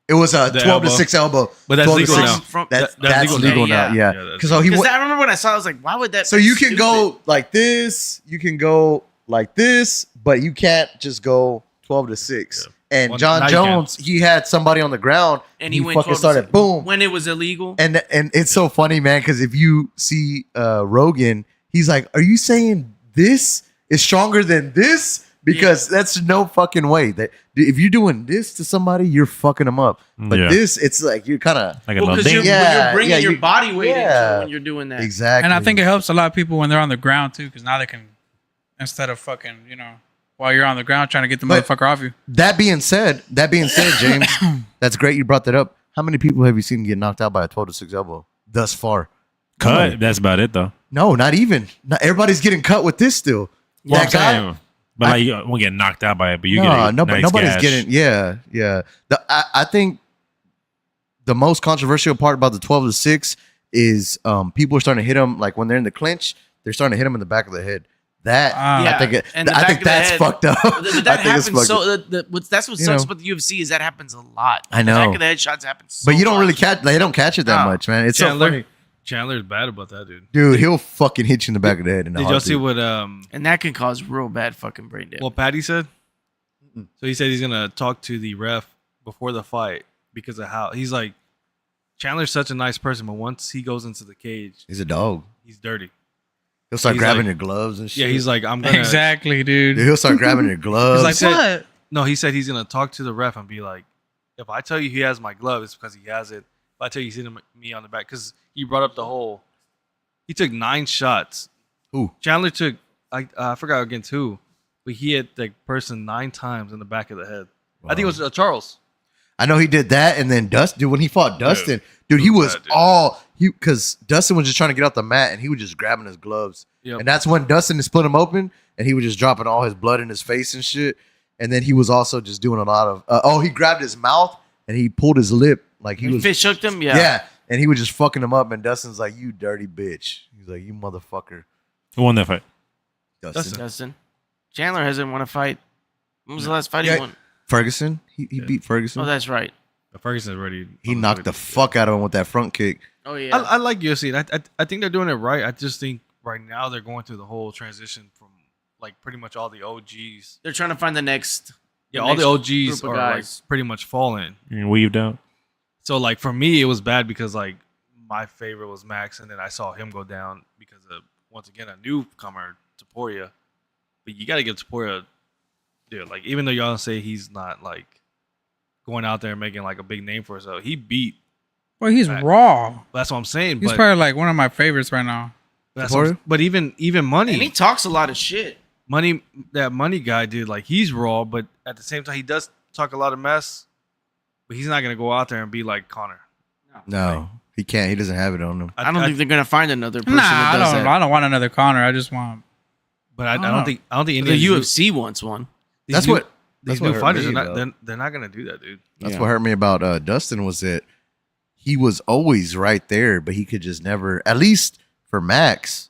It was a The 12 to elbow. 6 elbow. But that's 12 to legal 6. now. From, That's That's legal, legal now. now. Yeah, Yeah, that's because he because went. I remember when I saw it, I was like, why would that? So be you can stupid? go like this. You can go like this, but you can't just go 12 to 6. Yeah. And Well, John now you can. Jones, he had somebody on the ground, and he went fucking 12 to started 6. boom. When it was illegal. And it's so funny, man, because if you see Rogan, he's like, "Are you saying this is stronger than this?" Because that's no fucking way. That if you're doing this to somebody, you're fucking them up. But Yeah. this, it's like you're kind of like a Well, little because ding. Yeah, you're bringing your you- body weight into yeah. it when you're doing that. exactly. And I think it helps a lot of people when they're on the ground too, because now they can, instead of fucking, while you're on the ground trying to get the But- motherfucker off you. That being said, James, that's great. You brought that up. How many people have you seen get knocked out by a 12 to 6 elbow thus far? Cut. That's about it though. No, not even. Not everybody's getting cut with this still. Well, that guy. but like, you won't get knocked out by it, but you No, get a nobody, nice nobody's gash. getting. Yeah. I think the most controversial part about the 12 to 6 is people are starting to hit them like when they're in the clinch. They're starting to hit them in the back of the head. That Yeah, I think. and the I back think of the that's head. fucked up. But that I think it's happens fucked so. up. That's what You sucks know. about the UFC is that happens a lot. I know. The back of the head shots happen. So But you don't really much. catch. They don't catch it that No. much, man. It's so funny, Chandler's bad about that, dude. dude. He'll fucking hit you in the back of the head. In a Did y'all see heartbeat. what and that can cause real bad fucking brain damage. what Patty said? So he said he's gonna talk to the ref before the fight because of how he's like. Chandler's such a nice person, but once he goes into the cage, He's a dog. he's dirty. He'll start He's grabbing like- your gloves and shit. Yeah, he's like, I'm gonna. Exactly, dude. Dude, he'll start grabbing your gloves. He's like, what? No, he said he's gonna talk to the ref and be like, if I tell you he has my glove, it's because he has it. If I tell you he's hitting me on the back, because he brought up the whole. He took 9 shots. Who? Chandler took. I forgot against who, but he hit the person 9 times in the back of the head. I think it was Charles. I know he did that, and then Dustin. Dude, when he fought Dustin, dude, he was bad, dude. all because Dustin was just trying to get off the mat, and he was just grabbing his gloves, Yep. and that's when Dustin split him open, and he was just dropping all his blood in his face and shit. And then he was also just doing a lot of. He grabbed his mouth and he pulled his lip like he was. Fish hooked him. Yeah, and he was just fucking him up, and Dustin's like, "You dirty bitch." He's like, "You motherfucker." Who won that fight? Dustin. Dustin. Chandler hasn't won a fight. When was the last fight Yeah. he won? Ferguson. He beat Ferguson. Oh, that's right. Ferguson's already. He knocked the fuck out of him with that front kick. Oh yeah. I like UFC. And I think they're doing it right. I just think right now they're going through the whole transition from like pretty much all the OGs. They're trying to find the next. Yeah, all the next OGs group of are like guys. pretty much falling. You weaved out. So like for me, it was bad because like my favorite was Max, and then I saw him go down because of once again a newcomer, Taporia. but you got to give Topuria, dude. Like even though y'all say he's not like going out there and making like a big name for himself, he beat. Well, he's Mac. raw. That's what I'm saying. He's probably like one of my favorites right now. But even money, and he talks a lot of shit. Money, that money guy, dude. Like he's raw, but at the same time, he does talk a lot of mess. But he's not gonna go out there and be like Connor. No, he can't. He doesn't have it on him. I don't think they're gonna find another person. Nah, that does that. I don't want another Connor. I just want. But I don't think any The of these UFC wants one. That's new, what these that's what new hurt fighters me are not. about- They're not gonna do that, dude. That's Yeah. what hurt me about Dustin was that he was always right there, but he could just never. At least for Max,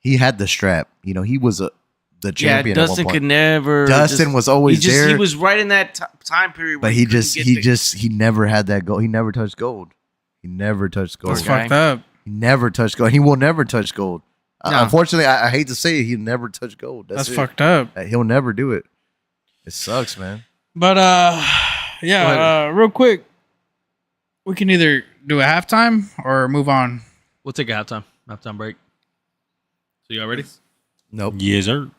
he had the strap. You know, he was the Yeah, champion. at one Dustin point. could never. Dustin was always there. He was right in that time period. Where But he never had that gold. He never touched gold. He never touched gold. That's Okay. fucked up. He never touched gold. He will never touch gold. No. Unfortunately, I hate to say it, he'll never touch gold. That's it. fucked up. He'll never do it. It sucks, man. But yeah. Real quick, we can either do a halftime or move on. We'll take a halftime break. So y'all ready? Nope. Yes, sir.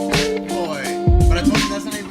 But I told you that's not even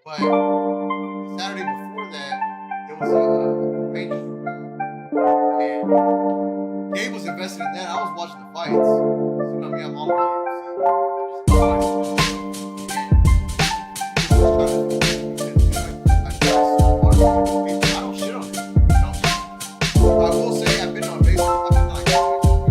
But Saturday before that, there was a Rangers and Gabe was invested in that. I was watching the fights. You know me, I'm all I don't shit on it. I will say I've been on Facebook.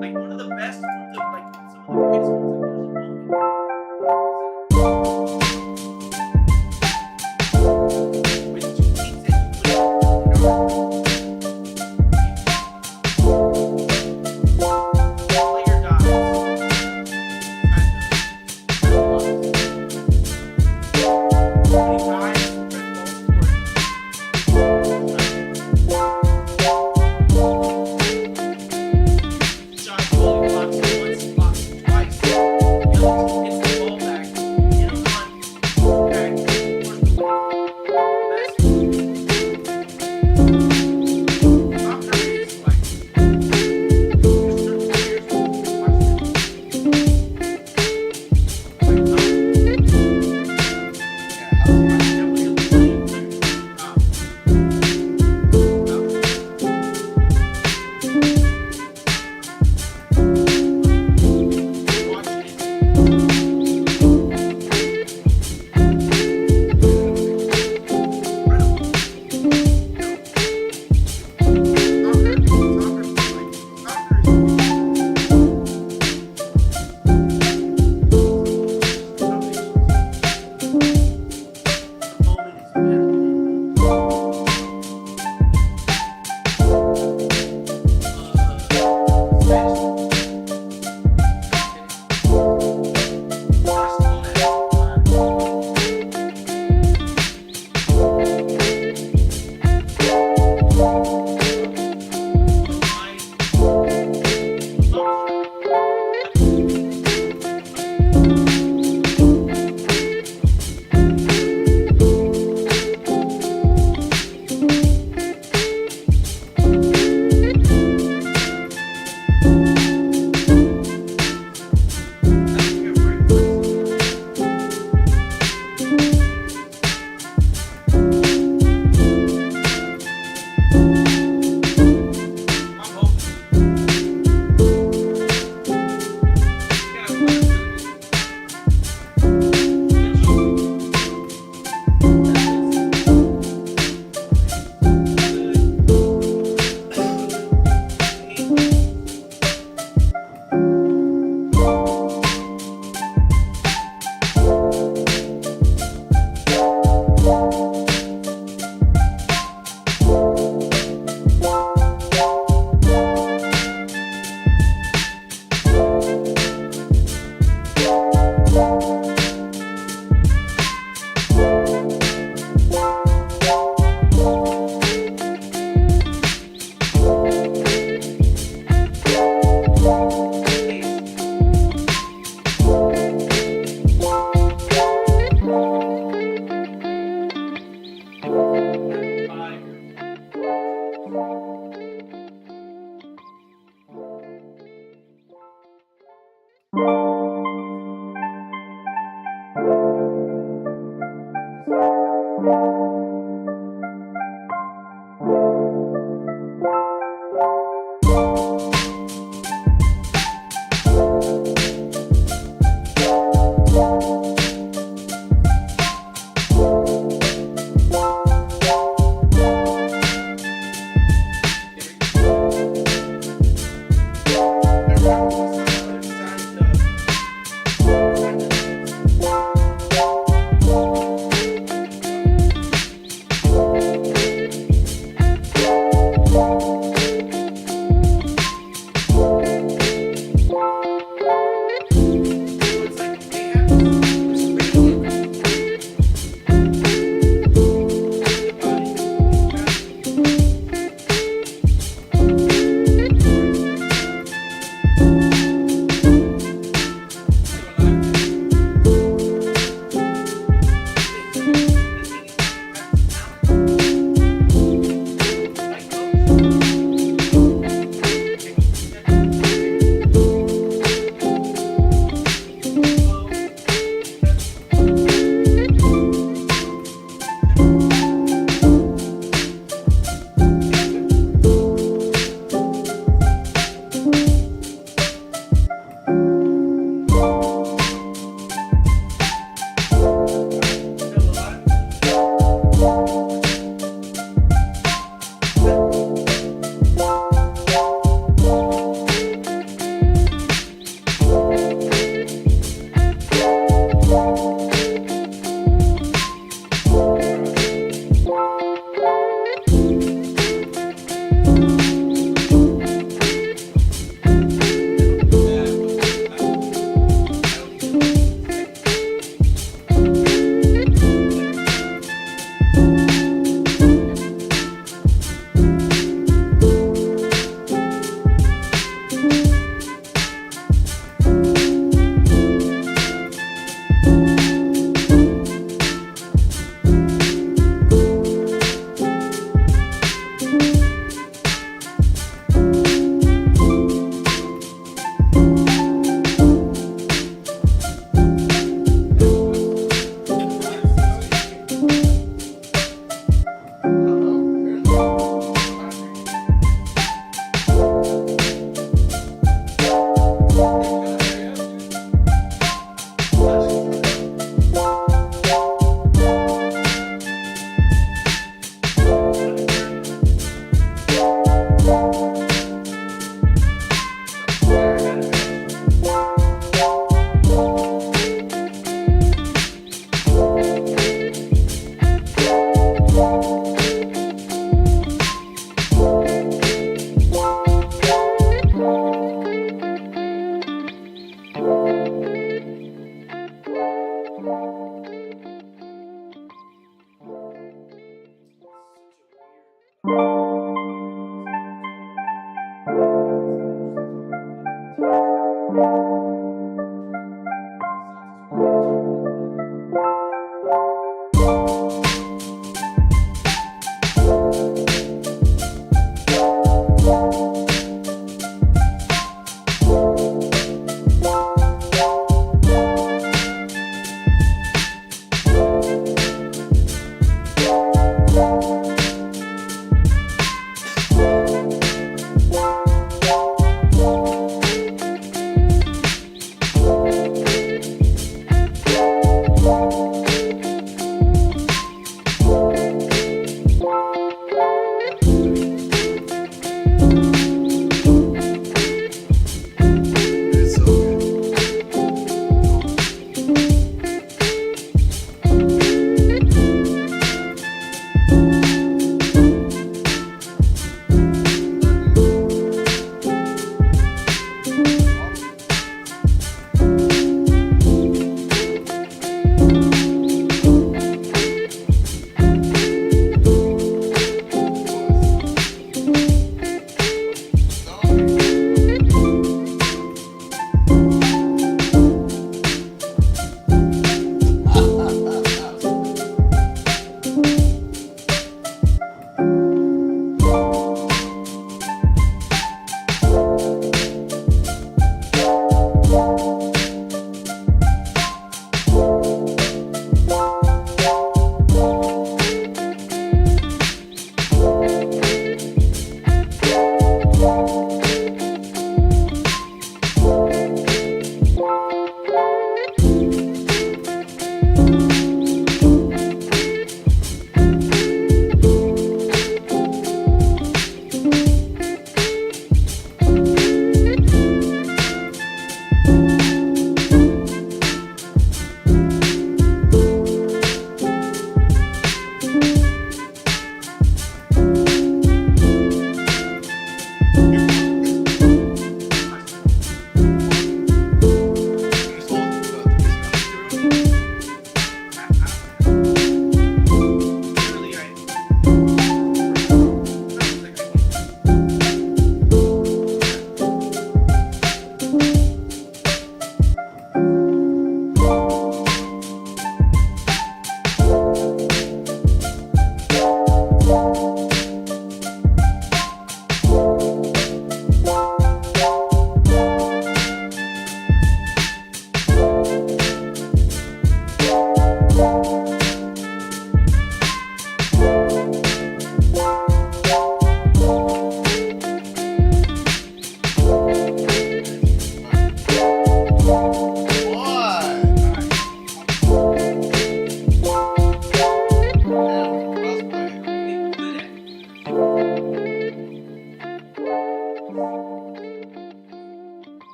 Like one of the best ones of like some of the greatest ones. Like there's a moment. With 2 keys that you player dies. When he dies, shot goalie blocks it once, blocks it twice. The other team hits the ball back, hit a run, back, towards the wing. That's Tom Brady is like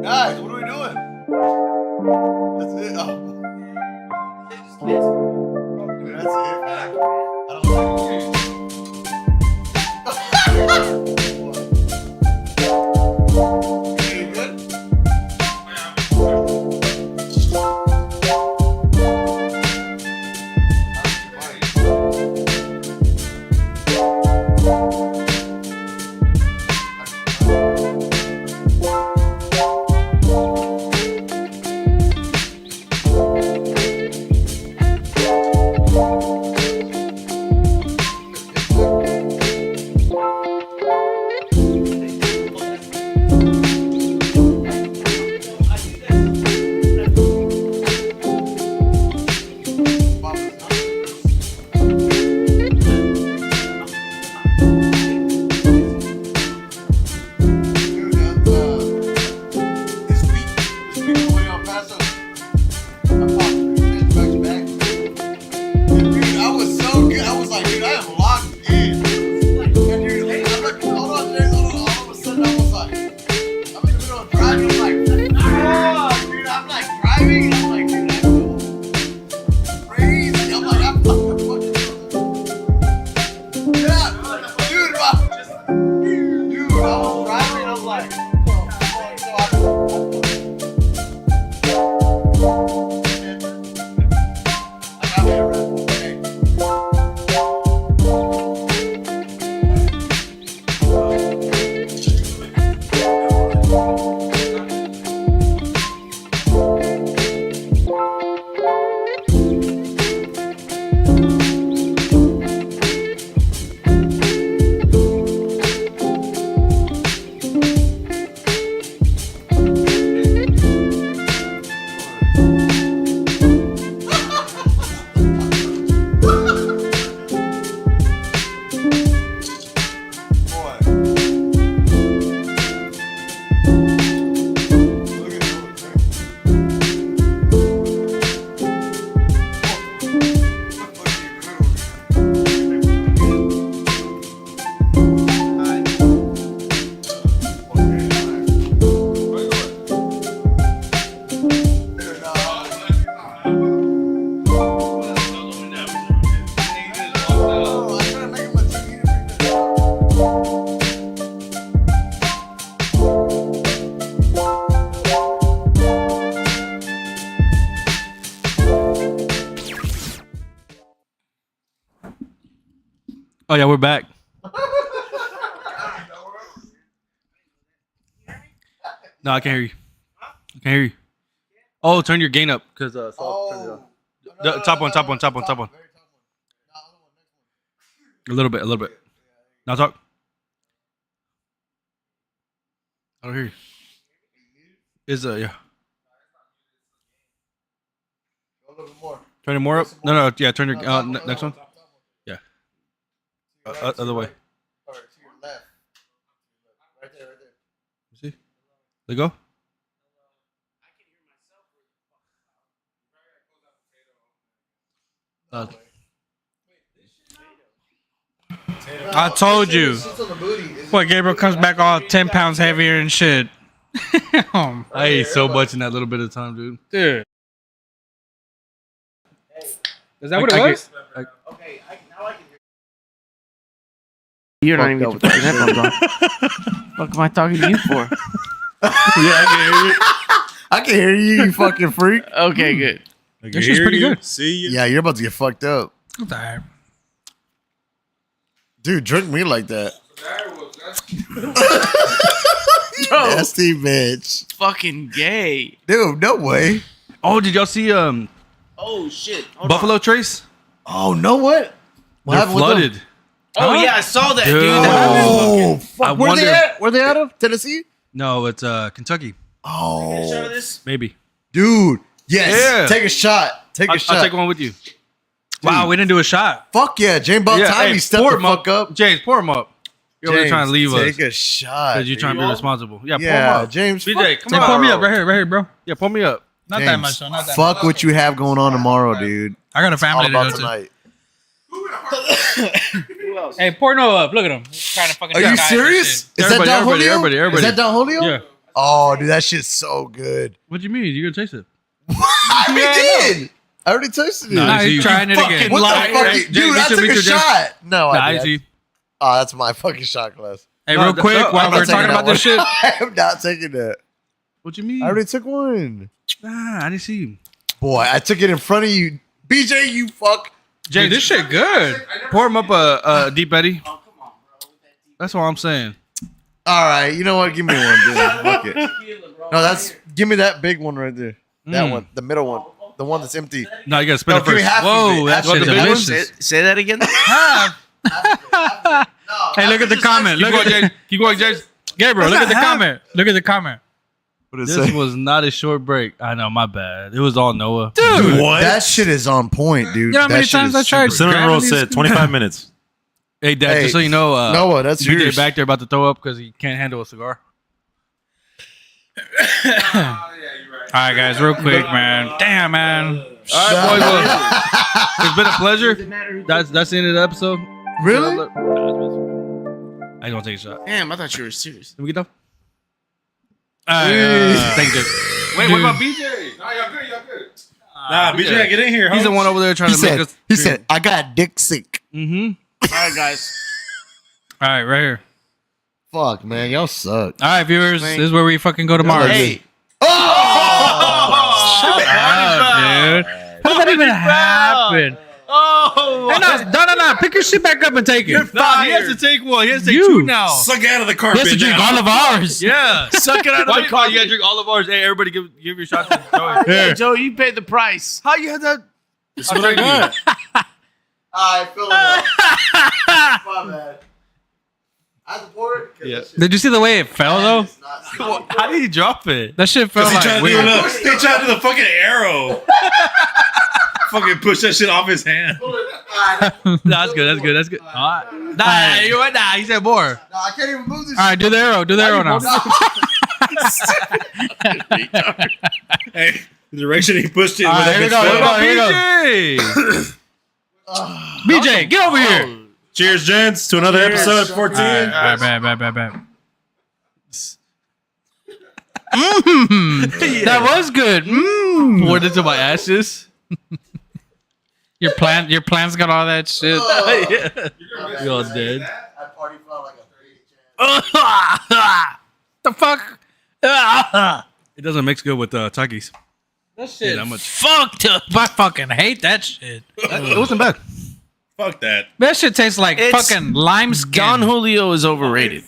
Guys, what are we doing? That's it. Oh. Dude, that's it, man. I don't like it. You good? Oh yeah, we're back. No, I can't hear you. I can't hear you. Oh, turn your gain up because turn it up. Top one. A little bit. Now talk. I don't hear you. Is yeah. Turn it more up. No. Yeah, turn your next one. Yeah. Other way. See? Let go. I told you. What, Gabriel comes back all 10 pounds heavier and shit. I ate so much in that little bit of time, dude. Dude. Is that what it was? Okay, now I can hear. You're not even getting fucking headphones on. What am I talking to you for? I can hear you. I can hear you, you fucking freak. Okay, good. This shit's pretty good. See you. Yeah, you're about to get fucked up. It's all right. Dude, drink me like that. Nasty bitch. Fucking gay. Dude, no way. Oh, did y'all see Oh shit. Hold Buffalo on. Trace? Oh, no what? What They're happened with them? flooded. Oh yeah, I saw that, Dude. dude. Oh, fuck. I Where wonder- they at? Where they out of? Tennessee? No, it's Kentucky. Oh, Show this. Maybe. dude. Yes. Yeah. Take a shot. Take a shot. I'll take one with you. Wow, we didn't do a shot. Fuck yeah. James about time hey, he stepped pour the 'em fuck up. James, pour them up. You're really James, trying to leave us Take a shot. because you're trying to be dude. responsible. Yeah, pour Yeah, them up. James. BJ, fuck- come Hey, on. pull me up right here, bro. Yeah, pour me up. Not James, that much, though. Not that fuck much. what you have going on tomorrow, dude. I got a All family to about go to. tonight. Who else? Hey, pour Noah up. Look at him. He's trying to fucking Are you disguise this serious? shit. Is that Everybody, Don everybody, Julio? everybody. Is that Don Julio? Yeah. Oh, dude, that shit's so good. What do you mean? You gonna taste it? I already did. I already tasted it. Nah, Nah, see, he's trying it again. What Liar. the fuck? Hey, Dude, James, I you should took meet a your James. shot. No, Nah, I I did. see. Oh, that's my fucking shot glass. Hey, No, real quick, no, while I'm we're not talking taking about that this shit. I am not taking that. What you mean? I already took one. Nah, I didn't see you. Boy, I took it in front of you. BJ, you fuck. Dude, James, this shit good. pour him up a deep Eddie. Oh, come on, bro. That's all I'm saying. All right, you know what? Give me one, dude. Fuck it. No, give me that big one right there. That one, the middle one, the one that's empty. No, you gotta spin No, it give me first. half of Whoa, it. that's Half what of the it. big one. Say that again. Hey, look at the comment. Keep Look going, at James. Keep going, James. Gabriel. Look at the half. comment. Look at the comment. What is This it? was not a short break. I know, my bad. It was all Noah. Dude. That shit is on point, dude. You know how That many shit times is I tried super- Cinnamon roll Gravity's said good. 25 minutes. Hey, Dad, Hey, just so you know, Noah, that's BJ yours. back there about to throw up because he can't handle a cigar. All right, guys, real quick, man. Damn, man. All right, boys. Well, it's been a pleasure. That's the end of the episode. Really? I ain't gonna take a shot. Damn, I thought you were serious. Can we get done? Hey, Thank you. Wait, what about BJ? Nah, BJ, get in here. He's the one over there trying He to make said, us. he said, I got dick sick. Mm-hmm. All right, guys. all right, right here. Fuck, man. Y'all suck. All right, viewers, Thank- this is where we fucking go to Mars. Hey, Shut up, dude. How did that even happen? Oh, Hey, no. Pick your shit back up and take it. nah, he has to take one. He has to take You. two now. Suck out of the He carpet. has to drink all of ours. Yeah. suck it out Why of you the call car. you gotta drink all of ours? Hey, everybody give your shot to Joey. Hey, Joe, you paid the price. How you had that? That's what I got. I feel it. My bad. I had to pour it. Yeah. Did you see the way it fell, though? How did he drop it? That shit felt He tried like to do weird. he tried to do the fucking arrow. Fucking push that shit off his hand. That's good. That's good. All right. Nah, you went. Nah, he said more. No, I can't even move this All right, do the arrow. Do the arrow now. Hey, the direction he pushed it All right, here we go, here we go. BJ. BJ, get over here. Cheers, gents, to another episode of 14. All right, bad. That was good. Poured into my ashes. Your plants got all that shit. Yeah. We all dead. That party felt like a 38 The fuck? It doesn't mix good with Takis. That shit that much. fucked up. I fucking hate that shit. It wasn't bad. Fuck that. That shit tastes like fucking lime skin. Don Julio is overrated.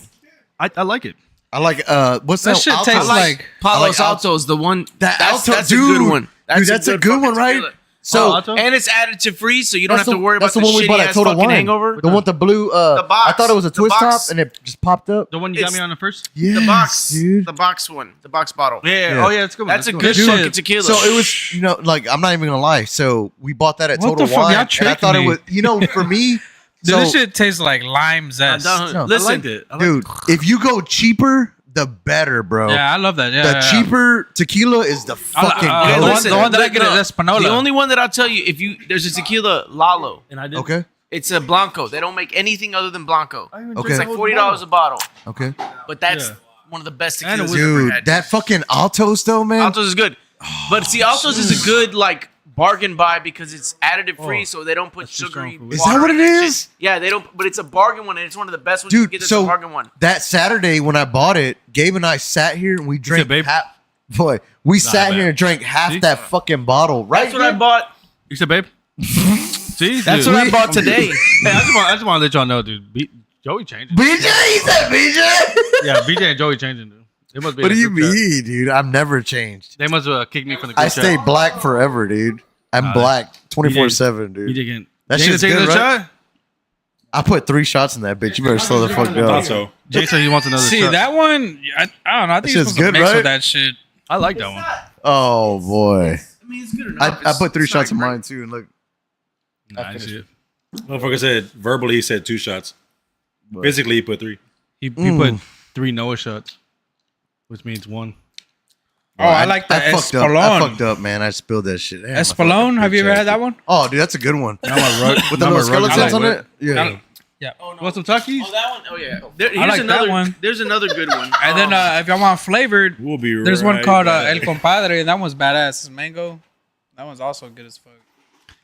I like it. I like what's That that? shit Alto? tastes like Palos I like Altos, the one Alto, that's dude. a good one. That's a good one, right? So Alto? and it's additive free, so you don't have that's to worry about that's the one we shitty bought at ass Total fucking Wine. hangover. The one with the blue. box. I thought it was a The twist box. top, and it just popped up. The one you got It's- me on the first. Yes, The box, dude. the box one, the box bottle. Yeah. Oh yeah, it's a good. That's a one. good Dude. fucking tequila. So it was, like, I'm not even gonna lie. So we bought that at What Total the fuck? Wine, Y'all and I tricked thought me. it was, for me. Dude, So, this shit tastes like lime zest. No, Listen, I liked it. I liked dude, if you go cheaper, the better, bro. Yeah, I love that. Yeah, the yeah. cheaper tequila is the fucking the, goat. one, listen, the one that I get no, at Espanola. The only one that I'll tell you, there's a tequila Lalo. and I did. Okay, It's a Blanco. They don't make anything other than Blanco. okay, It's like $40 a bottle, okay. but that's Yeah. one of the best And it tequilas was- I've ever Dude, had. that fucking Altos though, man. Altos is good, but see, Altos is a good like bargain buy because it's additive free, Oh, so they don't put that's too sugary. strong for Is water that what in it that shit. is? Yeah, they don't. But it's a bargain one, and it's one of the best ones you Dude, can get. It's so a bargain one. that Saturday when I bought it, Gabe and I sat here and we drank babe? half. Boy, we sat bad. here and drank half See? that fucking bottle. Right? That's what I bought. You said, babe. See, That's dude. what I bought today. Hey, I just want to let y'all know, dude. Joey changing. BJ, he said BJ. Yeah, BJ and Joey changing, dude. They must be. What in do a you group chat. mean, dude? I've never changed. They must kick me from the group I chat. stay black forever, dude. I'm black 24/7, dude. BJ can. That Jay shit's taking good, a right? shot. I put 3 shots in that bitch. You better slow the fuck I down. thought so. Jay said he wants another See shot. that one? I don't know. I think shit's you're supposed to good, mix right? with that shit. I like that one. Oh boy, I mean, it's good enough. I put 3 It's not shots in great. mine too, and look, Nice shit. Motherfucker said verbally he said 2 shots. Physically he put 3. He put 3 Noah shots, which means 1. Oh, I like the I fucked up. I Espolón. fucked up, man. I spilled that shit. Damn, I fucked Espolón? up Have you ever bitch had ass. that one? Oh, dude, that's a good one. Now my rug, With the now my little rug is skeletons on wet. it. Yeah. Oh no. Want some Takis? Oh, that one. Oh yeah. Here's like that another one. There's another good one. And then if y'all want flavored, We'll be there's one right called back. El Compadre, and that one's badass. It's mango. That one's also good as fuck.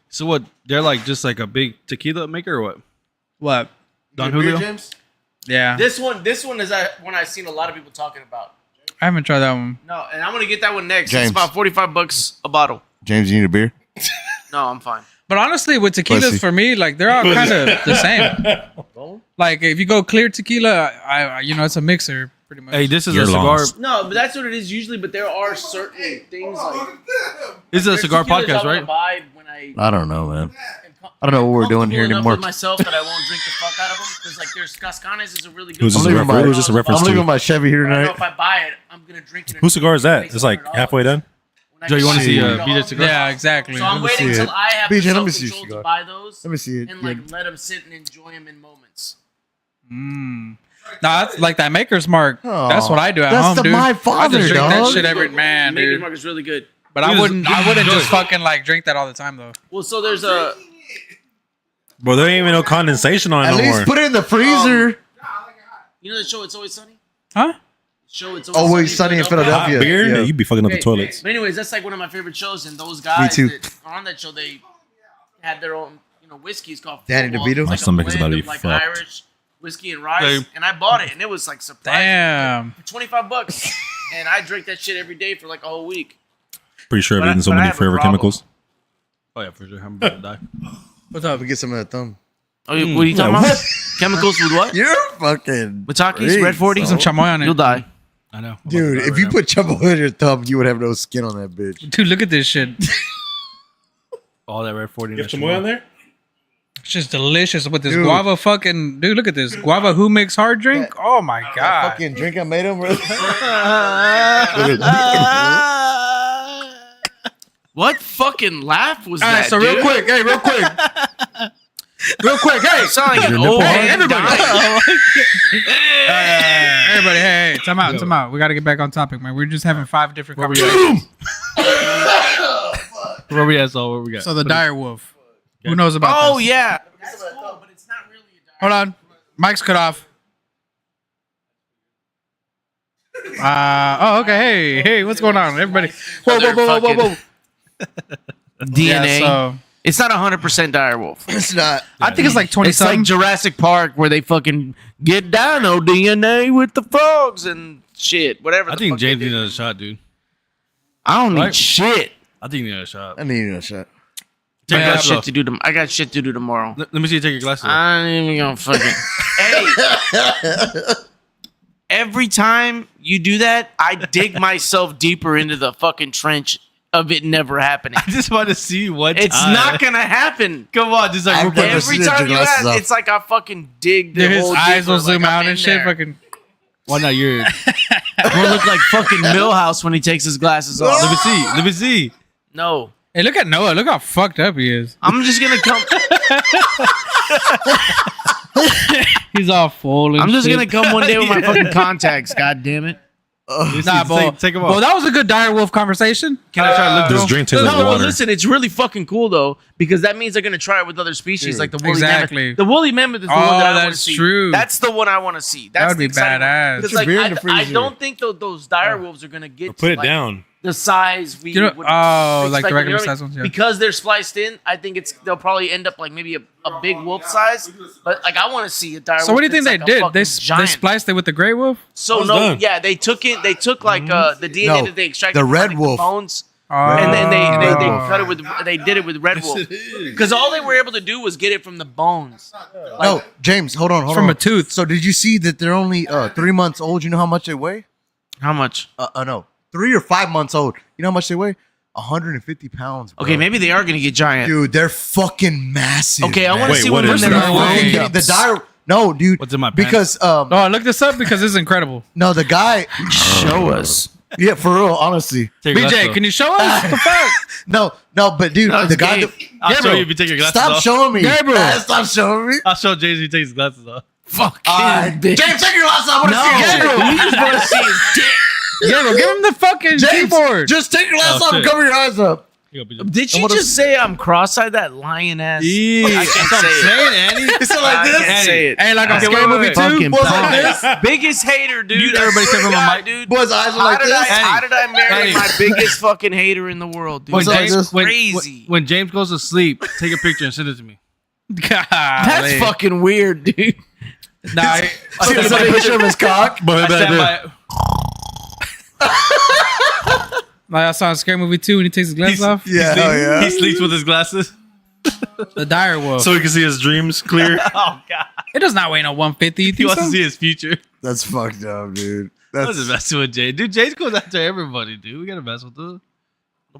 So what? They're like just like a big tequila maker or what? What? Don Julio? James? Yeah. This one is one I've seen a lot of people talking about. I haven't tried that one. No, and I'm gonna get that one next. James. It's about $45 a bottle. James, you need a beer? No, I'm fine. But honestly, with tequilas, Pussy. for me, like they're all kind of the same. Like if you go clear tequila, I it's a mixer pretty much. Hey, this is You're a cigar. lost. No, but that's what it is usually. But there are certain things like This is a there's cigar tequilas podcast, I wanna right? buy when I I don't know, man. am I don't know what we're doing here comfortable enough anymore. With myself that I won't drink the fuck out of them because like there's Cascanes is a really good. Who's this one. a leaving reference? my- Who's this a reference I'm leaving to? my Chevy here I don't know tonight. if I buy it, I'm gonna drink it. Whose cigar is that? It's like $100. halfway done. When I Joe, you wanna get see, $100, BJ cigar? Yeah, exactly. So I'm me waiting see until it. I have BJ, the let me see your self-control to cigar. buy those Let me see it. and like let them sit and enjoy them in moments. Nah, that's like that Maker's Mark. Oh, That's what I do at that's home, the dude. My I Father, just drink that dog. shit every man, Maker's dude. Mark is really good. But I This is- wouldn't this is just good. fucking like drink that all the time though. Well, so there's a Bro, there ain't even no condensation on it At no least more. put it in the freezer. you know the show It's Always Sunny. Huh? Show It's Always Sunny in Hot Philadelphia. beer? Yeah. You be fucking up the Okay, toilets. But anyways, that's like one of my favorite shows, and those guys too. that are on that show, they had their own, whiskeys called Danny Football. DeVito? It's My like a stomach is about to blend be of, like fucked. Irish whiskey and rice, Same. and I bought it, and it was like surprising. Damn. For $25, and I drink that shit every day for like a whole week. Pretty sure I've But I- eaten so but I many have a forever problem. chemicals. Oh yeah, for sure. I'm about to die. What's up? We get some of that thumb. Oh, what are you talking about? Chemicals with what? You're fucking With Takis, freak, Red 40? Some chamoy on it. You'll die. I know. dude. If you put chumbo in your thumb, you would have no skin on that bitch. Dude, look at this shit. all that Red 40. You have chamoy on there? It's just delicious with this Dude. guava fucking. Dude, look at this guava. Who makes hard drink? Oh my god. Fucking drink I made him. What fucking laugh was All right, that, so real dude? quick, hey, real quick, real quick, hey, You sound like an Your nipple old hard? man everybody. dying. everybody, hey, time out. We got to get back on topic, man. We're just having 5 different Where we conversations. Where we at? So where we got? So the dire wolf. Who knows about Oh, this? yeah. That's cool, but it's not really a Hold on, mic's cut off. Okay. Hey, what's going on, everybody? Whoa. DNA. Yeah, so It's not 100% dire wolf. It's not. I think it's like 20 It's like something. Jurassic Park where they fucking get dino DNA with the frogs and shit. Whatever. I the think fuck James they needs do. another shot, dude. I don't need Right? shit. I think he needs a shot. I need a shot. Take your I got glasses shit off. to do. I got shit to do tomorrow. Let me see you take your glasses off. I ain't even gonna fucking. Hey. Every time you do that, I dig myself deeper into the fucking trench of it never happening. I just want to see what. It's not gonna happen. Come on, just like I've real quick. never Every seen time your you glasses ask, off. it's like I fucking dig the Dude, his whole eyes will deeper, zoom like out I'm and in shit. there. Fucking. Why not yours? We'll look like fucking Millhouse when he takes his glasses off. Let me see. Let me see. No, Hey, look at Noah. Look how fucked up he is. I'm just gonna come. He's all full. And I'm just shit. gonna come one day with my fucking contacts. God damn it! Let me Nah, see. bro. Take them Well, off. that was a good dire wolf conversation. Can I try to look This through? drink tastes No, like but water. listen, it's really fucking cool though because that means they're gonna try it with other species like the woolly Exactly. mammoth. The woolly mammoth is the Oh, one that I want to that's see. true. That's the one I want to see. That's would be the exciting one. badass. 'Cause, Put your like, beer in the I freezer. don't think those dire wolves are gonna get Put to, it like, down. the size we You know- would oh, expect, like the you know regular what I mean? size ones, yeah. Because they're spliced in. I think they'll probably end up like maybe a big wolf size. But like I want to see a dire wolf. So what do you think that's they like a did? fucking They giant. spliced it with the gray wolf. So It's no, done. yeah, they took it. They took like the DNA No, that they extracted the from, red like, wolf. the bones, Oh. and then they wolf. cut it with. They did it with red wolf because all they were able to do was get it from the bones. No, James, hold on. From on. a tooth. So did you see that they're only 3 months old? You know how much they weigh? How much? No, 3 or 5 months old. You know how much they weigh? 150 pounds. Bro. Okay, maybe they are gonna get giant. Dude, they're fucking massive. Okay, I want to Wait, see what when is they're it? Fucking growing. the dire. No, dude. What's in my pants? Because Oh, look this up because this is incredible. no, the guy. Show us. Yeah, for real. Honestly, Take your glasses BJ, off. can you show us? What the fuck? no, but dude, No, the it's guy. gay. that- I'll show Gabriel, you if you take your glasses Stop off. showing me. Gabriel. Stop showing me. I'll show James if he takes his glasses off. Fucking James, take your glasses off. I want to No, see it. we just want to see his dick. Gabriel, give him the fucking James, keyboard. just take your glasses Oh, off and shit. cover your eyes up. Here you go, BJ. Did you wanna- just say I'm cross-eyed? That lion ass. Yeah, I that's can't what say I'm it. saying, Annie. It's like I this. can't say it. Hey, like on Okay, Scary wait, Movie wait. 2? Fucking Was like punk. Biggest hater, dude. You- I everybody swear take to from God, my- dude. Boys' eyes are How like did, this. how did I marry Hey. my biggest fucking hater in the world, dude? When What's James, like this? crazy. when James goes to sleep, take a picture and send it to me. That's fucking weird, dude. Nah, See the picture of his cock. But I stand by. like I saw in Scary Movie 2 when he takes his glasses off. Yeah, He hell sleeps, yeah. he sleeps with his glasses. The dire wolf. So he can see his dreams clear. Oh god, it does not weigh no 150. You he think wants so? to see his future. That's fucked up, dude. I was That's just messing with Jay. Dude, James goes after everybody, dude. We gotta mess with him.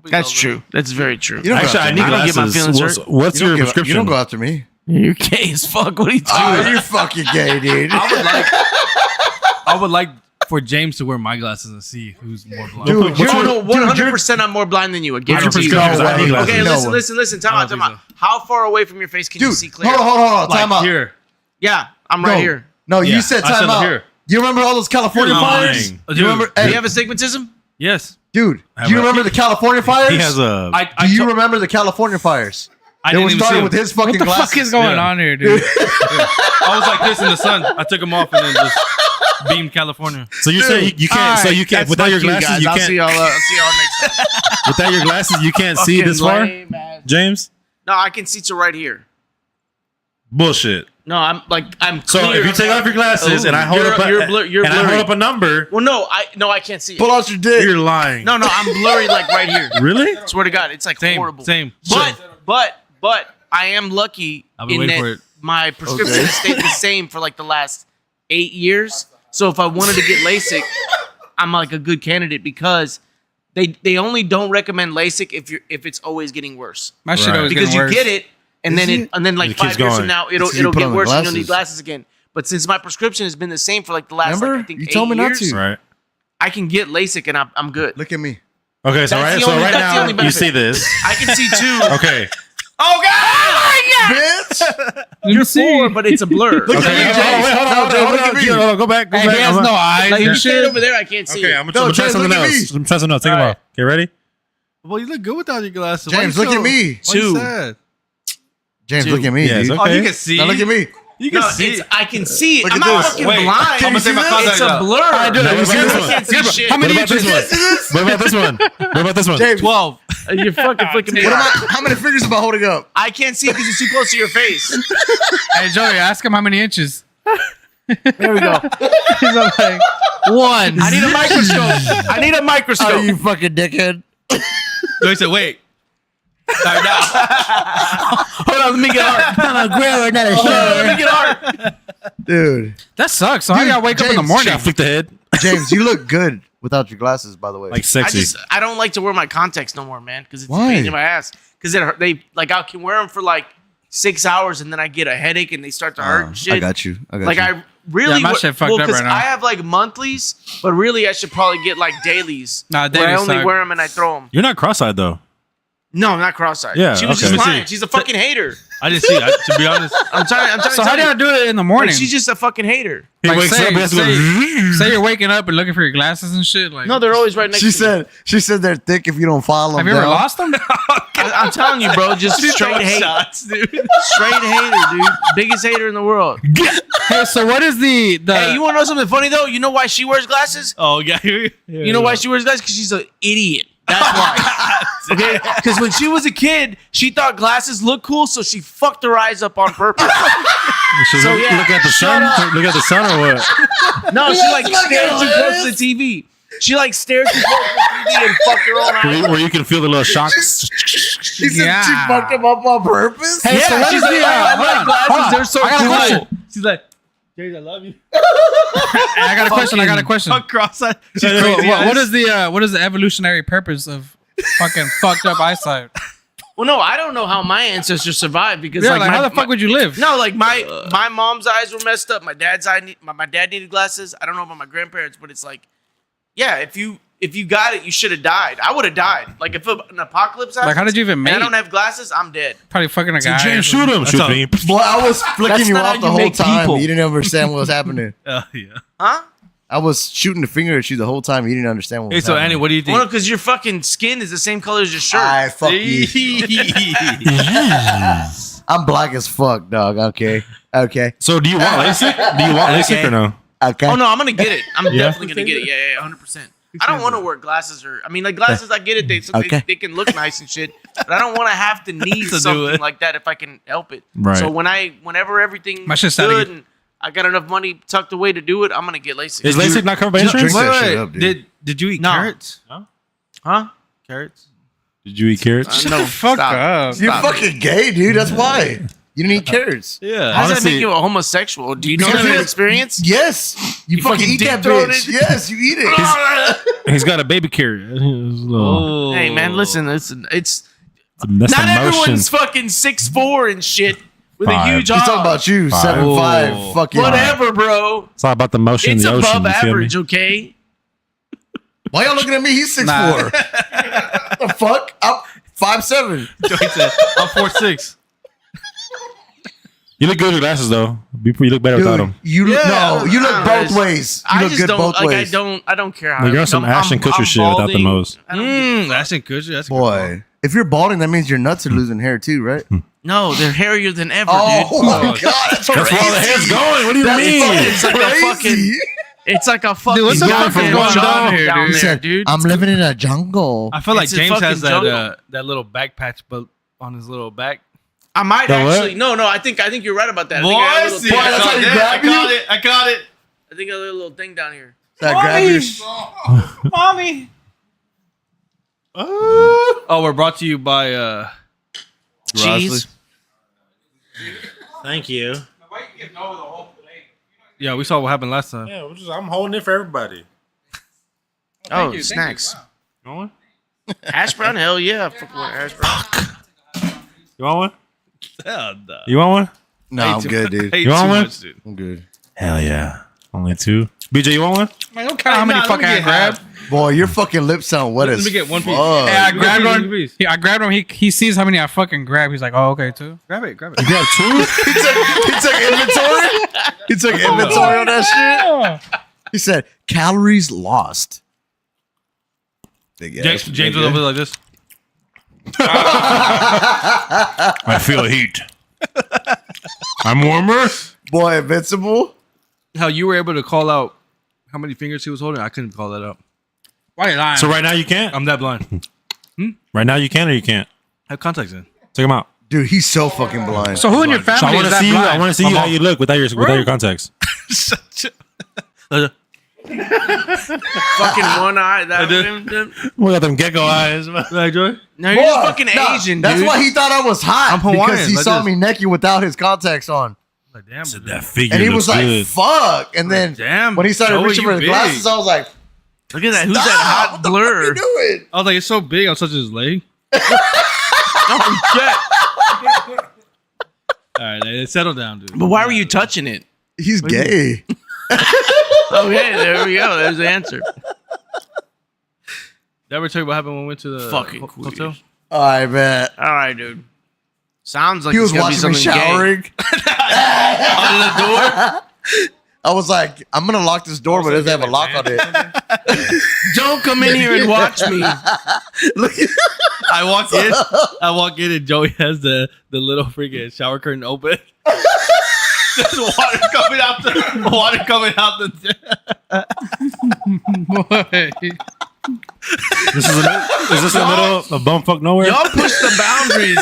That's true. That's very true. You don't go Actually, I after need me. don't get my glasses. feelings What's, hurt. what's You don't your give- prescription? You don't go after me. You're gay as fuck. What are you doing? Oh, you're fucking gay, dude. I would like for James to wear my glasses and see who's more blind. Dude, What's you're- Oh no, dude, you're- 100%. I'm more blind than you. I What's your guarantee you. prescription? No I need way. glasses. Okay, No listen, one. listen. Time I out, don't time think out. How far away from your face can you Dude, see clear? hold on. Like Time out. here. Yeah, I'm right No. here. No, Yeah, you said I time said out. here. You remember all those California You're fires? lying. Dude, You remember? Do Hey, you have astigmatism? Yes. dude, I do you have a- remember the California fires? He has a. I Do you to- remember the California fires? I They didn't were even see started him. with his fucking What the glasses. fuck is going Yeah. on here, dude? I was like this in the sun. I took them off and then just beamed California. so you're saying you can't. So you can't That's without my your cue, glasses. guys. You I'll see can't. y'all. See y'all next time. Without your glasses, you can't see this far. Lame, man. James, No, I can see to right here. bullshit. No, I'm So clear. if you take off your glasses and I hold You're- up, you're blur- you're and I hold blurry. up a number, Well, no, I can't see it. Pull out your dick. you're lying. No, I'm blurry like right here. Really? Swear to God, it's like Same. horrible. Same. But I am lucky I've been in waiting that for it. my prescription has stayed the same for like the last 8 years. So if I wanted to get LASIK, I'm like a good candidate because they only don't recommend LASIK if it's always getting worse. My shit Right. always Because getting you worse. get it and Is then it? and then like It keeps 5 years going. from now it'll It's 'cause you put get on the worse and you'll glasses. need glasses again. But since my prescription has been the same for like the last Remember? like, I think You 8 told me not years, to. Right. I can get LASIK and I'm good. Look at me. Okay. So That's right. the So only- right that's the now only you benefit. see this. I can see two. Okay. Oh God! Bitch. You're four, but it's a blur. Look at Okay. me, Hold on, James. wait, hold on, No, hold James, on, look at me. hold on, go back. Go Hey, back. he has I'm no not- eyes Like and you stand shit. over there, I can't see Okay, it. I'm No, gonna try James, something look at else. me. I'm trying something else. Take them All off. Okay, ready? Well, you look good without your glasses. Why James, you look at me. Why you Two. sad? James, Dude. look at me, Yes, dude. okay. Oh, you can see. Now look at me. You can No, see. it's, I can see it. Look I'm at not this. fucking Wait, blind. I'm gonna take my It's contacts a out. blur. I do. No, You what see about this this one? can't see Gabriel, shit. how many What about this inches? one? What about this one? What about this one? James, 12. You're fucking flicking me what am out. I, how many fingers am I holding up? I can't see because it's too close to your face. Hey, Joey, ask him how many inches. There we go. He's all like, one. I need a microscope. I need a microscope. Oh, you fucking dickhead. No, he said, wait. Right now. Hold on, let me get art. I'm a grower, not a Let me shower. get art. Dude, That sucks. So I Dude, gotta wake up in the James, morning. Shot flick the head. James, you look good without your glasses, by the way. Like sexy. I don't like to wear my contacts no more, man, because it's a Why? pain in my ass. Because they like I can wear them for like 6 hours and then I get a headache and they start to hurt and shit. I got you. Like you. I really Yeah, my shit fucked up 'cause right now. I have like monthlies, but really I should probably get like dailies. Nah, where I dailies only suck. wear them and I throw them. You're not cross-eyed though. No, I'm not cross-eyed. Yeah, she was okay. just Let me lying. see. She's a fucking hater. I didn't see. To be honest, I'm trying So to how tell do you. I do it in the morning? Like, she's just a fucking hater. He Like, wakes say- up, he has to say- go. Say you're waking up and looking for your glasses and shit. Like, No, they're always right next She to me. said they're thick if you don't follow them. have you ever lost them? I'm telling you, bro, just straight hate. shots, dude. Straight hater, dude. Biggest hater in the world. Hey, so what is the Hey, you want to know something funny though? You know why she wears glasses? Oh yeah. You know why she wears glasses? Because she's an idiot. That's why. Okay? Because when she was a kid, she thought glasses looked cool, so she fucked her eyes up on purpose. So yeah, look at the sun. Look at the sun or what? No, she like stared too close to the TV. She like stared too close to the TV and fucked her own eyes. Where you can feel the little shocks. She said Yeah. she fucked him up on purpose. Hey, so Yeah, what she's is like, the I hold like on, glasses. hold on. They're so I got a cool. question. She's like, James, I love you. I got a question. I got a question. Fuck cross-eyed. She's So, crazy. what is the evolutionary purpose of fucking fucked up eyesight? Well, no, I don't know how my ancestors survived because Yeah, like, like my, how the fuck would you live? No, like my mom's eyes were messed up. My dad's my dad needed glasses. I don't know about my grandparents, but it's like, yeah, if you got it, you should have died. I would have died. Like if an apocalypse happens, Like, how did you even and make I it? don't have glasses, I'm dead. Probably fucking a guy. James, shoot him. That's Shoot all. me. Boy, I was flicking That's you not off how the you whole make time. people. You didn't understand what was happening. yeah. Huh? I was shooting the finger at you the whole time. You didn't understand what Hey, was so happening. Annie, what do you think? Well, because your fucking skin is the same color as your shirt. I fuck you. I'm black as fuck, dog. Okay. Okay. So do you want LASIK? Do you want LASIK or no? Okay. Oh no, I'm gonna get it. I'm Yeah? definitely gonna get it. Yeah, 100%. I don't want to wear glasses or I mean, like glasses. I get it. Okay. They can look nice and shit, but I don't want to have to need To do something it. like that if I can help it. Right. So whenever everything My is shit's good starting- and I got enough money tucked away to do it, I'm gonna get LASIK. Is LASIK not covered by Just insurance? drink that Wait, shit wait, up, dude. did you eat No. carrots? Huh? Carrots? Did you eat carrots? No, Fuck stop. up. You're Stop. fucking gay, dude. That's why. You didn't eat carrots. Yeah. How does that Honestly- make you a homosexual? Do you know Because that you- experience? Yes. You, fucking fucking eat that deep-throat bitch. it? Yes, you eat it. He's got a baby carrot. Oh. Hey man, listen. It's That's not emotion. everyone's fucking 6'4" and shit with Five. a huge He's hog. talking about you, Five. 7'5". Oh. Fucking Whatever, bro. It's all about the motion It's in the ocean. above You feel me? average, okay? Why y'all looking at me? He's 6'4". Nah. The fuck? I'm 5'7". Joey said, I'm 4'6". You look good with glasses though. You look better without them. You look Yeah. no. You look Nah, both it's- ways. You I look just good don't both like. ways. I don't care how. Like, you're on some Ashton Kutcher shit without the balding. nose. I don't give a fuck. That's in Kutcher. That's a good Boy, if you're balding, that means your nuts are losing hair too, right? No, they're hairier than ever, Oh dude. my god, that's That's where all the hair's going. What do you That's mean? fucking It's like a crazy. It's like a fucking Dude, what's the jungle fuck going on here, down dude? there, dude. I'm living in a jungle. I feel like It's a James has fucking that jungle. that little back patch, but on his little back. I might The what? actually. No. I think you're right about that. I think I have a little thing- Boy, that's how you grab you? I caught it. I think I have a little thing down here. That grab your Mommy. Oh, we're brought to you by Cheese. Thank you. Yeah, we saw what happened last time. Yeah, I'm holding it for everybody. Oh, you, snacks. You want one? Hash brown? Hell yeah. I fucking want hash brown. You want one? Hell no. You want one? No, I'm good, dude. Ate You want too one? much, dude. I'm good. Hell yeah. Only two. BJ, you want one? Man, don't count how many Nah, let fucking me I get grabbed. half. Boy, your fucking lips sound wet Let as me get one piece. fuck. Hey, I You grabbed got one. piece. I grabbed him. He sees how many I fucking grab. He's like, oh, okay, too. Grab it. You got two? he took inventory. He took inventory on that shit. He said calories lost. Big ass James nigga. was over there like this. I feel heat. I'm warmer. Boy, invincible. How you were able to call out how many fingers he was holding? I couldn't call that out. Why are you lying? So right now you can't? I'm that blind. Right now you can or you can't? I have contacts in. Take them out. Dude, he's so fucking blind. So who in your So I family want is to that see you. blind? I want to see you how you look without your contacts. Fucking one eye. We got them gecko eyes. Like, Joy? No, you're just fucking Asian, That's dude. why he thought I was hot. I'm Hawaiian, because he I saw just- me naked without his contacts on. Like, damn. So dude. that figure And he looks was like, good. fuck. And then Damn. when he started Joey, reaching you for his big. glasses, I was like, Look at that. Who's stop. that hot What the blur? fuck you doing? I was like, it's so big. I'll touch his leg. Oh, shit. All right, settle down, dude. But why were you touching it? He's gay. Okay, there we go. There's the answer. Did I ever tell you what happened when we went to the Fucking hotel? All right, man. All right, dude. Sounds like He was it's gonna be watching me something showering. Under the door. I was like, I'm going to lock this door, but it doesn't have a lock on it. Don't come in here and watch me. Look at I walk in and Joey has the little freaking shower curtain open. There's water coming out the Boy. Is this in the middle of bumfuck nowhere? Y'all push the boundaries.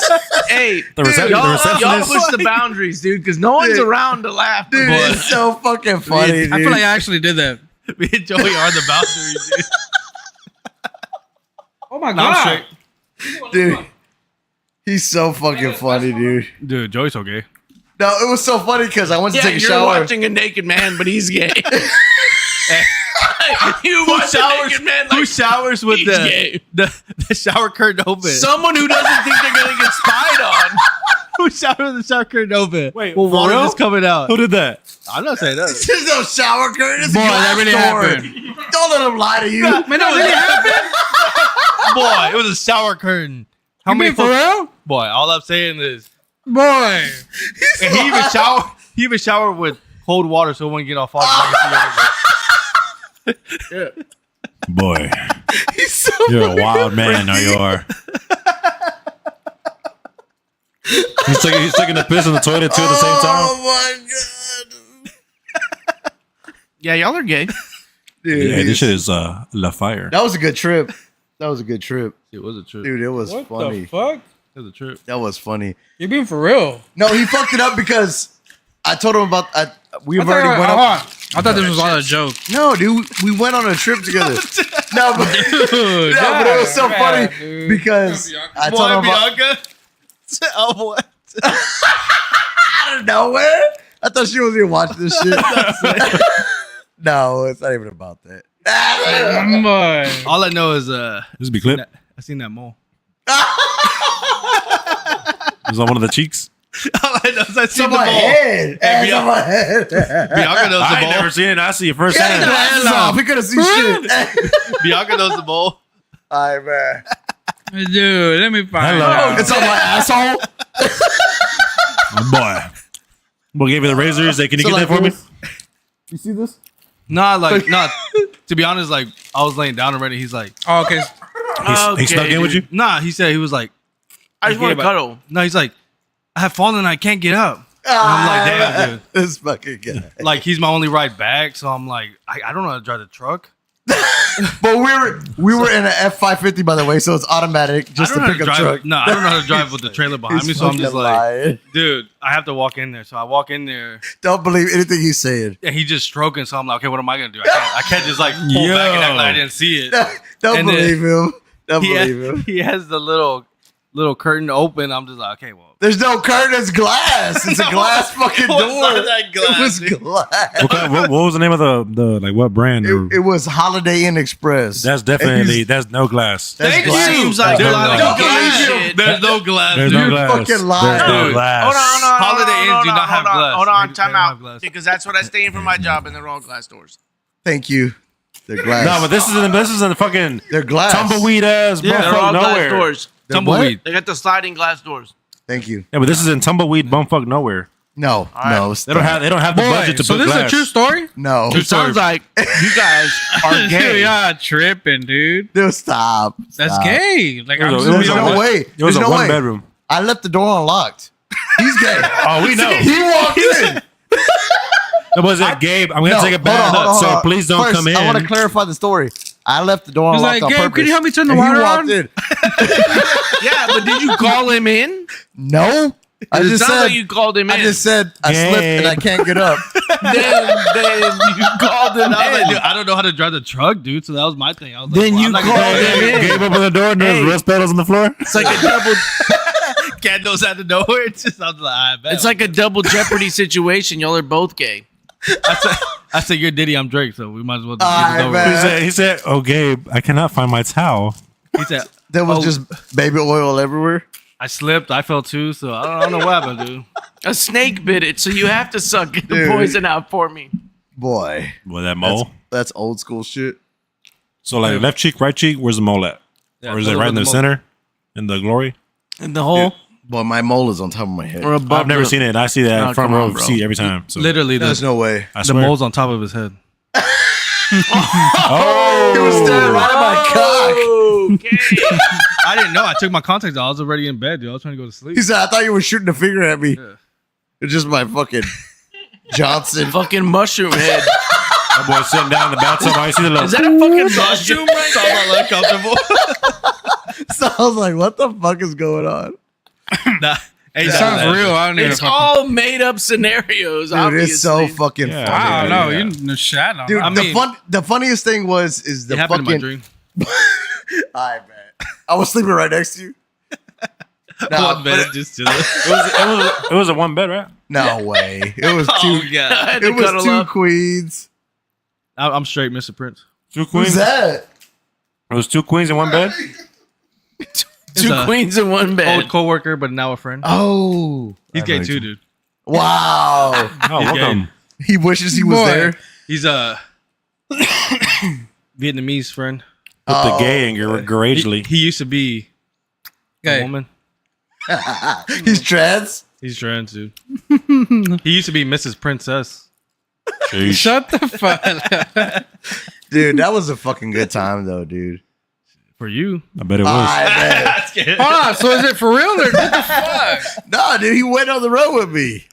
Hey, The y'all receptionist? push the boundaries, dude, because no one's Dude. around to laugh. dude, Boy. it's so fucking funny, dude. I feel like I actually did that. Me and Joey are the boundaries, dude. Oh my No, I'm straight. Dude, he's so fucking funny, dude. Dude, Joey's okay. No, it was so funny because I went to Yeah, take a you're shower. watching a naked man, but he's gay. You watch a naked man Who like showers with he's the, gay. the shower curtain open? Someone who doesn't think they're gonna get spied on. Who showered with the shower curtain open? Wait, well, for water real? is coming out. Who did that? I'm not saying that. There's no shower curtain. It's a Boy, that glass really door. happened. Don't let him lie to you. Man, that really happened? Boy, it was a shower curtain. How You many mean for real? Boy, all I'm saying is, Boy. and he even showered with cold water so it wouldn't get all foggy. Boy, He's so you're a wild man. Now you are. He's taking a piss in the toilet too at the same time. Oh my god, Yeah, y'all are gay. dude! Yeah, this shit is La Fire. That was a good trip. That was a good trip, It was a trip. dude. It was What funny. the fuck? It was a trip. That was funny. You're being for real. No, he fucked it up because I told him about. We I have already went hold up. on. I thought this was all a joke. No, dude, we went on a trip together. No, but, Dude, no, but it was so yeah, funny dude. because I told him about Bianca. Oh boy. out of nowhere. I thought she was even watching this shit. No, it's not even about that. Boy. All I know is This be clip. I seen that mole. Was on one of the cheeks. All I know is I It's seen on the my mole. head. It's on my head. Bianca knows I the ain't mole. never seen it. I see it first He had his hand. glasses off. He couldn't see shit. Bianca knows the mole. All right, man. Dude, let me find Hello. out. It's on my asshole. Boy, we'll give you the razors. Can you So get like that for me? this. You see this? Nah, to be honest, like I was laying down already. He's like, Oh, okay. He snuck in with you? nah. He said he was like, I just want to cuddle. no. He's like, I have fallen and I can't get up. And I'm like, damn, dude. This fucking guy. Like he's my only ride back, so I'm like, I don't know how to drive the truck. But we were in an F550, by the way, so it's automatic just I to don't know pick how up to drive. truck. No, I don't know how to drive with the trailer behind me, He's so I'm just fucking like, lying. dude, I have to walk in there. So I walk in there, Don't believe anything he's saying. and he's just stroking. So I'm like, okay, what am I gonna do? I can't just like pull back and act like I didn't see it. Don't And then believe him. Don't He believe him. he has the little curtain open. I'm just like, okay, well, There's no curtain. It's glass. It's a glass fucking door. It was not that glass, It was dude. glass. What was the name of the like what brand? It was Holiday Inn Express. That's definitely that's no glass. That's Thank glass. you. Seems like There's a lot of no gay glass. shit. There's no glass. There's dude. no glass. fucking lying. There's no Dude. glass. Hold on. Holiday Inns do not have glass. Hold on, They time don't have out. glass. Because that's what I stay in for my job, and they're all glass doors. Thank you. They're glass. No, but this is in the fucking they're glass. tumbleweed ass They're all bumfuck glass nowhere. doors. They're Tumbleweed. They got the sliding glass doors. Thank you. Yeah, but this is in tumbleweed bumfuck nowhere. No, right. no. They don't have the Boy, budget to so put this glass. is a true story? No. True It sounds story. like you guys are Dude, gay. y'all tripping, dude. Dude, stop. That's Stop. gay. Like, I'm It was just a- There's being no honest. way. It was There's a no one way. bedroom. I left the door unlocked. He's gay. Oh, we know. He walked in. It was it, Gabe? I'm gonna No, take it hold back. on, hold on, So hold on. please don't First, come in. I want to clarify the story. I left the door He's unlocked like, on Gabe, purpose. can you help me turn the And water he walked on? in. Yeah, but did you call him in? No. I It just sounds said like you called him in. I just said I slipped and I can't get up. then you called him And I was like, in. dude, I don't know how to drive the truck, dude. So that was my thing. I was like, Then well, you I'm not gonna called do him it. in. Gave up on the door and there's Hey. rust pedals on the floor. It's like a double. Candles out of nowhere. It's just, I was like, I bet. It's like a double jeopardy situation. Y'all are both gay. I said, you're Diddy, I'm Drake, so we might as well just I get it over. bet. with. He said, "Oh, Gabe, I cannot find my towel." He said, There was Oh. just baby oil everywhere. I slipped, I fell too, so I don't know what happened, dude. A snake bit it, so you have to suck the Dude. poison out for me. Boy, Well, that mole. that's old school shit. So like left cheek, right cheek. Where's the mole at? Yeah, Or is it right in the center, in the glory? In the hole Boy, my mole is on top of my head. or above. I've never the- seen it. And I see that Oh, front come row on, bro. seat every time. So Literally, There's no way. I the swear. mole's on top of his head. Oh, He was staring right at my cock. Okay. I didn't know. I took my contacts out. I was already in bed, dude. I was trying to go to sleep. He said, "I thought you were shooting a finger at me." Yeah. It's just my fucking Johnson. Fucking mushroom head. That boy sitting down in the bathtub. I see the little. Is that a fucking mushroom right there? uncomfortable. So I was like, "What the fuck is going on?" Nah. Hey, It sounds real. I don't even It's fucking- all made up scenarios. Dude, obviously. it's so fucking Yeah. funny. I don't know. Yeah. You shit. I don't Dude, know. the funniest thing is the It happened in my fucking. dream. I bet. I was sleeping right next to you. No, One bed, just chilling. It was a one bed, right? no way. It was Oh, two. I yeah. had to It was cuddle two up. queens. I'm straight, Mr. Prince. Two Who's queens. that? It was two queens in one bed. Two a queens in one bed. Old coworker, but now a friend. Oh, He's I gay know too, you- dude. Wow. Oh, He's welcome. He wishes he was Boy. there. He's a Vietnamese friend. With the Oh, gay and garagely. He used to be a Okay. woman. He's trans. He's trans, dude. He used to be Mrs. Princess. Shut the fuck up. Dude, that was a fucking good time though, dude. For you. I bet it was. I bet. Hold on. So is it for real or what the fuck? No, dude, he went on the road with me.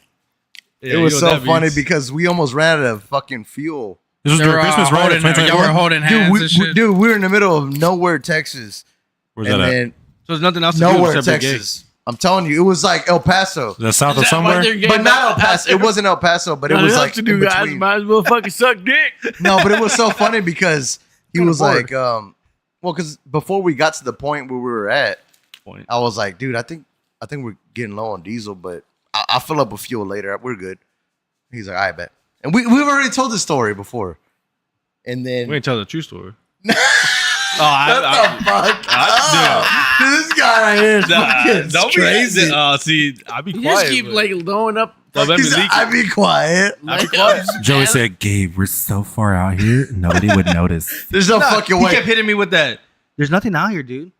Yeah, It was you so know that funny beats. because we almost ran out of fucking fuel. This was They during were Christmas, right? holding, y'all were 2021? holding hands Dude, and shit. dude, we were in the middle of nowhere, Texas. Where's And that at? then So there's nothing else to do nowhere, except be gay. Texas. I'm telling you, it was like El Paso. Is that south Is of that why somewhere? they're gay But not El about Paso. It wasn't El Paso, but it Nothing was else like to in do, guys. between. Might as well fucking suck dick. No, but it was so funny because he Kinda was bored. like, well, because before we got to the point where we were at, Point. I was like, dude, I think we're getting low on diesel, but I'll fill up with fuel later. We're good. He's like, I bet. And we've already told this story before. And then We ain't tell the true story. what the fuck? Dude, this guy right here is fucking don't crazy. See, I'll be You quiet. just keep but- like blowing up. Don't let He me said, leak I it. be quiet. Joey said, Gabe, we're so far out here, nobody would notice. There's no Nah, fucking he way. kept hitting me with that. There's nothing out here, dude.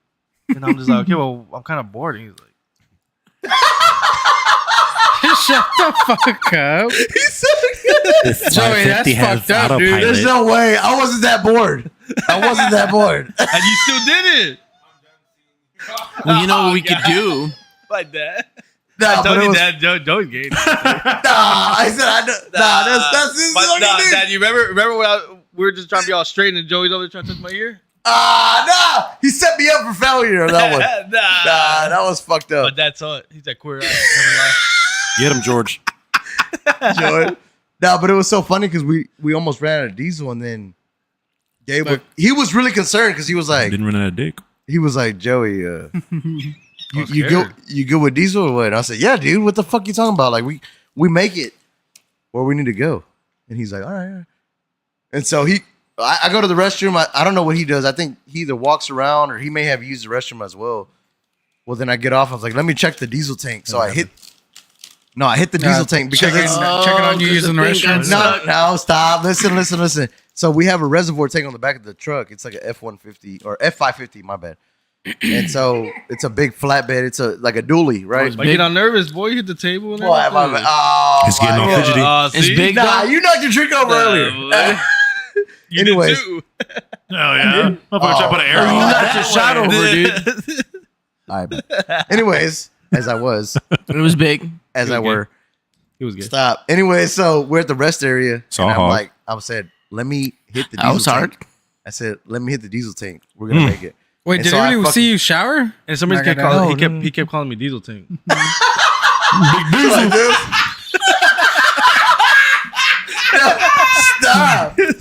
And I'm just like, okay, well, I'm kind of bored. And he's like, Shut the fuck up. He said, This Joey, that's 550 has fucked up, dude. autopilot. there's no way. I wasn't that bored. I wasn't that bored. and you still did it. Well, you know what we could do? Like that. Nah, I but told it you was, that Joey's gay. nah, I said, that's this But, is what nah, you did. Dad, you remember when we were just trying to be all straight and Joey's over there trying to touch my ear? Nah. He set me up for failure on that one. Nah, that was fucked But up. that's all. He's that queer eye. Get him, George. Joey. Nah, but it was so funny because we almost ran out of diesel and then Gabe, he was really concerned because he was like, Didn't run out of dick. Joey, you go with diesel or what? And I said, yeah, dude, what the fuck you talking about? Like we make it where we need to go. And he's like, all right. And so I go to the restroom. I don't know what he does. I think he either walks around or he may have used the restroom as well. Well, then I get off. I was like, let me check the diesel tank. So I hit the diesel tank because checking- it's checking on you using the restroom. no, stop. Listen. So we have a reservoir tank on the back of the truck. It's like a F-150 or F-550, my bad. And so it's a big flatbed. It's like a dually, right? I get all nervous, boy. You hit the table and Boy, my everything. bad. Oh, He's getting all my fidgety. God. It's see? big. Nah, though? you knocked your drink over earlier. boy. You did Anyways. too. Oh, yeah. I'm going to put an arrow You on knocked that your way. shot over, dude. All right. Anyways, as I It was big. were. He was good. Stop. Anyway, so we're at the rest area. Saw and hog. I said, let me hit the That diesel was hard. tank. I said, let me hit the diesel tank. We're gonna make it. Wait, And did so I anybody fucking- see you shower? And somebody Like kept I calling. know, He kept calling me Diesel Tank. Like this.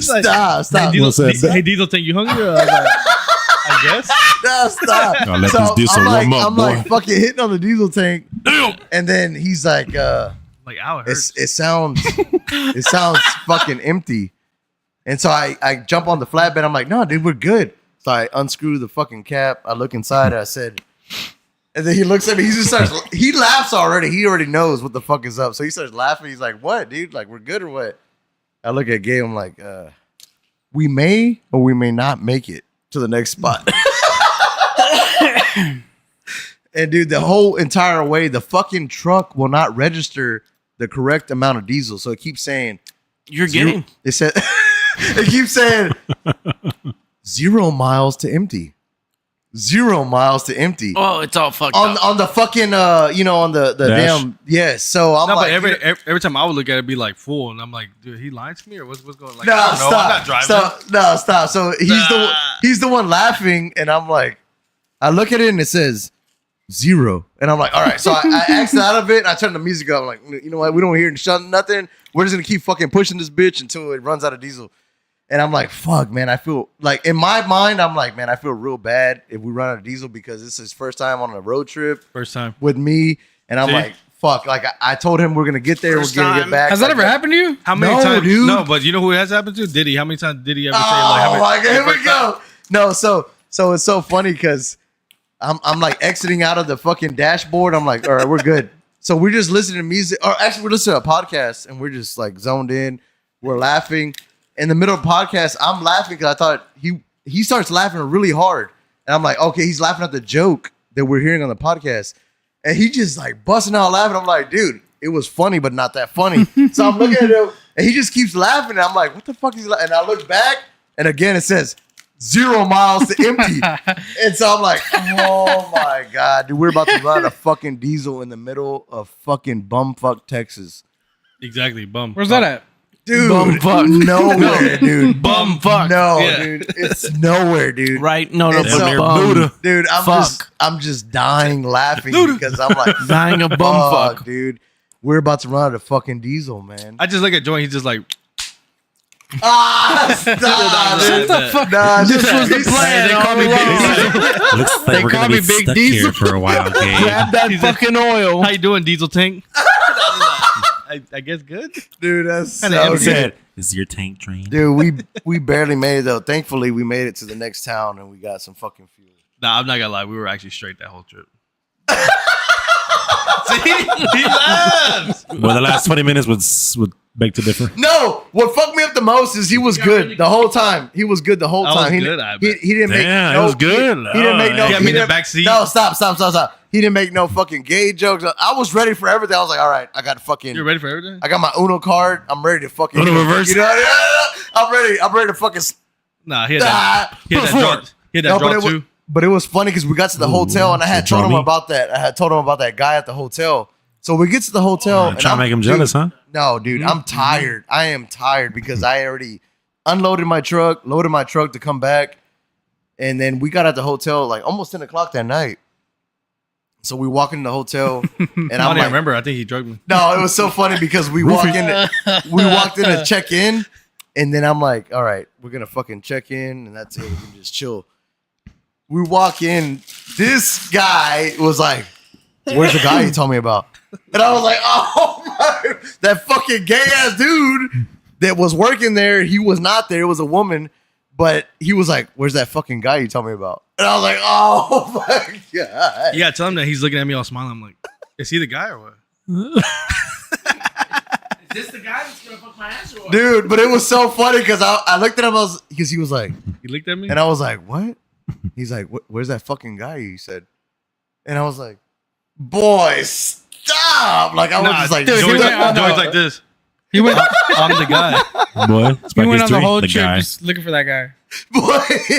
Stop. Hey, Diesel Tank, you hungry? I guess. No, stop. I'll let this diesel warm up, I'm boy. like fucking hitting on the diesel tank. And then he's like, Like, ow, it hurts. it sounds fucking empty. And so I jump on the flatbed. I'm like, no, dude, we're good. So I unscrew the fucking cap. I look inside. I said, and then he looks at me. He just starts. He laughs already. He already knows what the fuck is up. So he starts laughing. He's like, what, dude? Like, we're good or what? I look at Gabe. I'm like, we may or we may not make it to the next spot. And dude, the whole entire way, the fucking truck will not register the correct amount of diesel. So it keeps saying, You're getting. it said, it keeps saying 0 miles to empty. 0 miles to empty. Oh, it's all fucked On up. on the fucking on the Dash. damn yes. So I'm No, like, but every time I would look at it, be like full, and I'm like, dude, he lied to me or what's going? Like, no, I don't know, stop, I'm not driving. stop. So he's the one laughing, and I'm like, I look at it and it says 0, and I'm like, all right. So I exit out of it, and I turn the music up. I'm like, you know what? We don't hear nothing. We're just gonna keep fucking pushing this bitch until it runs out of diesel. And I'm like, fuck, man. I feel like in my mind, I'm like, man, I feel real bad if we run out of diesel because this is his first time on a road trip First time. with me, and I'm See? like, fuck. Like I told him we're gonna get there, First we're gonna time. get back. Has that Like, ever happened to you? How many No, times? dude. No, but you know who it has happened to? Diddy. How many times did he ever say Oh like? my god, here we go. No, so it's so funny because I'm like exiting out of the fucking dashboard. I'm like, all right, we're good. So we're just listening to music, or actually we're listening to a podcast, and we're just like zoned in. We're laughing. In the middle of the podcast, I'm laughing because I thought he starts laughing really hard, and I'm like, okay, he's laughing at the joke that we're hearing on the podcast, and he just like busting out laughing. I'm like, dude, it was funny, but not that funny. So I'm looking at him, and he just keeps laughing. And I'm like, what the fuck is he laughing? And I look back, and again it says 0 miles to empty. And so I'm like, oh my god, dude, we're about to run a fucking diesel in the middle of fucking bumfuck Texas. Exactly. Bum. Where's that at? Dude, Bumfuck. nowhere, dude. Bumfuck. No, Yeah. dude, it's nowhere, dude. Right? No, And so- bum. Dude, Fuck. I'm just dying laughing because I'm like, Dying a fuck, bumfuck. dude. We're about to run out of fucking diesel, man. I just look at Joey. He's just like, Stop, Shut dude. the fuck Nah, This was the he's- plan. They call me all Big along. Diesel. Looks They like we're call gonna me be Big stuck Diesel. here for a while, Gabe. Grab that He's like, fucking oil. how you doing, Diesel Tank? I guess good. Dude, that's Kinda so empty. good. Said, is your tank drained? Dude, we barely made it though. Thankfully, we made it to the next town and we got some fucking fuel. Nah, I'm not gonna lie. We were actually straight that whole trip. See, he laughs. Well, the last 20 minutes would beg to differ. No, what fucked me up the most is he was good the whole time. He was good the whole I was time. He, good, I he, bet. he didn't make Damn, no. it was good. He didn't make no. Oh, He got me in the didn't- back seat. No, stop. He didn't make no fucking gay jokes. I was ready for everything. I was like, all right, I got fucking. You're ready for everything? I got my Uno card. I'm ready to fucking. Uno reverse. You know, I'm ready. I'm ready to fucking. Nah, he had that. Ah, He had that before. draw. He had that draw but, too. but it was funny because we got to the hotel and I had so told him drummy. about that. I had told him about that guy at the hotel. So we get to the hotel. and Trying to I'm- make him dude, jealous, huh? No, dude, I'm tired. I am tired because I already unloaded my truck, loaded my truck to come back, and then we got at the hotel like almost 10 o'clock that night. So we walk in the hotel, and I I'm don't like, remember. I think he drugged me. no, it was so funny because we walked in to check in, and then I'm like, all right, we're gonna fucking check in, and that's it. We can just chill. We walk in. This guy was like, "Where's the guy you told me about?" And I was like, "Oh my, that fucking gay ass dude that was working there. He was not there. It was a woman." But he was like, "Where's that fucking guy you told me about?" And I was like, "Oh my god!" You gotta tell him that he's looking at me all smiling. I'm like, is he the guy or what? Is this the guy that's gonna fuck my ass or what? Dude, but it was so funny because I looked at him because he was like, He looked at me. and I was like, "What?" He's like, "Where's that fucking guy you said?" And I was like, "Boy, stop!" Like I was just like, dude, Joey's he went on Joey's the- like this. He went. I'm the guy. Boy, it's He went on the whole the trip guy. just looking for that guy. boy,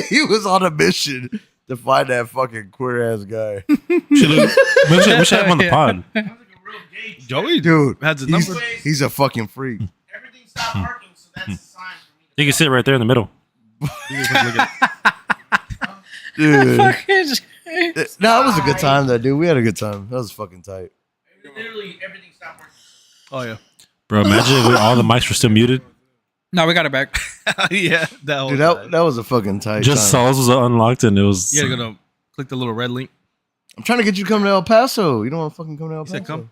he was on a mission to find that fucking queer ass guy, We should have him on the pod. Sounds like a real gay. Joey, dude. has his He's, number. he's a fucking freak. Everything stopped working, so that's a sign for me. You can sit right there in the middle. He was looking at- Dude, Fucking- no, it was a good time though, dude. We had a good time. That was fucking tight. Literally everything stopped working. Oh yeah. Bro, imagine if all the mics were still muted. No, we got it back. Yeah, Dude, that was a fucking tight. Just time. Sauls was unlocked and it was. You gotta go to click the little red link. I'm trying to get you to come to El Paso. You don't want to fucking come to El He Paso. said come.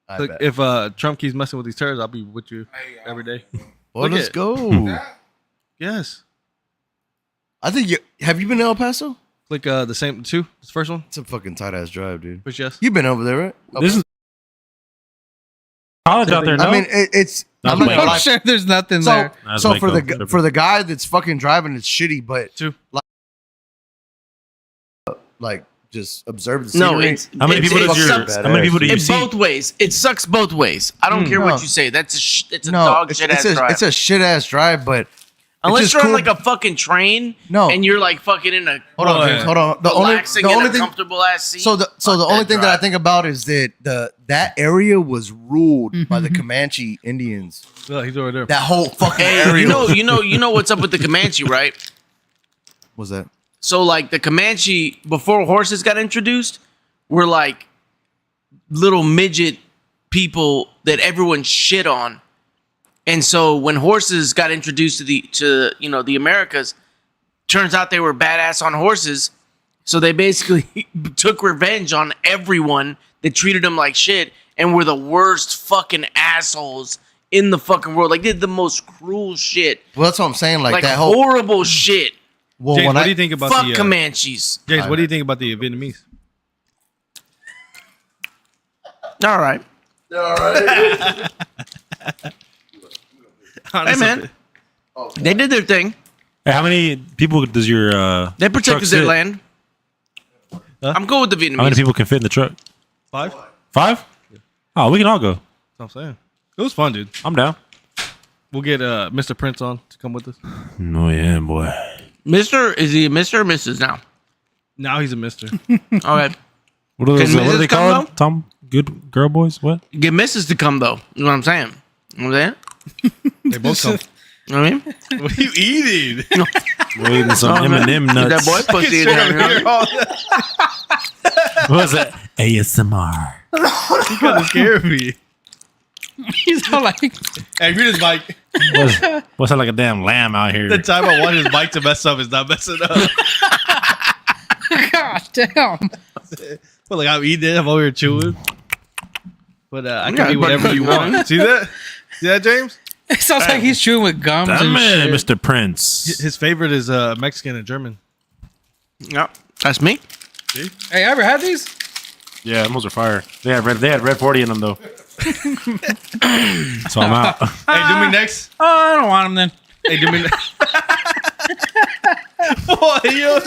I Look, bet. if Trump keeps messing with these terrorists, I'll be with you every day. Well, let's go. Yes. I think have you been to El Paso? Click the same two. This first one. It's a fucking tight ass drive, dude. Push yes. You've been over there, right? This is college out there, no? I mean, it's. Not I'm not bad. gonna I'm lie. sure there's nothing So, there. That's so like for a- the for the guy that's fucking driving, it's shitty, but Two. like just observe the No, scenery. it's How many people does your? sucks. How many people do you It's see? both ways. It sucks both ways. I don't care No. what you say. That's it's a no, dog it's, shit it's ass a drive. it's a shit ass drive, but Unless just you're cool. on like a fucking train, No. and you're like fucking in a hold on, Oh, James, yeah. hold on. The relaxing only in a thing. comfortable ass seat. So the Fuck only that thing that I drive. think about is that that area was ruled by the Comanche Indians. Oh, he's over there. That whole fucking Hey, area you know what's up with the Comanche, right? was that. So like the Comanche before horses got introduced were like little midget people that everyone shit on. And so when horses got introduced to the Americas, turns out they were badass on horses. So they basically took revenge on everyone that treated them like shit and were the worst fucking assholes in the fucking world. Like did the most cruel shit. Well, that's what I'm saying. Like, Like that whole. horrible shit. Well, James, when what do you think about Fuck the Comanches. James, what do you think about the Vietnamese? All right. Hey man, they did their thing. Hey, how many people does your? They truck protected their sit? land. Huh? I'm cool with the Vietnamese. How many people can fit in the truck? 5? 5? Oh, we can all go. That's what I'm saying. It was fun, dude. I'm down. We'll get Mr. Prince on to come with us. Oh yeah, boy. Mister, is he a Mister or Mrs. now? Now he's a mister. All right. What are those? Can What are Mrs. they come, called? though? Tom, good girl boys. What? Get Mrs. to come though. You know what I'm saying? You know what I'm saying? They both come. You know what I mean? What are you eating? We're eating some Oh, man. M&M Get nuts. that boy pussy in there. You know? What was that? ASMR. You kind of scared me. He's all like, Hey, read his mic. What's that like a damn lamb out here? The time I want his mic to mess up is not messing up. gosh damn. Well, like I'm eating it, I'm over here chewing. But I Yeah, can eat whatever but- you want. See that? See that, James? It sounds like he's chewing with gums That and man, shit. Mr. Prince. His favorite is Mexican and German. Yeah, that's me. See? Hey, ever had these? Yeah, those are fire. They had red 40 in them though. So I'm out. Hey, do me next. Oh, I don't want them then. Hey, do me next. Boy, yo.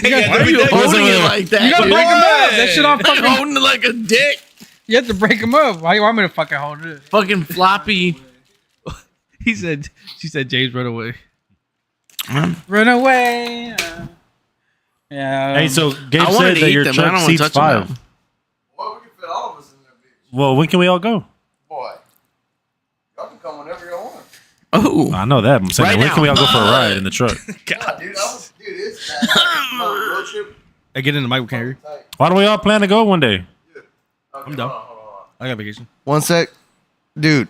Hey, Why are you holding it it? like that? You gotta dude? break them up. That shit on You're fucking. holding it like a dick. You have to break them up. Why you want me to fucking hold it? Fucking floppy. She said, James, run away. Run away. Yeah. Hey, so Gabe I wanted said to that eat your them, but I truck don't wanna seats touch them 5. now. Well, we can fit all of us in there, bitch. Well, when can we all go? Boy, y'all can come whenever you want. Oh, I know that. I'm saying, Right when now. can we all go for a ride in the truck? Yeah, dude, it's that road trip. Hey, get in the mic, we can't hear you. Why don't we all plan to go one day? I'm done. I got vacation. One sec, dude.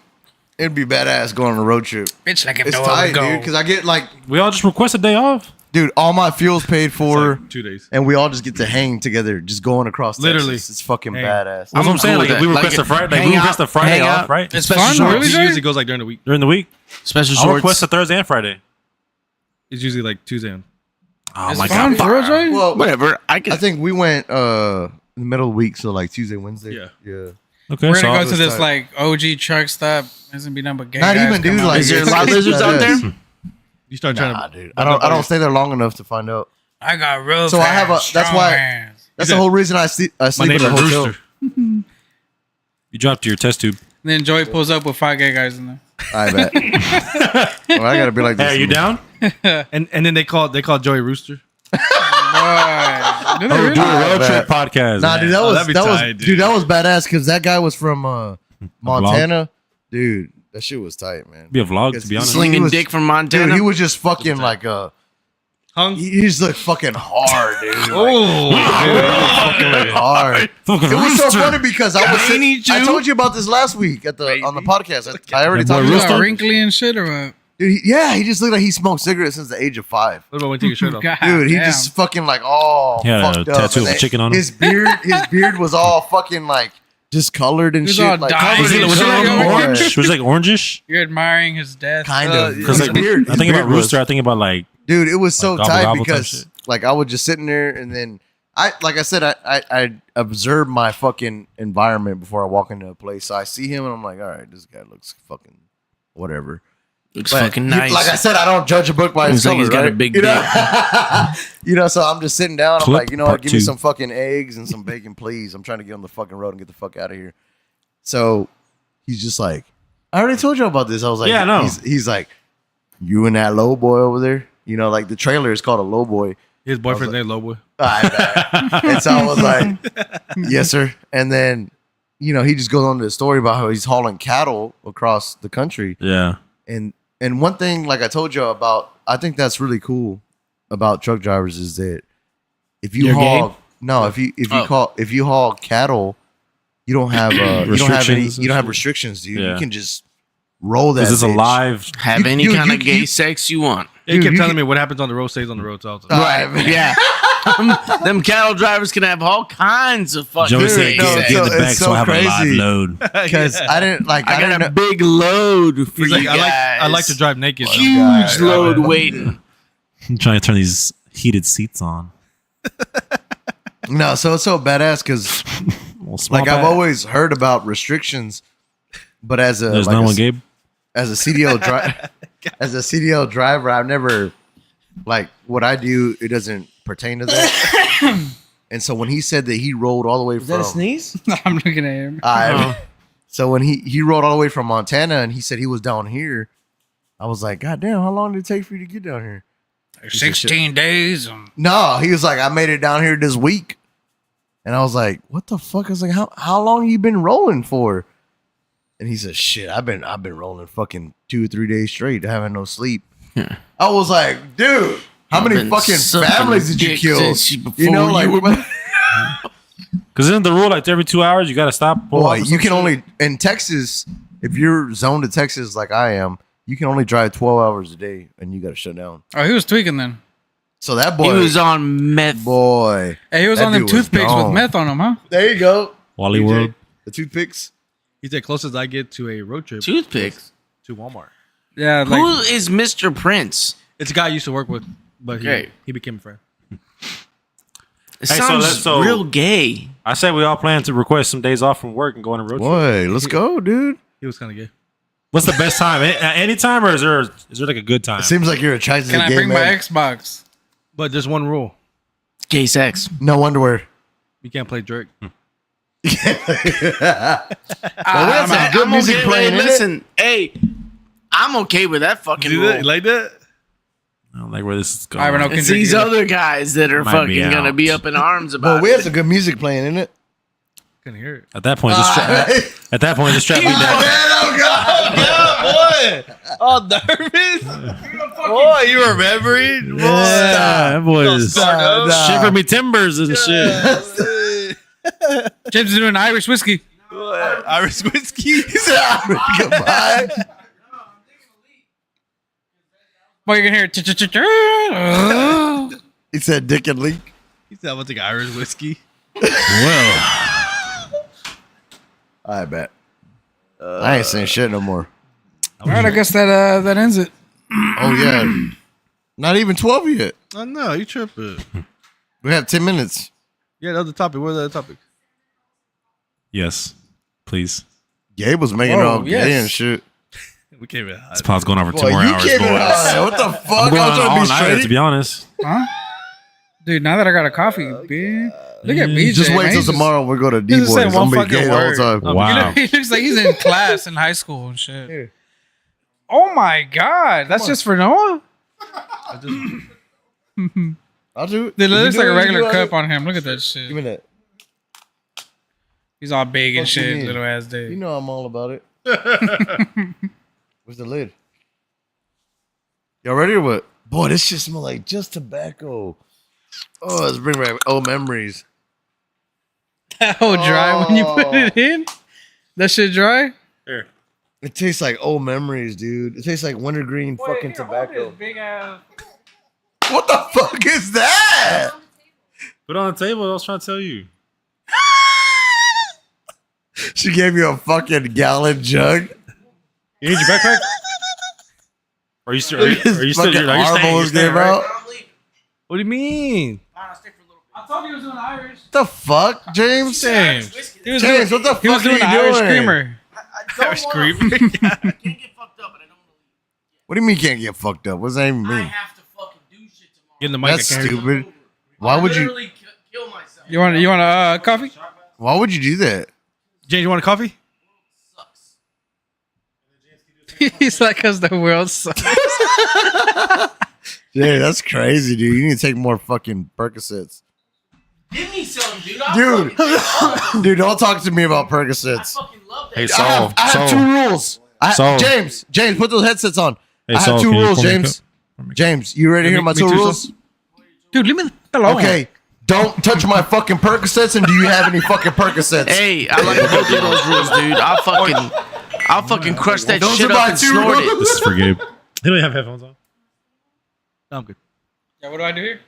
It'd be badass going on a road trip. Bitch, like if It's no tight, one go. dude, because I get like, We all just request a day off. dude, all my fuel's paid for, Like 2 days. and we all just get to hang together, just going across. Literally. Texas. It's fucking Hang. badass. That's what I'm saying. cool Like, with if we that. request Like, a Friday, hang we request out- a Friday hang off, out. right? It's Special fun, shorts. really, It Jay? usually goes like during the week. During the week, special I'll shorts. request a Thursday and Friday. It's usually like Tuesday. And Oh It's my fun, god! for real, Jay? Well, Whatever. I can. I think we went in the middle of the week, so like Tuesday, Wednesday. Yeah. yeah. Okay, We're so gonna I'll- go to this tight. like OG truck stop. There's gonna be number gay Not guys even, come dude. out. Like, Is there a it's- lot of it's lizards out badass. there? you start trying Nah, to. dude. I don't stay there long enough to find out. I got real. So I have a- fast, that's strong why- hands. That's said- the whole reason I sleep My in neighbor the hotel. Rooster. You dropped your test tube. And then Joey pulls up with 5 gay guys in there. I bet. Well, I gotta be like this. Hey, are you down? And then they call Joey Rooster. Boy, do they Oh, really? do a road bet. trip podcast. Nah, man. dude, that Oh, was that'd be that was tight, dude. dude. That was badass because that guy was from Montana. Dude, that shit was tight, man. Be a vlog, to be honest. Slinging He was- dick from Montana. Dude, he was just fucking like Hung? He just looked fucking hard, dude. Oh, Fucking looked hard. It was so funny because I I told you about this last week on the podcast. I already That boy told you. He's all wrinkly and shit or what? Dude, he just looked like he smoked cigarettes since the age of 5. What about when you take your shirt off? God Dude, he damn. just fucking like all Yeah, fucked a up. tattoo of And a chicken on him. his beard was all fucking like discolored and He was shit. all Like, dyed Was and it, was it shit. like Yeah. orange? Was it like orangish? You're admiring his death. kind of. yeah. Because His like beard- I his think about beard was- Rooster. I think about like Dude, it was so Like gobble tight gobble type because shit. like I was just sitting there and then like I said, I observed my fucking environment before I walk into a place. So I see him and I'm like, all right, this guy looks fucking whatever. Looks But fucking he- nice. Like I said, I don't judge a book by its Looks like cover. he's got a right? big you know? You know, so I'm just sitting down. I'm Clip like, you know what? part Give me 2. some fucking eggs and some bacon, please. I'm trying to get on the fucking road and get the fuck out of here. So he's just like, I already told you about this. I was like, Yeah, I know. He's like, you and that low boy over there. You know, like the trailer is called a low boy. His boyfriend's name Low Boy. And so I was like, yes, sir. And then, you know, he just goes on to the story about how he's hauling cattle across the country. yeah. And one thing, like I told you about, I think that's really cool about truck drivers is that if you You're haul, gay? no, if you haul cattle, you don't have Restrictions you don't have and shit. restrictions, dude. Yeah. You can just roll that. Is this a bitch. live? Have any Dude, kind of gay you- sex you want. He Dude, kept you telling can- me what happens on the road stays on the road. So I was like, Right. Yeah. Them cattle drivers can have all kinds of fucking Joey Dude, said, no, "Get so in the back it's so so I have a live crazy. load." Because I didn't like. I didn't got a know- big load for he's you like, guys. I like to drive naked. Huge load waiting. I'm trying to turn these heated seats on. No, so it's so badass because Well, small like I've pack. always heard about restrictions, but as a There's like no a- one, Gabe. as a CDL driver, I've never like what I do. It doesn't pertain to that. And so when he said that he rolled all the way from, sneeze? I'm looking at him. so when he rolled all the way from Montana and he said he was down here, I was like, God damn, how long did it take for you to get down here? 16 days. No, he was like, I made it down here this week, and I was like, what the fuck? I was like, how long you been rolling for? And he said, shit, I've been rolling fucking 2 or 3 days straight, having no sleep. Yeah. I was like, dude, how I've many been fucking sucking families did you dick kill? since before You know, like, Because isn't the rule like every 2 hours you got to stop? pull boy, off or you some can shit? only in Texas, if you're zoned to Texas like I am, you can only drive 12 hours a day, and you got to shut down. Oh, he was tweaking then. So that He boy, was on meth. boy, Hey, he was That on them dude was toothpicks gone. with meth on him, huh? there you go, Wally DJ. World. The toothpicks. He's the closest I get to a road trip Toothpicks. to Walmart. Yeah, Who like is Mr. Prince? It's a guy I used to work with, but Okay. he became a friend. It Hey, so sounds let's- so- real gay. I said we all plan to request some days off from work and go on a road trip. Boy, let's go, dude. He was kind of gay. What's the best time? Any time, or is there like a good time? It seems like you're attracted can to I gay bring my men. Xbox? But there's one rule: Gay sex. No underwear. you can't play Drake. have some good music okay, playing, hey, innit? listen, hey, I'm okay with that fucking You rule. like that? I don't like where this is going. I don't know. It's these other guys that are Might be fucking gonna out. be up in arms But about we have it. some good music playing, isn't it? Couldn't hear it. At that point, just at that point, just strap me down. Oh God! boy! Oh, nervous. Boy, you remembering? Boy. Yeah, that boy is Nah. shiver me timbers and shit. James is doing Irish whiskey. Irish whiskey. He said, "Goodbye." Boy, you can hear it. He said, "Dick and leak." He said, "I'm gonna take Irish whiskey." Well, I bet. I ain't saying shit no more. All right, I guess that ends it. Oh yeah, not even 12 yet. Oh no, you tripping? We have 10 minutes. Yeah, the other topic. Where's the other topic? yes, please. Gabe was making Whoa, all yes. gay and shit. We came in hot. This pod's going on for 2 Boy, more you hours, came in boys. high. What the fuck? I'm going I on was trying all to be nighter, to straight. be honest. Huh? Dude, now that I got a coffee, bitch. Look at BJ. Just wait man. till He's tomorrow. We're going to he just D-Boys. said one I'm gonna be fucking gay the whole word. time. Wow. He looks like he's in class in high school and shit. Oh my god, that's just for Noah? I'll do it. Dude, it You looks do like a it, regular you do cup it. on him. Look at that Give shit. me that. He's all big and Fuck you shit, mean? little ass You dude. know I'm all about it. Where's the lid? Y'all ready or what? Boy, this shit smell like just tobacco. Oh, let's bring back old memories. How dry when you put it in? That shit dry? Here. It tastes like old memories, dude. It tastes like wintergreen fucking tobacco. Big ass. What the fuck is that? Put it on the table. I was trying to tell you. She gave you a fucking gallon jug. You need your backpack? Are you still? Are you still? Are you staying? You're staying, right? What do you mean? I told you he was doing Irish. What the fuck, James? James. He was James, doing, what the he was fuck are doing you Irish doing? screamer. Irish cream. I can't get fucked up, but I don't want to leave. What do you mean can't get fucked up? What does that even I mean? have to fucking do shit tomorrow. Get in the mic. That's I can't hear you. stupid. Why would you? Literally kill myself. You want a coffee? Why would you do that? James, you want a coffee? Sucks. He's like, cause the world sucks. Dude, that's crazy, dude. You need to take more fucking Percocets. Give me some, dude. Dude, don't talk to me about I Percocets. fucking love that. Hey, shit. Saul. I have 2 rules. Saul. James, put those headsets on. Hey, I have Saul, 2 can you rules, pour me a James. cup? James, you ready to hear my Me 2 too, rules? Dude, leave me the hell alone. Okay. Don't touch my fucking Percocets, and do you have any fucking Percocets? Hey, I like both of those rules, dude. I'll fucking crush that Those shit are up my and 2 snort it. rules. This is for Gabe. He don't have headphones on. No, I'm good. Yeah, what do I do here?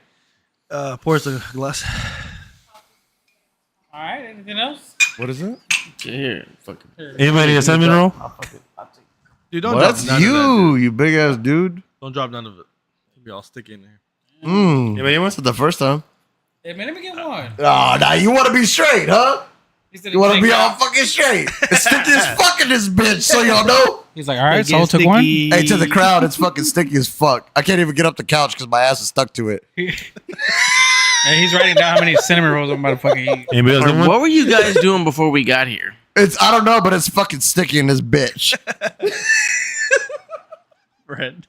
Pour us a glass. All right, anything else? What is it? Here, fucking. Anybody need a cinnamon roll? Dude, don't Well, drop that's none of that, you big ass dude. dude. Don't drop none of it. It'll be all sticky in there. Anybody want? That's the first time. Hey, man, let me get one. Oh, now you want to be straight, huh? He said You want to take be all that. fucking straight. It's sticky as fuck in this bitch, so y'all know. He's like, all right, Saul took one. Hey, to the crowd, it's fucking sticky as fuck. I can't even get up the couch because my ass is stuck to it. And he's writing down how many cinnamon rolls I'm about to fucking eat. Anybody else need one? What were you guys doing before we got here? I don't know, but it's fucking sticky in this bitch. Bread.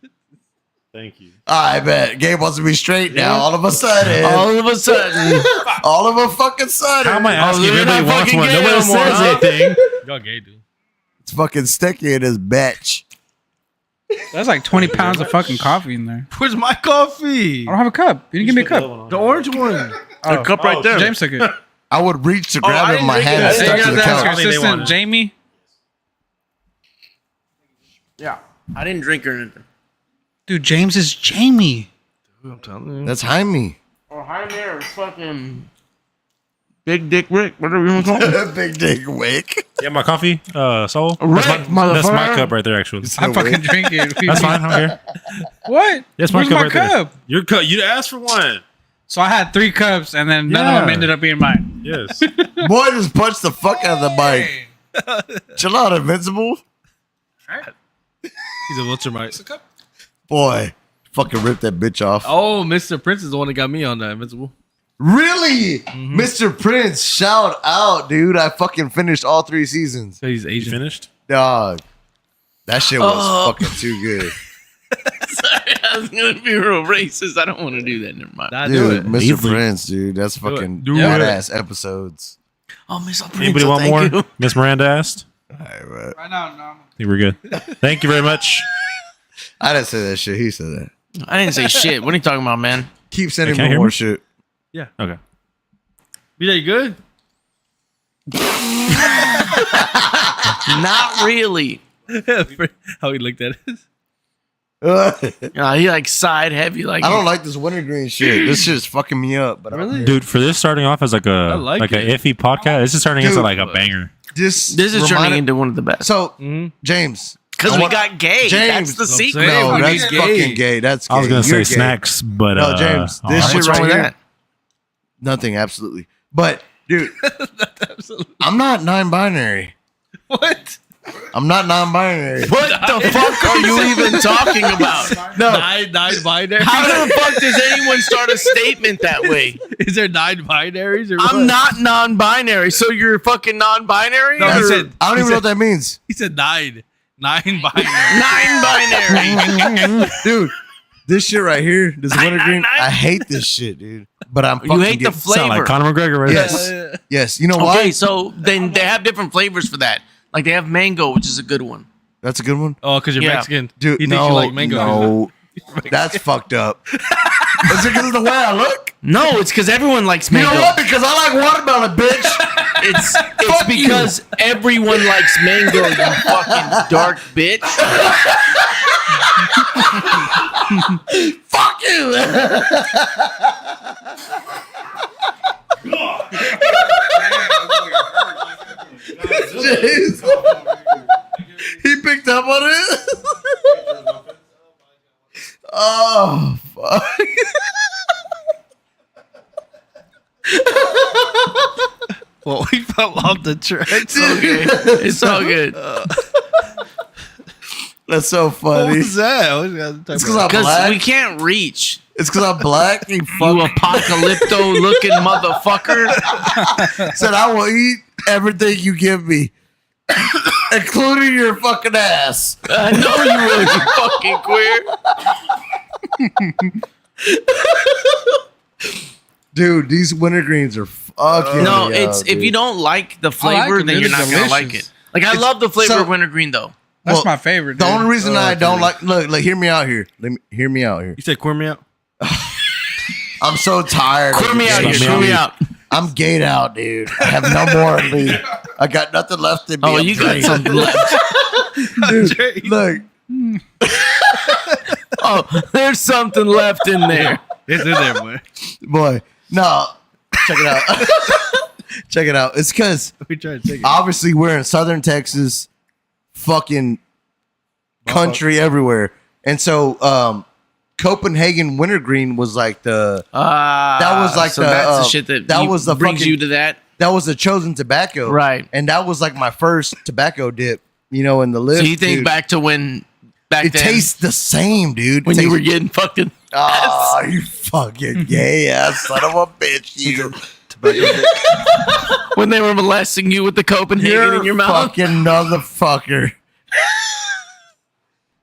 Thank you. I bet. Gabe wants to be straight now. All of a sudden. All of a sudden, All of a fucking sudden. How am I asking you're if not anybody wants fucking one? gay Nobody no more, says huh? anything. Y'all gay, dude. It's fucking sticky in this bitch. That's like 20 pounds of fucking coffee in there. Where's my coffee? I don't have a cup. You didn't give me a cup. The orange one. Oh, cup right there. James took it. I would reach to grab I it with didn't my drink hand it. and Hey, stuck you to the guys Ask your couch. They assistant, want- Jamie. Yeah, I didn't drink or anything. Dude, James is Jamie. I'm telling you. That's Jaime. Or Jaime or fucking Big Dick Rick, whatever you want to call him. Big dick wick. Yeah, my coffee, Soul. Rick, That's my motherfucker. cup right there, actually. I'm fucking drinking. That's fine. I'm here. What? That's my Where's cup my right there. cup? Your cup. You asked for one. So I had 3 cups, and then none of them Yeah. ended up being mine. Yes. Boy just punched the fuck out of the mic. Chill out, Invincible. He's a Wiltermite. Boy, fucking ripped that bitch off. Oh, Mr. Prince is the one that got me on that Invincible. Really? Mr. Prince, shout out, dude. I fucking finished all 3 seasons. So he's You Asian. finished? Dog. That shit was fucking too good. Sorry, I was gonna be real racist. I don't want to do that. Never mind. Nah, do Dude, it. Mr. Easily. Prince, dude. That's it. fucking Do it. badass episodes. Oh, Miss Prince. Anybody want thank more? you. Miss Miranda asked. All right. Right now, no. I think we're good. Thank you very much. I didn't say that shit. He said that. I didn't say shit. What are you talking about, man? Keep sending Can't me hear more me? shit. Okay. BJ, you good? Not really. How he looked at it. He like sighed heavy. Like I don't like this wintergreen shit. This shit's fucking me up. But Really? Dude, for this starting off as like a like like a it. iffy podcast, this is turning Dude. into like a banger. This is turning into one of the best. So, Mhm. James. Because I we want- got gay. James, That's the I'm secret. saying. No, we that's need gay. fucking gay. That's gay. I was gonna You're say gay. snacks, but No, James, all this right. shit What's wrong right with here. that? Nothing, absolutely. But, dude, Absolutely. I'm not non-binary. What? I'm not non-binary. What the fuck are you even talking about? No, Nine binary. How the fuck does anyone start a statement that way? Is there 9 binaries? Or I'm what? not non-binary, so you're fucking non-binary? No, he Or said. I don't he even know what said- that means. He said 9. 9 binary. nine-binary. Dude, this shit right here, this wintergreen, nine. I hate this shit, dude. But I'm fucking You hate the getting- Sound flavor. like Conor McGregor right Yes. there. Yes. You know why? Okay, so then they have different flavors for that. Like they have mango, which is a good one. That's a good one. Oh, because you're Yeah. Mexican. Dude, He no, thinks you like mango. no. That's fucked up. Is it because of the way I look? No, it's because everyone likes You mango. know what? Because I like watermelon, bitch. It's because everyone likes mango, you fucking dark bitch. Fuck you. Jeez. He picked up on it. Oh fuck. Well, we fell off the track. It's okay. It's all good. That's so funny. What was that? It's because I'm Because black. we can't reach. It's because I'm black. You You fuck. apocalypto looking motherfucker. Said I will eat everything you give me, including your fucking ass. I know you fucking queer. Dude, these wintergreens are fucking. No, me it's up, if dude. you don't like the flavor, them. then you're They're not gonna like delicious. it. Like I love the flavor so- of wintergreen though. That's Well, my favorite. The dude. only reason I don't dude. look, hear me out here. Hear me out here. You said corn me out? I'm so tired. Queer of me out gay here. shit. Queer me out. I'm gayed out, dude. I have no more in me. I got nothing left in me. Oh, I'm you got drained. something left. Dude, look. Oh, there's something left in there. It's in there, boy. Boy, no. Check it out. Check it out. It's because We tried to take it. obviously we're in southern Texas, fucking country everywhere. And so Copenhagen wintergreen was like that was like so the that's the shit that was the brings fucking, you to that. that was the chosen tobacco. Right. And that was like my first tobacco dip, in the list. So you think dude. back to when back it then tastes the same, dude. when It you were tastes- getting fucking Oh, you fucking gay ass son of a bitch, you. when they were molesting you with the Copenhagen You're in your mouth. fucking motherfucker.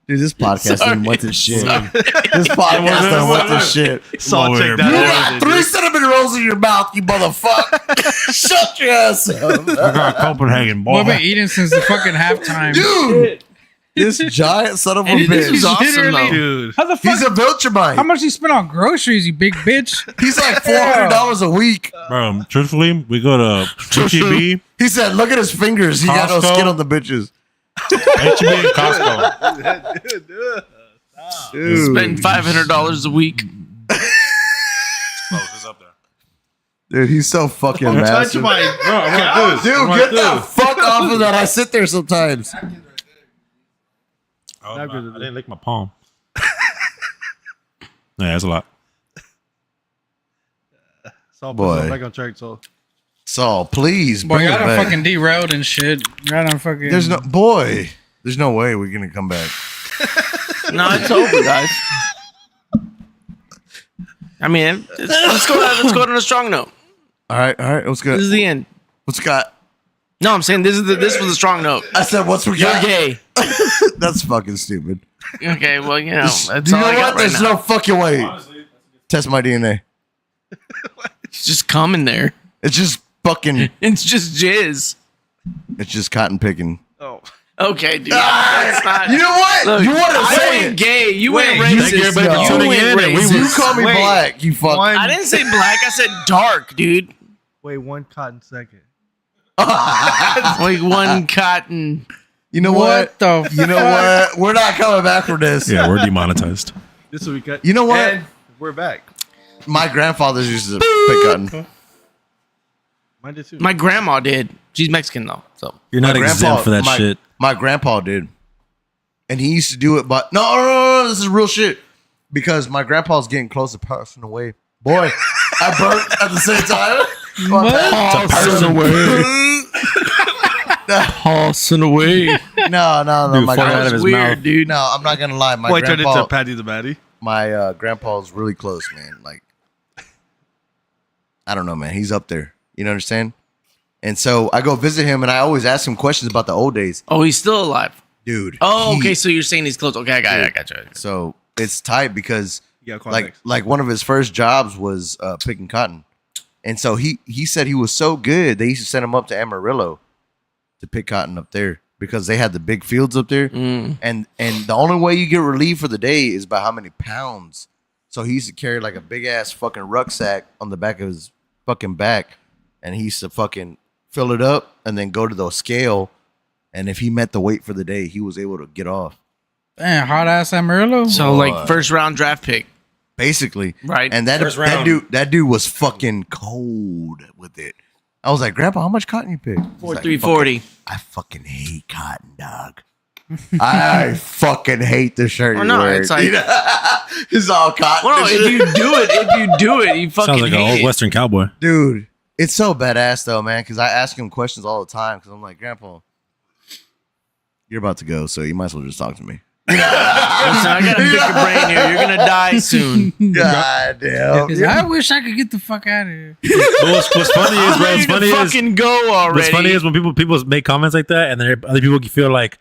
Dude, this podcast Sorry. done went to shit. Sorry. This podcast done went to shit. Saw Lower check your that You mouth. out. got 3 cinnamon rolls in your mouth, you motherfucker. Shut your ass up. I got Copenhagen, boy. What I've been eating since the fucking halftime. Dude, this giant son of a And this was bitch. awesome Literally- though. Dude. How the fuck? He's a Viltrumite. How much you spend on groceries, you big bitch? He's like $400 a week. Bro, truthfully, we go to HEB, He said, look at his fingers. He got no Costco. skin on the bitches. HEB and Costco. Dude, Spend $500 a week. Close, it's up there. dude, he's so fucking Touch massive. my. Bro, I'm like this. Dude, I'm get like the this. fuck off of that. I sit there sometimes. Oh, I didn't lick my palm. Yeah, that's a lot. Saul, Boy. I'm back on track, Saul. Saul, please. Boy, bring y'all it done back. fucking derailed and shit. Y'all done fucking. There's no way we're gonna come back. No, it's over, guys. I mean, let's go on a strong note. All right, what's This is good? the end. What's got? No, I'm saying this was a strong note. I said, what's we You're got? gay. That's fucking stupid. Okay, well, that's Do you all know I got what? right There's now. no fucking way. Test my DNA. It's just coming there. It's just fucking. It's just jizz. It's just cotton picking. Oh. Okay, dude. That's not. You know what? Look, you want to I say went it? gay. You Wait, went you- racist. Thank you, everybody, for You tuning went in, and we racist. You call me Wait. black. You fuck. One- I didn't say black. I said dark, dude. Wait, 1 cotton second. Like one cotton. You know what? the You know what? We're not coming back from this. Yeah, we're demonetized. This is what we cut. You know what? And we're back. My grandfather's used to pick cotton. Mine did too. My grandma did. She's Mexican though, so You're My not exempt for that my, shit. My grandpa did. And he used to do it, but no, this is real shit. Because my grandpa's getting close to passing away. Boy, I burnt at the same time. passing away. Passing away. No, Dude, my fart out grandpa. of his Weird, mouth. dude. No, I'm not gonna lie. My Boy turned grandpa, into Patty the Batty. my grandpa's really close, man. Like, I don't know, man. He's up there. You know what I'm saying? And so I go visit him, and I always ask him questions about the old days, Oh, he's still alive. dude. Oh, he- okay. So you're saying he's close. Okay, I got you. So it's tight because You got like context. like one of his first jobs was picking cotton, and so he said he was so good they used to send him up to Amarillo to pick cotton up there because they had the big fields up there, and the only way you get relief for the day is by how many pounds. So he used to carry like a big ass fucking rucksack on the back of his fucking back, and he used to fucking fill it up and then go to the scale, and if he met the weight for the day, he was able to get off. Damn, hot ass Amarillo. So like first round draft pick, basically, right? And that dude was fucking cold with it. I was like, Grandpa, how much cotton you pick? 340. I fucking hate cotton, dog. I fucking hate the shirt. Oh, no, it's like it's all cotton. Well, no, if you do it, you fucking sounds like an old Western cowboy, dude. It's so badass though, man. Because I ask him questions all the time. Because I'm like, Grandpa, you're about to go, so you might as well just talk to me. Listen, I gotta pick your brain here. You're gonna die soon. God damn. I wish I could get the fuck out of here. What's funny is, bro, Ready to fucking go already. What's funny is when people make comments like that, and then other people feel like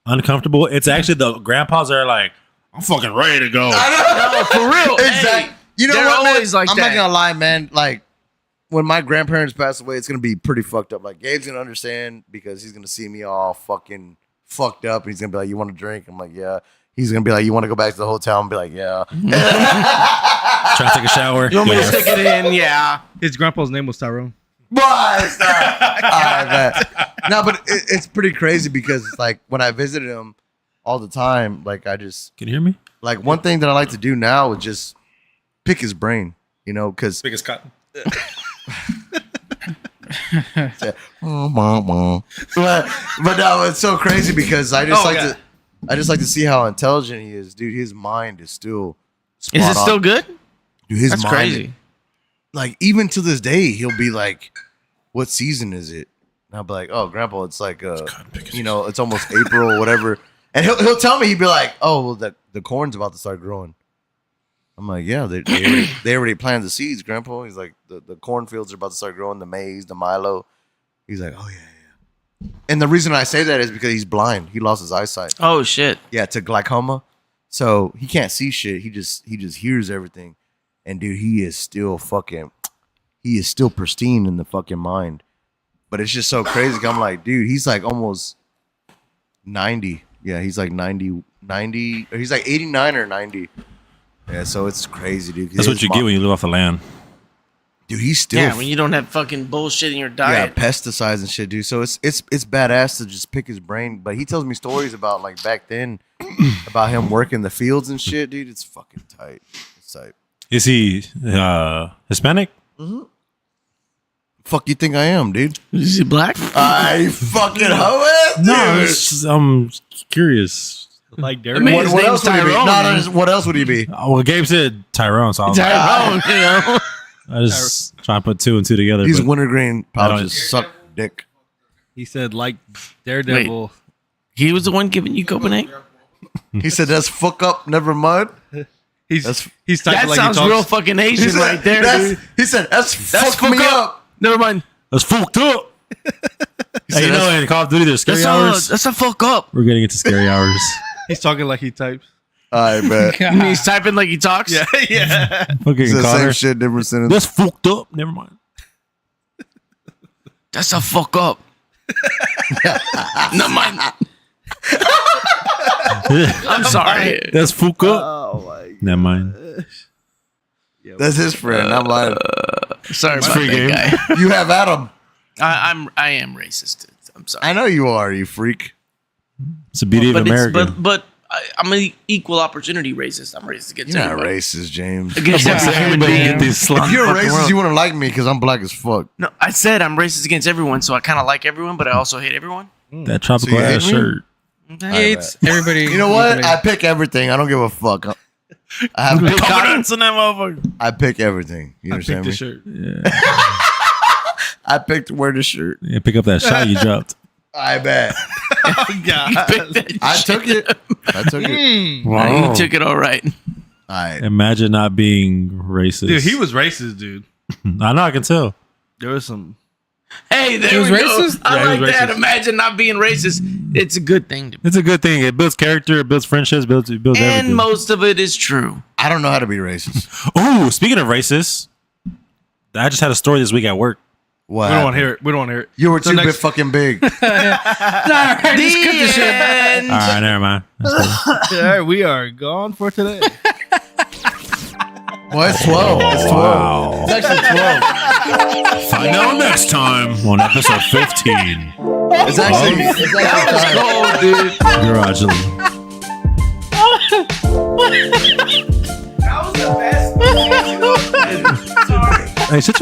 uncomfortable. It's actually the grandpas that are like, I'm fucking ready to go. No, for real. Exactly. Hey, You know they're what, man? always like I'm that. not gonna lie, man. Like when my grandparents pass away, it's gonna be pretty fucked up. Like Gabe's gonna understand because he's gonna see me all fucking fucked up. He's gonna be like, "You want to drink?" I'm like, "Yeah." He's gonna be like, "You want to go back to the hotel?" I'm be like, "Yeah." Trying to take a shower. You want me to stick it in? Yeah. His grandpa's name was Tyrone. But no, but it's pretty crazy because like when I visited him all the time, like I just Can you hear me? like one thing that I like to do now is just pick his brain, you know, because Biggest cotton. but no, it's so crazy because I just like to see how intelligent he is, dude. His mind is still spot Is it still on. good? Dude, his That's mind, crazy. like even to this day, he'll be like, "What season is it?" And I'll be like, "Oh, Grandpa, it's like you know, it's almost April or whatever." And he'll tell me, he'd be like, "Oh, well, the corn's about to start growing." I'm like, "Yeah, they already planted the seeds, Grandpa." He's like, "The cornfields are about to start growing, the maize, the Milo." He's like, "Oh yeah." And the reason I say that is because he's blind. He lost his eyesight. Oh shit. Yeah, to glaucoma. So he can't see shit. He just hears everything. And dude, he is still pristine in the fucking mind. But it's just so crazy. I'm like, dude, he's like almost 90. Yeah, he's like 90, or he's like 89 or 90. Yeah, so it's crazy, dude. That's what you get when you live off the land. Dude, he's still Yeah, when you don't have fucking bullshit in your diet. yeah, pesticides and shit, dude. So it's badass to just pick his brain. But he tells me stories about like back then about him working the fields and shit, dude. It's fucking tight. It's tight. Is he Hispanic? Fuck you think I am, dude? Is he black? I fucking hoe it, dude. No, I'm curious. Like Derek. I mean, his What name's else would he be? Tyrone, No, man. what else would he be? Well, Gabe said Tyrone, so I was like, Tyrone, you know. I just try to put two and two together. These but wintergreen I don't- pouches suck dick. He said like Daredevil. He was the one giving you Copenhagen? He said that's fuck up, never mind. He's That's- he's typing That like sounds he talks. real fucking He Asian said, right there, dude. He said that's That's fuck me up. Never mind. that's fucked up. Hey, you know, in Call of Duty, there's scary hours. That's a fuck up. We're getting into scary hours. He's talking like he types. I bet. You mean he's typing like he talks? Yeah, yeah. Fucking It's the same Connor. shit, different sentence. That's fucked up. Never mind. That's a fuck up. Never mind. I'm sorry. That's fucked up. Oh my! Never mind. That's his friend, not mine. Sorry about free that game. guy. You have Adam. I am racist. I'm sorry. I know you are, you freak. It's the beauty of America. But I'm an equal opportunity racist. I'm racist against You're not everyone. racist, James. Against every human Everybody being. get these If you're fucking racist, world. you wouldn't like me because I'm black as fuck. No, I said I'm racist against everyone, so I kind of like everyone, but I also hate everyone. That tropical So you hate ass me? shirt. He hates everybody. You know what? equally. I pick everything. I don't give a fuck. I have Confidence in that motherfucker. I pick everything. You I picked understand the me? shirt. Yeah. I picked to wear the shirt. Yeah, pick up that shot you dropped. I bet. God. I took it. I took it. Wow. You took it all right. I Imagine not being racist. Dude, he was racist, dude. I know, I can tell. There was some. Hey, there He was we racist? go. I Yeah, he like was that. racist. Imagine not being racist. It's a good thing to be. It's a good thing. It builds character, it builds friendships, it builds And everything. most of it is true. I don't know how to be racist. Oh, speaking of racist, I just had a story this week at work. What? We don't want to hear it. We don't want to hear it. You were So too next- fucking big. All right, just cut the shit. end. All right, never mind. That's cool. All right, we are gone for today. Well, it's 12. It's 12. Wow. It's actually 12. Find out next time on episode 15. It's actually time. Oh, dude. Garage Elite. That was the best. Hey, such a